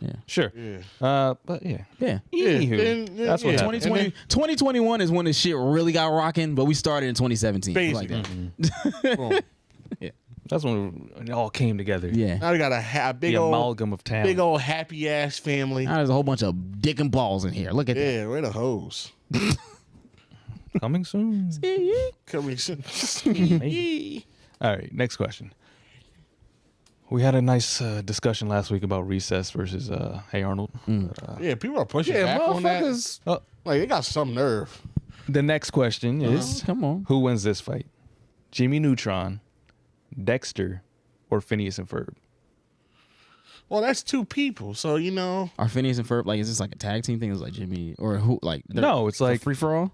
Speaker 2: Yeah.
Speaker 1: Sure.
Speaker 3: Yeah.
Speaker 1: But yeah.
Speaker 2: Yeah.
Speaker 1: Anywho,
Speaker 3: then-
Speaker 1: that's what
Speaker 3: yeah.
Speaker 1: happened.
Speaker 2: 2020, 2021 is when this shit really got rocking, but we started in 2017. Like
Speaker 3: Basically.
Speaker 2: that.
Speaker 3: Boom.
Speaker 1: That's when it all came together.
Speaker 2: Yeah.
Speaker 3: Now we got a big
Speaker 1: The
Speaker 3: old,
Speaker 1: amalgam of talent.
Speaker 3: big old happy ass family.
Speaker 2: Now there's a whole bunch of dick and balls in here. Look at
Speaker 3: Yeah, where the hoes?
Speaker 1: Coming soon.
Speaker 2: that.
Speaker 3: Coming soon.
Speaker 1: Maybe. All right, next question. We had a nice discussion last week about Recess versus Hey Arnold.
Speaker 3: Yeah, people are pushing
Speaker 4: Yeah,
Speaker 3: back on that.
Speaker 4: motherfuckers.
Speaker 3: Like they got some nerve.
Speaker 1: The next question is,
Speaker 2: Come on.
Speaker 1: who wins this fight? Jimmy Neutron, Dexter, or Phineas and Ferb?
Speaker 3: Well, that's two people, so you know.
Speaker 2: Are Phineas and Ferb like? Is this like a tag team thing? Is like Jimmy or who? Like
Speaker 1: No, it's like
Speaker 2: free for all.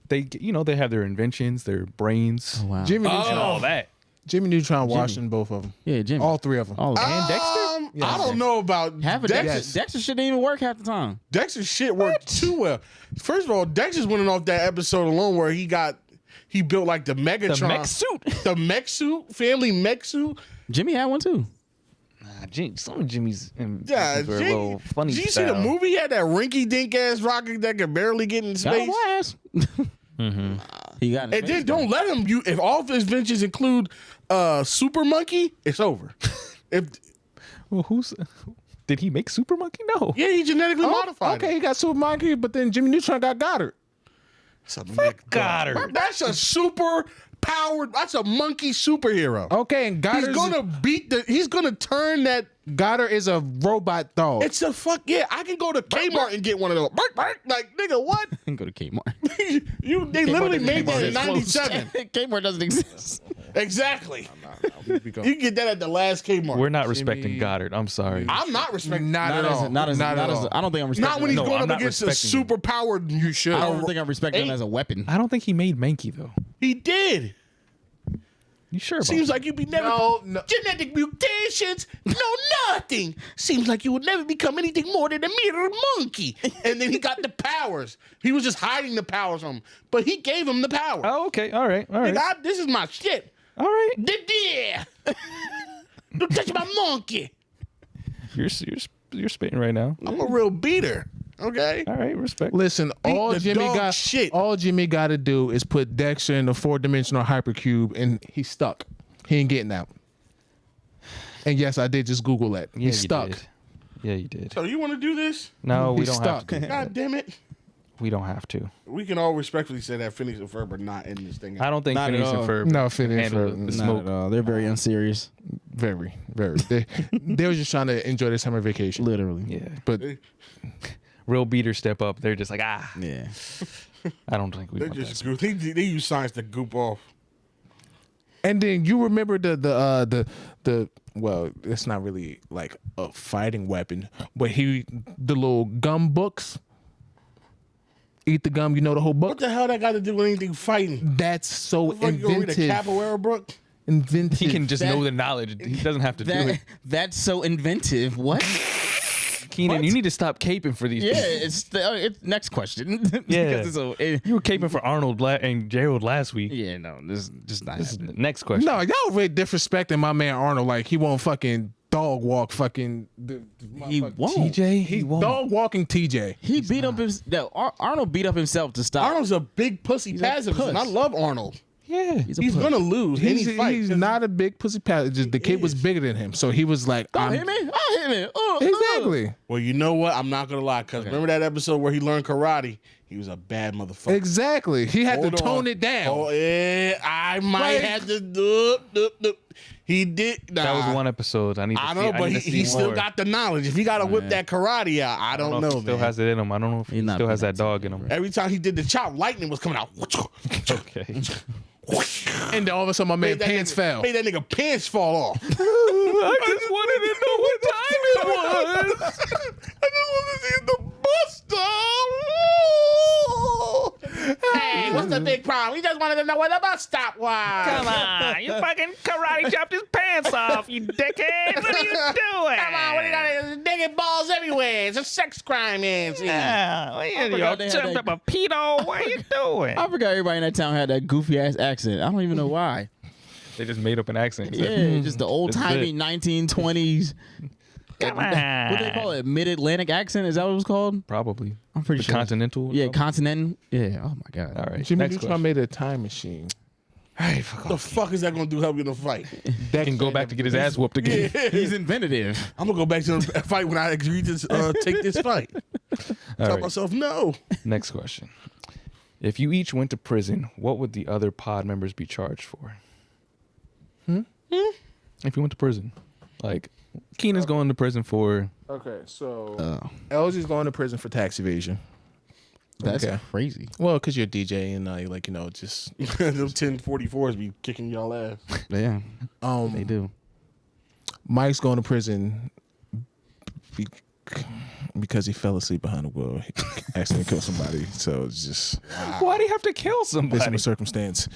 Speaker 1: they have their inventions, their brains,
Speaker 2: Oh wow.
Speaker 4: Jimmy Neutron.
Speaker 1: all that.
Speaker 4: Jimmy Neutron, Washington, both of them.
Speaker 2: Yeah, Jimmy.
Speaker 4: All three of them.
Speaker 2: All
Speaker 1: And Dexter?
Speaker 3: I don't know about
Speaker 2: half of
Speaker 3: Dexter.
Speaker 2: Dexter. Dexter shit didn't even work half the time.
Speaker 3: Dexter's shit worked too well. First of all, Dexter's winning off that episode alone where he built like the Megatron.
Speaker 1: The mech suit.
Speaker 3: The mech suit, family mech suit.
Speaker 2: Jimmy had one too.
Speaker 1: Some of Jimmy's
Speaker 3: Yeah,
Speaker 1: a little funny.
Speaker 3: Did you see the movie? He had that rinky dink ass rocket that could barely get in
Speaker 2: Got
Speaker 3: space.
Speaker 2: my ass. He got. In
Speaker 3: And
Speaker 2: space,
Speaker 3: then don't let him. If all of his ventures include Super Monkey, it's over.
Speaker 1: Well, did he make Super Monkey? No.
Speaker 3: Yeah, he genetically modified.
Speaker 4: Okay, he got Super Monkey, but then Jimmy Neutron got Goddard.
Speaker 1: Goddard.
Speaker 3: That's a super powered. That's a monkey superhero.
Speaker 4: Okay, and
Speaker 3: He's
Speaker 4: Goddard
Speaker 3: gonna He's gonna turn that.
Speaker 4: Goddard is a robot dog.
Speaker 3: It's a fuck yeah. I can go to Kmart and get one of those. Bark, bark. Like nigga, what?
Speaker 2: Go to Kmart.
Speaker 3: They literally made that in '97.
Speaker 2: Kmart doesn't exist.
Speaker 3: Exactly. You can get that at the last Kmart.
Speaker 1: We're not respecting Goddard. I'm sorry.
Speaker 3: I'm not respecting.
Speaker 4: Not at all.
Speaker 2: Not as.
Speaker 4: Not at all.
Speaker 2: I don't think I'm respecting.
Speaker 3: Not when he's
Speaker 1: No,
Speaker 3: going
Speaker 1: I'm
Speaker 3: up
Speaker 1: not
Speaker 3: against a
Speaker 1: respecting him.
Speaker 3: super powered. You should.
Speaker 2: I don't think I'm respecting him as a weapon.
Speaker 1: I don't think he made Mankey though.
Speaker 3: He did.
Speaker 1: You sure? About
Speaker 3: Seems
Speaker 1: that?
Speaker 3: like you'd be never
Speaker 4: No.
Speaker 3: genetic mutations. No, nothing. Seems like you would never become anything more than a mere monkey. And then he got the powers. He was just hiding the powers from him, but he gave him the power.
Speaker 1: Oh, okay. All right. All right.
Speaker 3: Nigga, this is my shit.
Speaker 1: All right.
Speaker 3: Yeah. Don't touch my monkey.
Speaker 1: You're spitting right now.
Speaker 3: I'm a real beater. Okay.
Speaker 1: All right. Respect.
Speaker 4: Listen, all
Speaker 3: the
Speaker 4: Jimmy
Speaker 3: dog
Speaker 4: got
Speaker 3: shit.
Speaker 4: all Jimmy got to do is put Dexter in the 4-dimensional hypercube, and he's stuck. He ain't getting out. And yes, I did just Google that.
Speaker 1: Yeah,
Speaker 4: He's
Speaker 1: you
Speaker 4: stuck.
Speaker 1: did. Yeah, you did.
Speaker 3: So you want to do this?
Speaker 1: No, we
Speaker 4: He's
Speaker 1: don't have
Speaker 4: stuck.
Speaker 1: to.
Speaker 3: God damn it.
Speaker 1: We don't have to.
Speaker 3: We can all respectfully say that Phineas and Ferb are not in this thing.
Speaker 1: I don't think
Speaker 2: Not at
Speaker 1: Phineas and
Speaker 2: all.
Speaker 1: Ferb.
Speaker 4: No, Phineas and
Speaker 1: handle
Speaker 4: Ferb.
Speaker 1: the
Speaker 2: Not
Speaker 1: smoke.
Speaker 2: at all. They're very unserious.
Speaker 4: Very, very. They were just trying to enjoy their summer vacation.
Speaker 2: Literally.
Speaker 1: Yeah.
Speaker 4: But
Speaker 1: Real beaters step up. They're just like,
Speaker 2: Yeah.
Speaker 1: I don't think we
Speaker 3: They
Speaker 1: want
Speaker 3: just
Speaker 1: that.
Speaker 3: goop. They use science to goop off.
Speaker 4: and then you remember the well, it's not really like a fighting weapon, but the little gum books. Eat the gum, you know the whole
Speaker 3: What
Speaker 4: book.
Speaker 3: the hell that got to do with anything fighting?
Speaker 4: That's so
Speaker 3: Fuck, you gonna read a
Speaker 4: inventive.
Speaker 3: capoeira book?
Speaker 4: Inventive.
Speaker 1: He can just
Speaker 2: That-
Speaker 1: know the knowledge. He doesn't have to do
Speaker 2: That
Speaker 1: it.
Speaker 2: that's so inventive. What?
Speaker 1: Keenan, you need to stop caping for these
Speaker 2: Yeah,
Speaker 1: people.
Speaker 2: it's next question.
Speaker 1: Yeah.
Speaker 2: Because it's
Speaker 1: You were caping for Arnold and Gerald last week.
Speaker 2: yeah, no, this is just not
Speaker 1: This is the
Speaker 2: happening.
Speaker 1: next question.
Speaker 4: No, y'all really disrespecting my man Arnold. Like he won't fucking dog walk fucking.
Speaker 2: He won't.
Speaker 1: TJ, he won't.
Speaker 4: Dog walking TJ.
Speaker 2: He beat up his. No, Arnold beat up himself to stop.
Speaker 3: Arnold's a big pussy
Speaker 2: a
Speaker 3: pacifist, and I
Speaker 2: puss.
Speaker 3: love Arnold.
Speaker 1: Yeah.
Speaker 2: He's a
Speaker 3: He's
Speaker 2: puss.
Speaker 3: gonna lose any fight.
Speaker 4: He's not a big pussy pat. Just the kid was bigger than him, so he was like,
Speaker 2: Don't hit me. I'll hit me.
Speaker 4: Exactly.
Speaker 3: Well, you know what? I'm not gonna lie, cause remember that episode where he learned karate? He was a bad motherfucker.
Speaker 4: Exactly. He had
Speaker 3: Hold
Speaker 4: to tone
Speaker 3: on.
Speaker 4: it down.
Speaker 3: Oh yeah, I might
Speaker 4: Like-
Speaker 3: have to. He did. Nah,
Speaker 1: That was one episode. I need to
Speaker 3: I
Speaker 1: see.
Speaker 3: know, but
Speaker 1: need to see
Speaker 3: he still
Speaker 1: more.
Speaker 3: got the knowledge. If he got to whip that karate out, I don't know.
Speaker 1: if he still
Speaker 3: man.
Speaker 1: has it in him. I don't know if he
Speaker 2: He's not
Speaker 1: still has
Speaker 2: being
Speaker 1: that dog in him.
Speaker 3: Every time he did the chop, lightning was coming out.
Speaker 1: Okay.
Speaker 4: And then all of a sudden, my man
Speaker 3: Made that
Speaker 4: pants
Speaker 3: nigga-
Speaker 4: fell.
Speaker 3: Made that nigga pants fall off.
Speaker 1: I just wanted to know what time it was.
Speaker 3: I just want to see the bus stop. Hey, what's the big problem? We just wanted to know where the bus stop was.
Speaker 6: Come on, you fucking karate chopped his pants off, you dickhead. What are you doing?
Speaker 3: Come on, what do you got? Digging balls everywhere. It's a sex crime, man. See?
Speaker 6: Yeah, what you
Speaker 2: forgot they had
Speaker 6: jumped
Speaker 2: that-
Speaker 6: up a pedo? What are you doing?
Speaker 2: I forgot everybody in that town had that goofy ass accent. I don't even know why.
Speaker 1: They just made up an accent.
Speaker 2: Yeah, just the old timey
Speaker 1: That's
Speaker 2: 1920s.
Speaker 6: Come
Speaker 2: What they
Speaker 6: on.
Speaker 2: call it? Mid-Atlantic accent? Is that what it was called?
Speaker 1: Probably.
Speaker 2: I'm pretty
Speaker 1: The
Speaker 2: sure.
Speaker 1: continental.
Speaker 2: Yeah, continental. Yeah. Oh my god.
Speaker 1: All right.
Speaker 4: Jimmy
Speaker 1: Next
Speaker 4: Neutron
Speaker 1: question.
Speaker 4: made a time machine.
Speaker 1: Hey, fuck
Speaker 3: What the fuck is that gonna do? Help you in the fight?
Speaker 1: That can go back to get his ass whooped again.
Speaker 2: He's inventive.
Speaker 3: I'm gonna go back to the fight when I agree to take this fight.
Speaker 1: All
Speaker 3: Tell
Speaker 1: right.
Speaker 3: myself no.
Speaker 1: Next question. If you each went to prison, what would the other pod members be charged for? If you went to prison, like Keenan's going to prison for.
Speaker 4: Okay, so LG's going to prison for tax evasion.
Speaker 2: That's
Speaker 4: Okay.
Speaker 2: crazy.
Speaker 4: Well, because you're a DJ and like just
Speaker 3: Them 1044s be kicking y'all ass.
Speaker 2: Yeah, they
Speaker 4: um,
Speaker 2: do.
Speaker 4: Mike's going to prison Because he fell asleep behind the wheel, he accidentally killed somebody. So it's just
Speaker 1: Why do you have to kill somebody?
Speaker 4: based on the circumstance.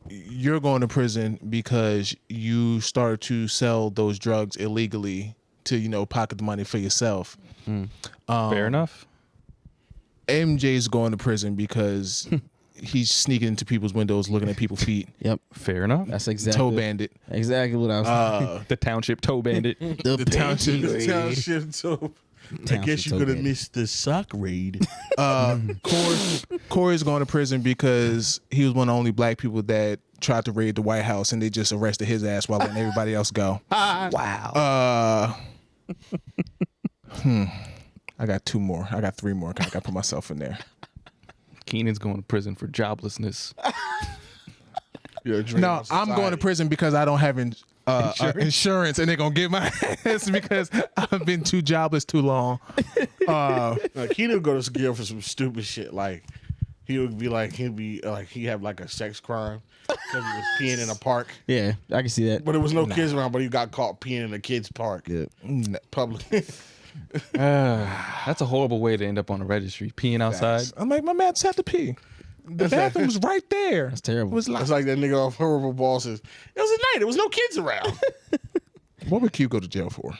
Speaker 4: You're going to prison because you started to sell those drugs illegally to pocket the money for yourself.
Speaker 1: Fair enough.
Speaker 4: MJ's going to prison because he's sneaking into people's windows, looking at people's feet.
Speaker 2: Yep.
Speaker 1: Fair enough.
Speaker 2: That's exactly
Speaker 4: Toe bandit.
Speaker 2: exactly what I was
Speaker 1: The township toe bandit.
Speaker 2: the
Speaker 3: Township toe. I guess you could have missed the sock raid.
Speaker 4: Corey's going to prison because he was one of the only black people that tried to raid the White House, and they just arrested his ass while letting everybody else go.
Speaker 2: Wow.
Speaker 4: I got 2 more. I got 3 more. I got to put myself in there.
Speaker 1: Keenan's going to prison for joblessness.
Speaker 4: No, I'm going to prison because I don't have insurance, and they're going to get my ass because I've been too jobless too long.
Speaker 3: He would go to jail for some stupid shit. Like he would be like he had like a sex crime because he was peeing in a park.
Speaker 2: Yeah, I can see that.
Speaker 3: But there was no kids around. But he got caught peeing in a kid's park.
Speaker 2: Yeah.
Speaker 3: Public.
Speaker 1: That's a horrible way to end up on a registry. Peeing outside.
Speaker 4: I'm like, my man just had to pee. The bathroom was right there.
Speaker 2: That's terrible.
Speaker 4: It was
Speaker 3: It's like that nigga off Horrible Bosses. It was at night. There was no kids around.
Speaker 4: What would Q go to jail for?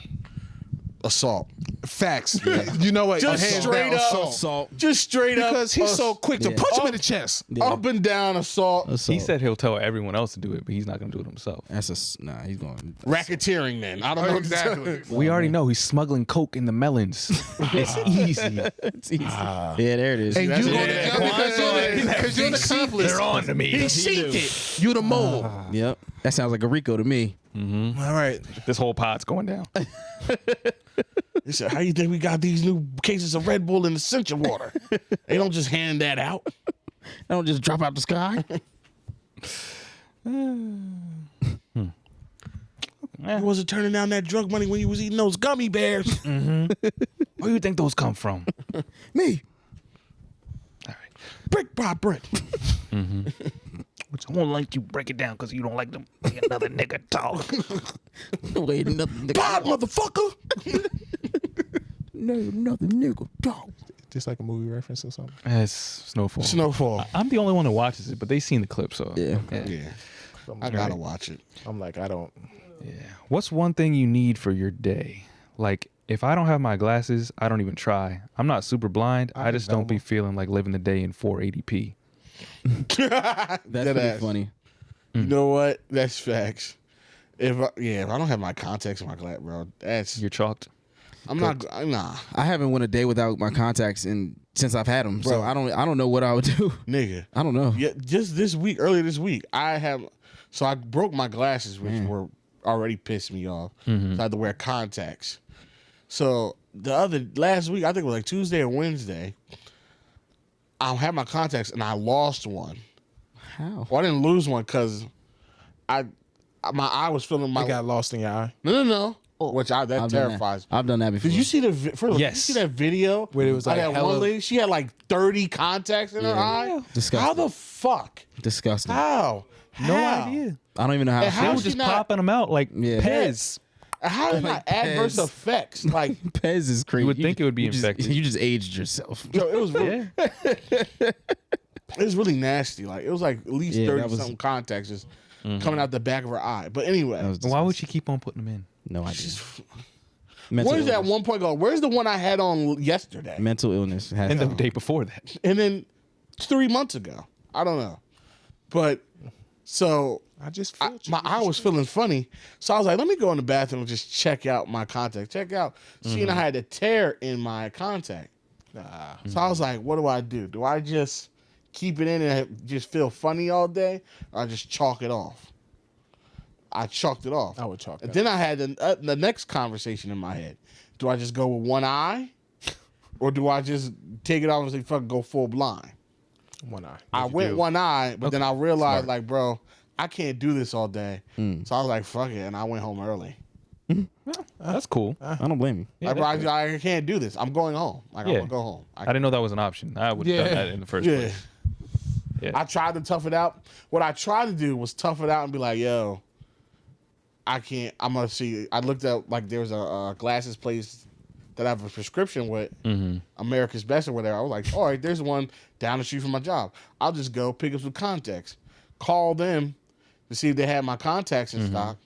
Speaker 3: Assault.
Speaker 4: Facts. You know what?
Speaker 3: Just
Speaker 4: Hands
Speaker 3: straight
Speaker 4: down,
Speaker 3: up.
Speaker 2: Assault.
Speaker 3: Just straight up.
Speaker 4: because he's so quick to
Speaker 2: Yeah.
Speaker 4: punch him in the chest.
Speaker 3: Up and down assault.
Speaker 1: He said he'll tell everyone else to do it, but he's not going to do it himself.
Speaker 2: That's he's going.
Speaker 3: Racketeering, then. I don't know exactly.
Speaker 1: We already know he's smuggling coke in the melons. It's easy.
Speaker 2: It's easy. Yeah, there it is.
Speaker 4: And you go
Speaker 3: Yeah.
Speaker 4: to jail because you're the accomplice.
Speaker 1: They're on to me.
Speaker 4: He seen it. You the mole.
Speaker 2: Yep. That sounds like a Rico to me.
Speaker 4: All right.
Speaker 1: This whole pot's going down.
Speaker 3: They said, how you think we got these new cases of Red Bull in the Essential Water? They don't just hand that out.
Speaker 2: They don't just drop out the sky.
Speaker 3: You wasn't turning down that drug money when you was eating those gummy bears.
Speaker 1: Where do you think those come from?
Speaker 2: Me.
Speaker 1: All right.
Speaker 3: Brick by brick.
Speaker 1: I won't let you break it down because you don't like to make another nigga talk.
Speaker 2: Wait, nothing.
Speaker 3: God, motherfucker.
Speaker 2: No, nothing, nigga. Dog.
Speaker 4: Just like a movie reference or something.
Speaker 1: It's Snowfall.
Speaker 3: Snowfall.
Speaker 1: I'm the only one that watches it, but they seen the clip, so
Speaker 2: Yeah.
Speaker 3: Yeah. I gotta watch it.
Speaker 4: I'm like, I don't.
Speaker 1: yeah. What's one thing you need for your day? Like, if I don't have my glasses, I don't even try. I'm not super blind. I just don't be feeling like living the day in 480p.
Speaker 2: That's pretty
Speaker 3: ass.
Speaker 2: funny.
Speaker 3: You know what? That's facts. If I don't have my contacts in my glass, bro, that's
Speaker 1: You're chalked.
Speaker 3: nah,
Speaker 2: I haven't went a day without my contacts since I've had them, so
Speaker 3: Bro.
Speaker 2: I don't know what I would do.
Speaker 3: nigga.
Speaker 2: I don't know.
Speaker 3: Yeah, just earlier this week, I broke my glasses, which were already pissed me off. So I had to wear contacts. So last week, I think it was like Tuesday or Wednesday, I had my contacts and I lost one.
Speaker 2: How?
Speaker 3: Well, I didn't lose one because my eye was feeling my.
Speaker 4: I got lost in your eye.
Speaker 3: No. Which that
Speaker 2: I've
Speaker 3: terrifies.
Speaker 2: Done that. I've done that before.
Speaker 3: Did you see first of all,
Speaker 1: Yes.
Speaker 3: did you see that video
Speaker 4: Where it was like
Speaker 3: that
Speaker 4: hella-
Speaker 3: one lady? She had like 30 contacts in her eye.
Speaker 2: Disgusting.
Speaker 3: How the fuck?
Speaker 2: Disgusting.
Speaker 3: How?
Speaker 1: No
Speaker 3: How?
Speaker 1: idea.
Speaker 2: I don't even know how.
Speaker 3: And
Speaker 1: They
Speaker 3: how
Speaker 1: were
Speaker 3: she
Speaker 1: just
Speaker 3: not-
Speaker 1: popping them out like
Speaker 2: Yeah.
Speaker 1: Pez.
Speaker 3: How did
Speaker 2: Like
Speaker 3: not adverse
Speaker 2: Pez.
Speaker 3: effects? Like,
Speaker 2: Pez is crazy.
Speaker 1: You would think it would be
Speaker 2: just-
Speaker 1: infected.
Speaker 2: You just aged yourself.
Speaker 3: yo, it was really,
Speaker 1: Yeah.
Speaker 3: it was really nasty. Like, it was like at least
Speaker 2: Yeah,
Speaker 3: 30
Speaker 2: that was-
Speaker 3: something contacts just coming out the back of her eye. But anyway,
Speaker 2: That was
Speaker 1: Why would she keep on putting them in?
Speaker 2: No idea.
Speaker 3: where did that one point go? Where's the one I had on yesterday?
Speaker 2: Mental illness. Has
Speaker 1: And the day before that.
Speaker 3: And then 3 months ago. I don't know. But so
Speaker 4: I just feel
Speaker 3: my eye was feeling funny. So I was like, let me go in the bathroom and just check out my contact. Seeing I had a tear in my contact. So I was like, what do? Do I just keep it in and just feel funny all day? Or I just chalk it off? I chalked it off.
Speaker 4: I would chalk
Speaker 3: And
Speaker 4: that.
Speaker 3: then I had the next conversation in my head. Do I just go with one eye? Or do I just take it off and say, fuck, go full blind?
Speaker 4: one eye.
Speaker 3: I went one eye, but then I realized,
Speaker 1: Smart.
Speaker 3: like, bro, I can't do this all day. So I was like, fuck it, and I went home early.
Speaker 1: That's cool.
Speaker 2: I don't blame you.
Speaker 1: Yeah,
Speaker 3: Like, bro,
Speaker 1: that's good.
Speaker 3: I can't do this. I'm going home. Like, I'm
Speaker 1: Yeah.
Speaker 3: gonna go home.
Speaker 1: I didn't know that was an option. I would have done that in the first
Speaker 3: Yeah.
Speaker 1: place. Yeah.
Speaker 3: I tried to tough it out. What I tried to do was tough it out and be like, yo, I can't. I'm gonna see. I looked up like there was a glasses place that I have a prescription with, America's Best or whatever. I was like, all right, there's one down the street from my job. I'll just go pick up some contacts, call them to see if they have my contacts in stock,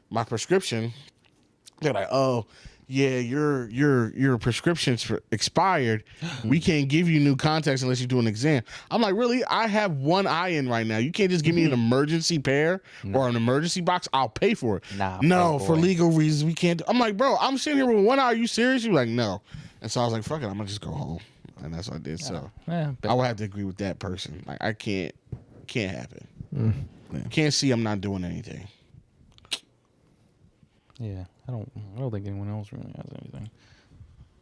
Speaker 3: my prescription. They're like, oh, yeah, your prescription's expired. We can't give you new contacts unless you do an exam. I'm like, really? I have one eye in right now. You can't just give me an emergency pair or an emergency box. I'll pay for it. No, for legal reasons, we can't. I'm like, bro, I'm sitting here with one eye. Are you serious? You're like, no. And so I was like, fuck it, I'm going to just go home. And that's what I did. So I would have to agree with that person. Like, I can't happen. Can't see I'm not doing anything.
Speaker 1: Yeah, I don't think anyone else really has anything.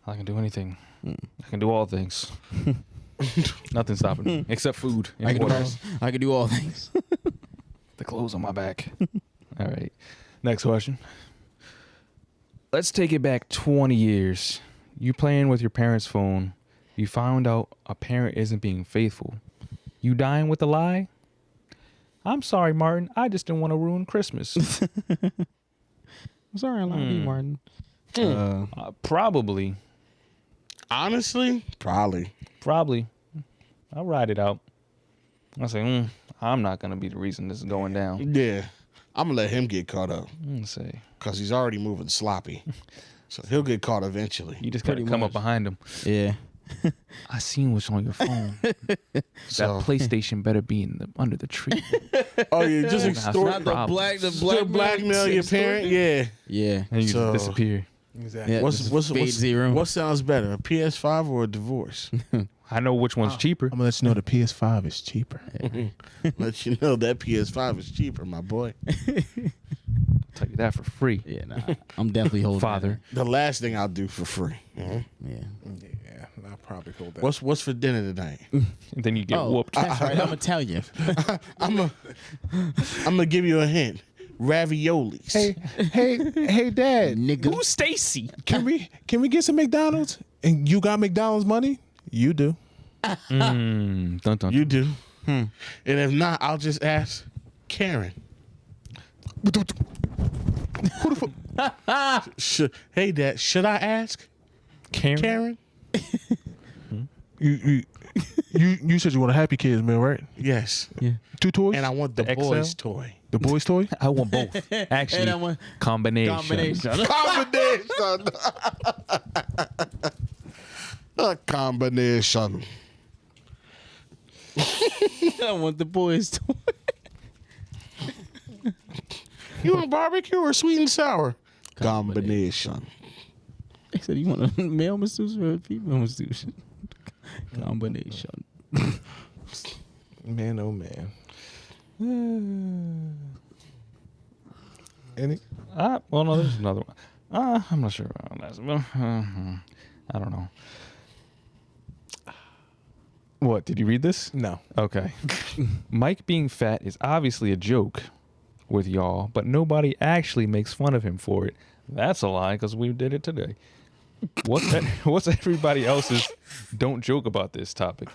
Speaker 1: I can do anything. I can do all things. Nothing's stopping me except food.
Speaker 2: I can do all things.
Speaker 1: The clothes on my back. All right. Next question. Let's take it back 20 years. You playing with your parents' phone. You found out a parent isn't being faithful. You dying with a lie? I'm sorry, Martin. I just didn't want to ruin Christmas.
Speaker 2: I'm sorry, I lied to you, Martin.
Speaker 1: Probably.
Speaker 3: Honestly, probably.
Speaker 1: I'll ride it out. I'll say, I'm not going to be the reason this is going down.
Speaker 3: Yeah. I'm going to let him get caught up.
Speaker 1: Let's see.
Speaker 3: Because he's already moving sloppy. So he'll get caught eventually.
Speaker 1: You just got to come up behind him.
Speaker 2: Yeah.
Speaker 1: I seen what's on your phone. That PlayStation better be under the tree.
Speaker 3: Oh, yeah, just extort.
Speaker 2: Not the
Speaker 3: blackmail your parent. Yeah.
Speaker 1: And you just disappear.
Speaker 4: Exactly.
Speaker 2: Yeah,
Speaker 3: What sounds better, a PS5 or a divorce?
Speaker 1: I know which one's cheaper.
Speaker 4: I'm gonna let you know the PS5 is cheaper.
Speaker 3: Let you know that PS5 is cheaper, my boy.
Speaker 1: Tell you that for free.
Speaker 2: Yeah, nah, I'm definitely holding
Speaker 1: Father.
Speaker 3: The last thing I'll do for free.
Speaker 2: Yeah.
Speaker 4: Yeah, I'll probably hold that.
Speaker 3: What's for dinner tonight?
Speaker 1: And then you get whooped.
Speaker 2: That's right. I'm gonna tell you.
Speaker 3: I'm gonna give you a hint. Raviolis.
Speaker 4: Hey, Dad.
Speaker 2: Nigga.
Speaker 1: Who's Stacy?
Speaker 4: Can we get some McDonald's? And you got McDonald's money? You do.
Speaker 1: Dun, dun.
Speaker 3: You do. And if not, I'll just ask Karen. Who the fuck? Hey, Dad, should I ask Karen?
Speaker 4: You said you want a Happy Kids meal, right?
Speaker 3: Yes.
Speaker 2: Yeah.
Speaker 4: 2 toys?
Speaker 3: And I want the
Speaker 1: XL?
Speaker 3: boys' toy.
Speaker 4: The boys' toy?
Speaker 1: I want both. Actually,
Speaker 2: And I want
Speaker 1: combination.
Speaker 3: Combination. A combination.
Speaker 2: I want the boys to.
Speaker 3: You want barbecue or sweet and sour? Combination.
Speaker 2: He said, you want a male masseuse or a female masseuse? Combination.
Speaker 4: Man, oh man. Any?
Speaker 1: Well, no, there's another one. I'm not sure about that. I don't know. What, did you read this?
Speaker 4: No.
Speaker 1: Okay. Mike being fat is obviously a joke with y'all, but nobody actually makes fun of him for it. That's a lie, because we did it today. What's everybody else's don't joke about this topic?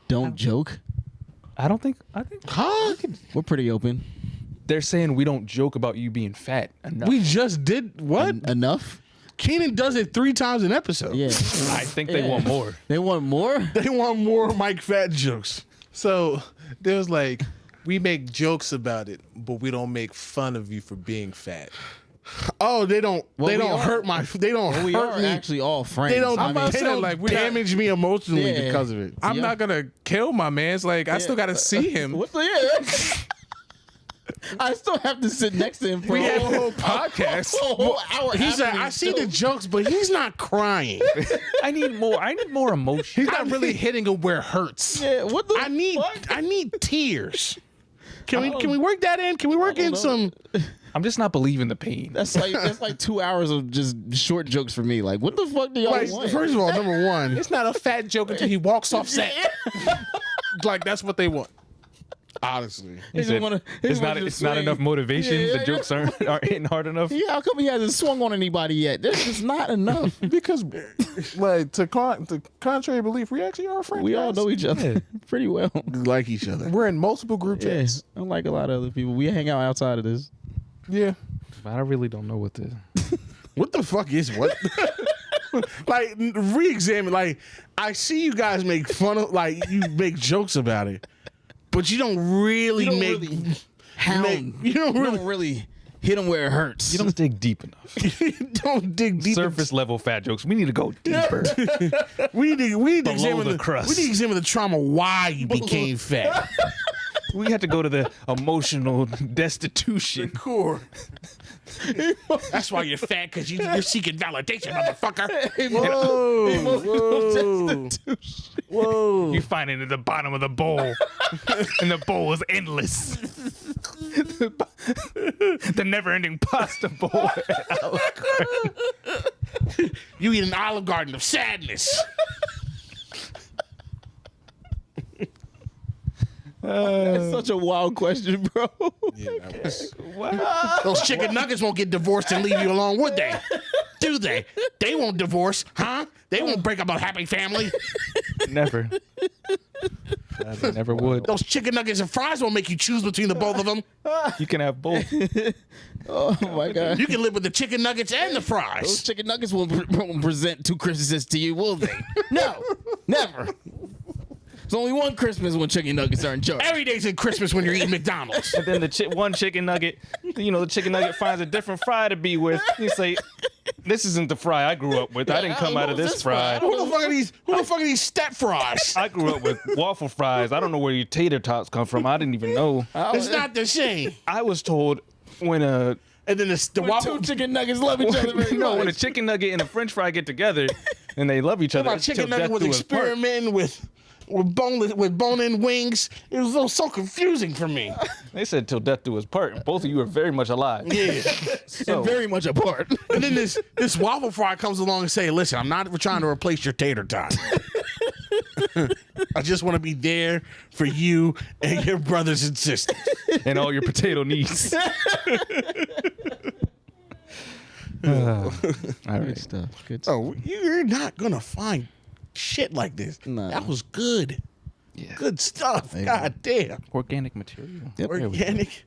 Speaker 2: Don't joke.
Speaker 1: I think
Speaker 3: Huh?
Speaker 2: We're pretty open.
Speaker 1: they're saying we don't joke about you being fat enough.
Speaker 3: We just did what?
Speaker 2: Enough?
Speaker 3: Keenan does it 3 times an episode.
Speaker 2: Yeah.
Speaker 1: I think they want more.
Speaker 2: They want more?
Speaker 3: They want more Mike Fat jokes.
Speaker 4: So there's like, we make jokes about it, but we don't make fun of you for being fat.
Speaker 3: Oh, they don't.
Speaker 2: Well,
Speaker 3: they
Speaker 2: we
Speaker 3: don't
Speaker 2: are.
Speaker 3: hurt my. They don't
Speaker 2: We
Speaker 3: hurt
Speaker 2: are
Speaker 3: me.
Speaker 2: actually all friends.
Speaker 3: They don't.
Speaker 2: I mean,
Speaker 3: They don't
Speaker 4: like, we're not-
Speaker 3: damage me emotionally
Speaker 2: Yeah.
Speaker 3: because of it.
Speaker 4: I'm
Speaker 2: Yeah.
Speaker 4: not gonna kill my man. It's like I still gotta see him.
Speaker 2: what the yeah. I still have to sit next to him for
Speaker 4: We
Speaker 2: a
Speaker 4: have a
Speaker 2: whole
Speaker 4: whole podcast.
Speaker 2: whole hour.
Speaker 3: He said,
Speaker 2: after
Speaker 3: "I
Speaker 2: the
Speaker 3: see
Speaker 2: show."
Speaker 3: the jokes, but he's not crying.
Speaker 1: I need more. I need more emotion.
Speaker 4: He's not really hitting him where it hurts.
Speaker 2: Yeah, what the
Speaker 3: I need.
Speaker 2: fuck?
Speaker 3: I need tears. Can we work that in? Can we work in
Speaker 2: know.
Speaker 3: some?
Speaker 1: I'm just not believing the pain.
Speaker 2: That's like 2 hours of just short jokes for me. Like, what the fuck do y'all
Speaker 3: Like,
Speaker 2: want?
Speaker 3: first of all, number one,
Speaker 4: It's not a fat joke until he walks off set. Like that's what they want.
Speaker 3: honestly,
Speaker 1: He
Speaker 2: just
Speaker 1: said,
Speaker 2: wanna- he
Speaker 1: it's
Speaker 2: wanna
Speaker 1: not.
Speaker 2: just
Speaker 1: It's not
Speaker 2: swing.
Speaker 1: enough motivation.
Speaker 2: Yeah,
Speaker 1: The jokes aren't hitting hard enough.
Speaker 2: Yeah, how come he hasn't swung on anybody yet? This is not enough.
Speaker 4: Because, like, to contrary belief, we actually are friends.
Speaker 2: We all know each other pretty well.
Speaker 3: we like each other.
Speaker 4: We're in multiple group
Speaker 2: Yeah,
Speaker 4: chats.
Speaker 2: unlike a lot of other people, we hang out outside of this.
Speaker 4: Yeah.
Speaker 1: But I really don't know what to.
Speaker 3: What the fuck is what? Like, re-examine. Like, I see you guys make fun of, like, you make jokes about it, but you don't really
Speaker 2: You don't
Speaker 3: make.
Speaker 2: really hound.
Speaker 3: You don't
Speaker 2: You
Speaker 3: really,
Speaker 2: don't really hit them where it hurts.
Speaker 1: You don't dig deep enough.
Speaker 3: don't dig deep.
Speaker 1: Surface level fat jokes. We need to go deeper.
Speaker 3: We need to
Speaker 1: Below
Speaker 3: examine
Speaker 1: the crust.
Speaker 3: We need to examine the trauma why you became fat.
Speaker 1: We had to go to the emotional destitution.
Speaker 3: Core. That's why you're fat, because you're seeking validation, motherfucker. Whoa. Whoa.
Speaker 1: You find it at the bottom of the bowl, and the bowl is endless. The never-ending pasta bowl.
Speaker 3: You eat an Olive Garden of sadness.
Speaker 2: That's such a wild question, bro.
Speaker 3: Those chicken nuggets won't get divorced and leave you alone, would they? Do they? They won't divorce, huh? They won't break up a happy family.
Speaker 1: Never. They never would.
Speaker 3: Those chicken nuggets and fries won't make you choose between the both of them.
Speaker 1: You can have both.
Speaker 2: Oh my god.
Speaker 3: You can live with the chicken nuggets and the
Speaker 2: Those
Speaker 3: fries.
Speaker 2: chicken nuggets won't present 2 Christmases to you, will they? No, never. There's only one Christmas when chicken nuggets are in charge.
Speaker 3: Every day's in Christmas when you're eating McDonald's.
Speaker 1: And then the one chicken nugget, the chicken nugget finds a different fry to be with. You say, this isn't the fry I grew up with. I didn't come out of this fry.
Speaker 3: Who the fuck are these step fries?
Speaker 1: I grew up with waffle fries. I don't know where your tater tots come from. I didn't even know.
Speaker 3: It's not the same.
Speaker 1: I was told when
Speaker 3: And then the waffle.
Speaker 2: 2 chicken nuggets love each other very
Speaker 1: no,
Speaker 2: much.
Speaker 1: when a chicken nugget and a French fry get together and they love each other.
Speaker 3: My
Speaker 1: it's
Speaker 3: chicken
Speaker 1: till
Speaker 3: nugget
Speaker 1: death
Speaker 3: was
Speaker 1: do us part.
Speaker 3: experimenting with bone-in wings. It was so confusing for me.
Speaker 1: They said till death do us part. Both of you are very much alive.
Speaker 3: Yeah.
Speaker 1: So,
Speaker 2: And very much apart.
Speaker 3: And then this waffle fry comes along and say, "Listen, I'm not trying to replace your tater tot. I just want to be there for you and your brothers and sisters."
Speaker 1: and all your potato needs. All right.
Speaker 2: stuff. Good
Speaker 3: Oh, you're not gonna find shit like this.
Speaker 2: No.
Speaker 3: That was good.
Speaker 1: Yeah.
Speaker 3: Good stuff. God damn.
Speaker 1: Organic material.
Speaker 3: Organic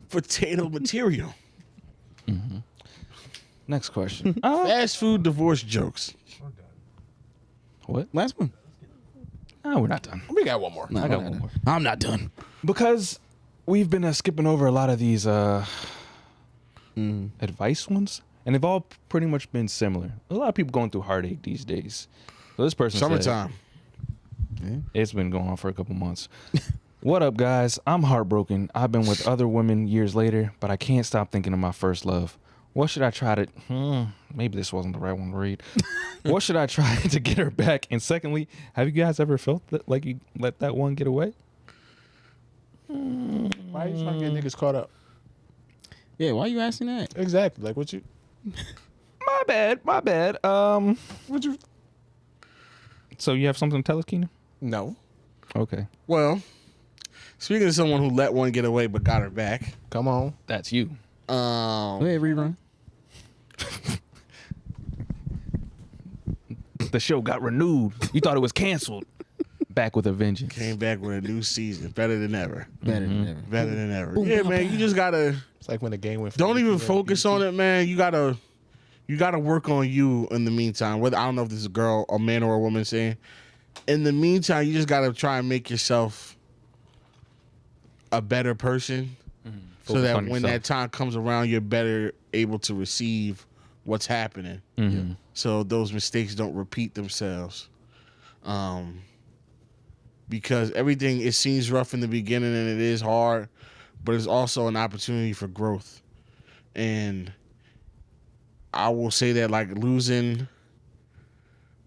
Speaker 3: potato material.
Speaker 1: Next question.
Speaker 3: Fast food divorce jokes.
Speaker 1: What?
Speaker 2: Last one.
Speaker 1: No, we're not done.
Speaker 3: We got one more.
Speaker 1: I got one more.
Speaker 2: I'm not done.
Speaker 1: Because we've been skipping over a lot of these advice ones, and they've all pretty much been similar. A lot of people going through heartache these days. So this person said,
Speaker 3: Summertime.
Speaker 1: it's been going on for a couple months. What up, guys? I'm heartbroken. I've been with other women years later, but I can't stop thinking of my first love. What should I try to... maybe this wasn't the right one to read. What should I try to get her back? And secondly, have you guys ever felt that, like you let that one get away?
Speaker 4: Why are you trying to get niggas caught up?
Speaker 2: Yeah, why are you asking that?
Speaker 4: Exactly. Like what you?
Speaker 1: My bad.
Speaker 4: What you?
Speaker 1: So you have something to tell us, Keenan?
Speaker 4: No.
Speaker 1: Okay.
Speaker 3: Well, speaking of someone who let one get away but got her back,
Speaker 4: Come on.
Speaker 1: That's you.
Speaker 2: Go ahead, rerun.
Speaker 1: The show got renewed. You thought it was canceled. Back with a vengeance.
Speaker 3: came back with a new season, better than ever.
Speaker 2: Better than ever.
Speaker 3: Better than ever. Yeah, man, you just gotta
Speaker 4: It's like when the game went.
Speaker 3: don't even focus on it, man. You gotta work on you in the meantime. Whether I don't know if this is a girl, a man, or a woman saying. In the meantime, you just gotta try and make yourself a better person, so
Speaker 1: Focus
Speaker 3: that
Speaker 1: on
Speaker 3: when
Speaker 1: yourself.
Speaker 3: that time comes around, you're better able to receive what's happening. So those mistakes don't repeat themselves. Because everything, it seems rough in the beginning and it is hard, but it's also an opportunity for growth. And I will say that, like, losing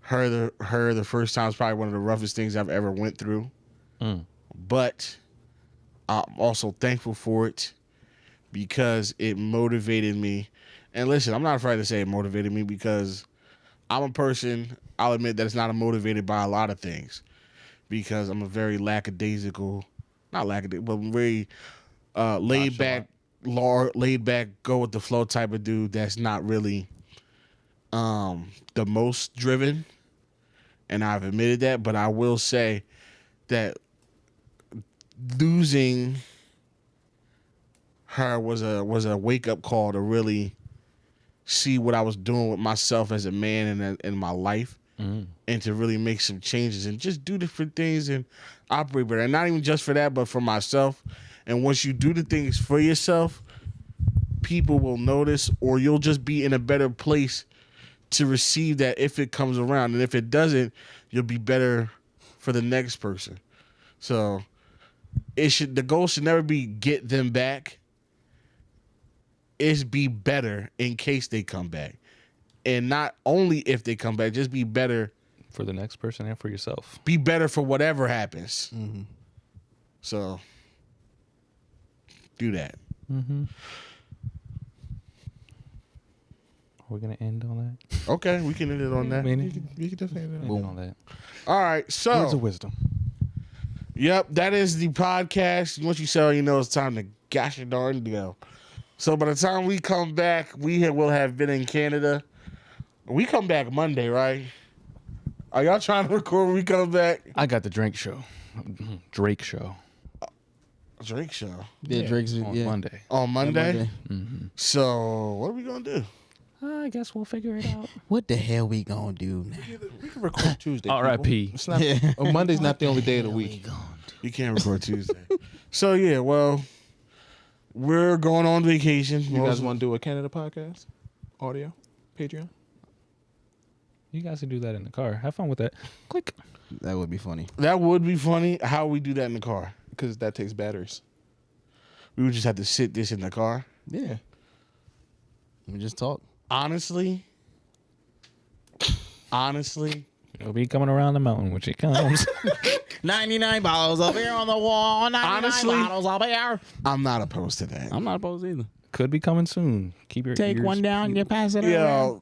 Speaker 3: her the first time is probably one of the roughest things I've ever went through. But I'm also thankful for it because it motivated me. And listen, I'm not afraid to say it motivated me because I'm a person, I'll admit that it's not motivated by a lot of things because I'm a very lackadaisical, not lackadaisical, but very laid back, go with the flow type of dude that's not really the most driven. And I've admitted that, but I will say that losing her was a wake up call to really see what I was doing with myself as a man and in my life, and to really make some changes and just do different things and operate better. And not even just for that, but for myself. And once you do the things for yourself, people will notice, or you'll just be in a better place to receive that if it comes around. And if it doesn't, you'll be better for the next person. So the goal should never be get them back. It's be better in case they come back. And not only if they come back, just be better
Speaker 1: for the next person and for yourself.
Speaker 3: Be better for whatever happens. Mm-hmm. So do that.
Speaker 1: Mm-hmm. We're gonna end on that.
Speaker 3: Okay, we can end it on that.
Speaker 4: We can definitely end
Speaker 1: End on that.
Speaker 3: All right, so
Speaker 4: words of wisdom.
Speaker 3: Yep, that is the podcast. Once you sell, you know it's time to gosh darn go. So by the time we come back, will have been in Canada. We come back Monday, right? Are y'all trying to record when we come back?
Speaker 1: I got the Drake show. Drake show.
Speaker 3: Drake show.
Speaker 2: Yeah, Drake's
Speaker 1: On Monday.
Speaker 3: On Monday?
Speaker 2: Monday.
Speaker 1: Mm-hmm.
Speaker 3: So what are we gonna do?
Speaker 1: I guess we'll figure it out.
Speaker 2: What the hell we gonna do now?
Speaker 4: We can record Tuesday.
Speaker 1: R.I.P.
Speaker 4: It's not. Monday's not the only day of the week.
Speaker 3: You can't record Tuesday. So yeah, well, we're going on vacation.
Speaker 4: You guys want to do a Canada podcast? Audio? Patreon?
Speaker 1: You guys can do that in the car. Have fun with that. Click.
Speaker 2: That would be funny.
Speaker 3: That would be funny. How we do that in the car?
Speaker 4: Because that takes batteries.
Speaker 3: We would just have to sit this in the car.
Speaker 4: Yeah.
Speaker 2: We just talk.
Speaker 3: Honestly,
Speaker 1: It'll be coming around the mountain when she comes.
Speaker 2: 99 bottles of beer on the wall. 99
Speaker 3: Honestly,
Speaker 2: bottles of beer.
Speaker 3: I'm not opposed to that.
Speaker 2: I'm not opposed either.
Speaker 1: Could be coming soon. Keep your
Speaker 2: Take
Speaker 1: ears
Speaker 2: one down, you pass it
Speaker 3: Yo,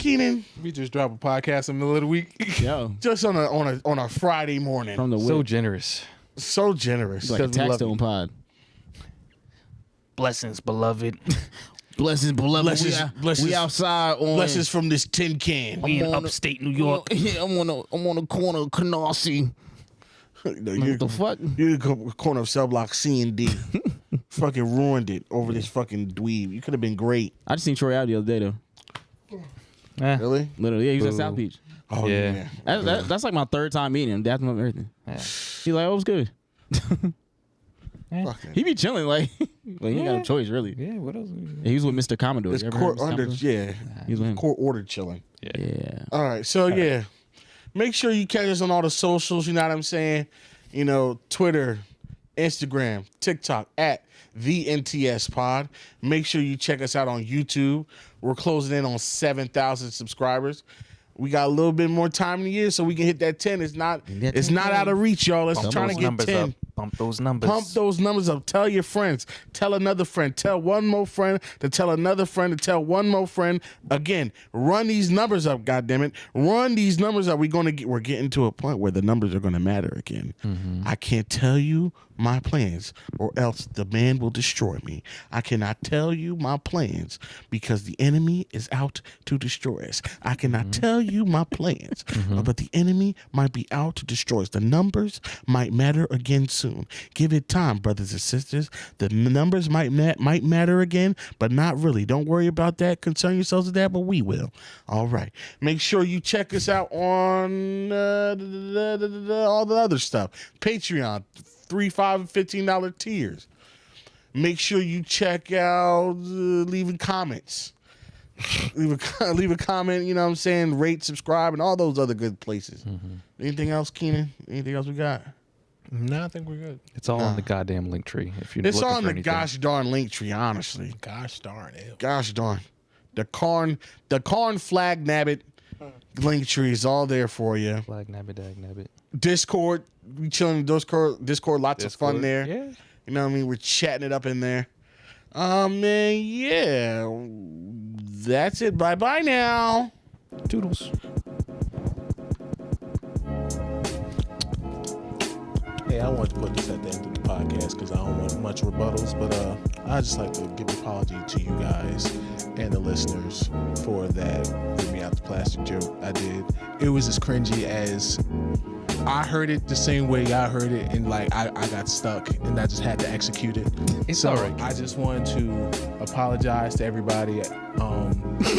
Speaker 3: Keenan,
Speaker 4: We just drop a podcast in the middle of the week.
Speaker 2: Yo,
Speaker 3: just on a Friday morning.
Speaker 2: from the
Speaker 1: so
Speaker 2: whip.
Speaker 1: generous.
Speaker 3: So generous.
Speaker 2: It's like a
Speaker 3: Because we love
Speaker 2: Taxstone
Speaker 3: you.
Speaker 2: pod.
Speaker 1: Blessings, beloved.
Speaker 2: Blessings, beloved.
Speaker 3: Blessings-
Speaker 2: we outside on.
Speaker 3: Blessings from this tin can.
Speaker 1: We in
Speaker 2: on the-
Speaker 1: upstate New York.
Speaker 2: Yeah, I'm on the corner of Canarsie.
Speaker 3: No,
Speaker 2: What the fuck?
Speaker 3: You're the corner of cell block C and D. Fucking ruined it over this fucking dweeb. You could have been great.
Speaker 2: I just seen Troy out the other day though.
Speaker 3: Really?
Speaker 2: Literally, yeah, he was at
Speaker 1: Boo.
Speaker 2: South Beach.
Speaker 3: Oh
Speaker 1: Yeah.
Speaker 3: yeah.
Speaker 2: That's like my third time meeting him. That's my everything.
Speaker 1: Yeah.
Speaker 2: He's like, oh, it was good.
Speaker 3: Fucking.
Speaker 2: He be chilling like, he ain't got a choice really.
Speaker 1: Yeah, what else?
Speaker 2: He was with Mr. Commodore.
Speaker 3: This
Speaker 2: You ever heard
Speaker 3: court
Speaker 2: of Mr.
Speaker 3: under,
Speaker 2: Commodore?
Speaker 3: yeah.
Speaker 2: He was with him.
Speaker 3: Court ordered chilling.
Speaker 2: Yeah.
Speaker 3: All right, so yeah, make sure you catch us on all the socials. You know what I'm saying? You know, Twitter, Instagram, TikTok at the NTS Pod. Make sure you check us out on YouTube. We're closing in on 7,000 subscribers. We got a little bit more time in the year, so we can hit that 10. It's not out of reach, y'all. Let's try to get 10.
Speaker 1: Up. Bump those numbers.
Speaker 3: Pump those numbers up. Tell your friends. Tell another friend. Tell one more friend to tell another friend to tell one more friend. Again, run these numbers up, goddammit. Run these numbers up. We're getting to a point where the numbers are gonna matter again. Mm-hmm. I can't tell you my plans or else the man will destroy me. I cannot tell you my plans because the enemy is out to destroy us. I cannot tell you my plans, but the enemy might be out to destroy us. The numbers might matter again soon. Give it time, brothers and sisters. The numbers might matter again, but not really. Don't worry about that. Concern yourselves with that, but we will. All right. Make sure you check us out on all the other stuff. Patreon, $3, $5, $15 tiers. Make sure you check out leaving comments. Leave a comment, you know what I'm saying? Rate, subscribe, and all those other good places. Anything else, Keenan? Anything else we got?
Speaker 4: No, I think we're good.
Speaker 1: It's all on the goddamn link tree. If you're
Speaker 3: It's
Speaker 1: looking
Speaker 3: on
Speaker 1: for
Speaker 3: the
Speaker 1: anything.
Speaker 3: gosh darn link tree, honestly.
Speaker 4: Gosh darn it.
Speaker 3: Gosh darn. The Karn flag nabbit link tree is all there for you.
Speaker 1: Flag nabbit, dag nabbit.
Speaker 3: Discord, we chilling in Discord, lots of fun there.
Speaker 1: Yeah.
Speaker 3: You know what I mean? We're chatting it up in there. Man, yeah. That's it. Bye-bye now.
Speaker 1: Toodles.
Speaker 4: Hey, I want to put this at the end of the podcast because I don't want much rebuttals, but I just like to give an apology to you guys and the listeners for that Bring Me Out the Plastic joke I did. It was as cringy as I heard it the same way y'all heard it, and like I got stuck, and I just had to execute it.
Speaker 1: It's
Speaker 4: so
Speaker 1: all right.
Speaker 4: I just wanted to apologize to everybody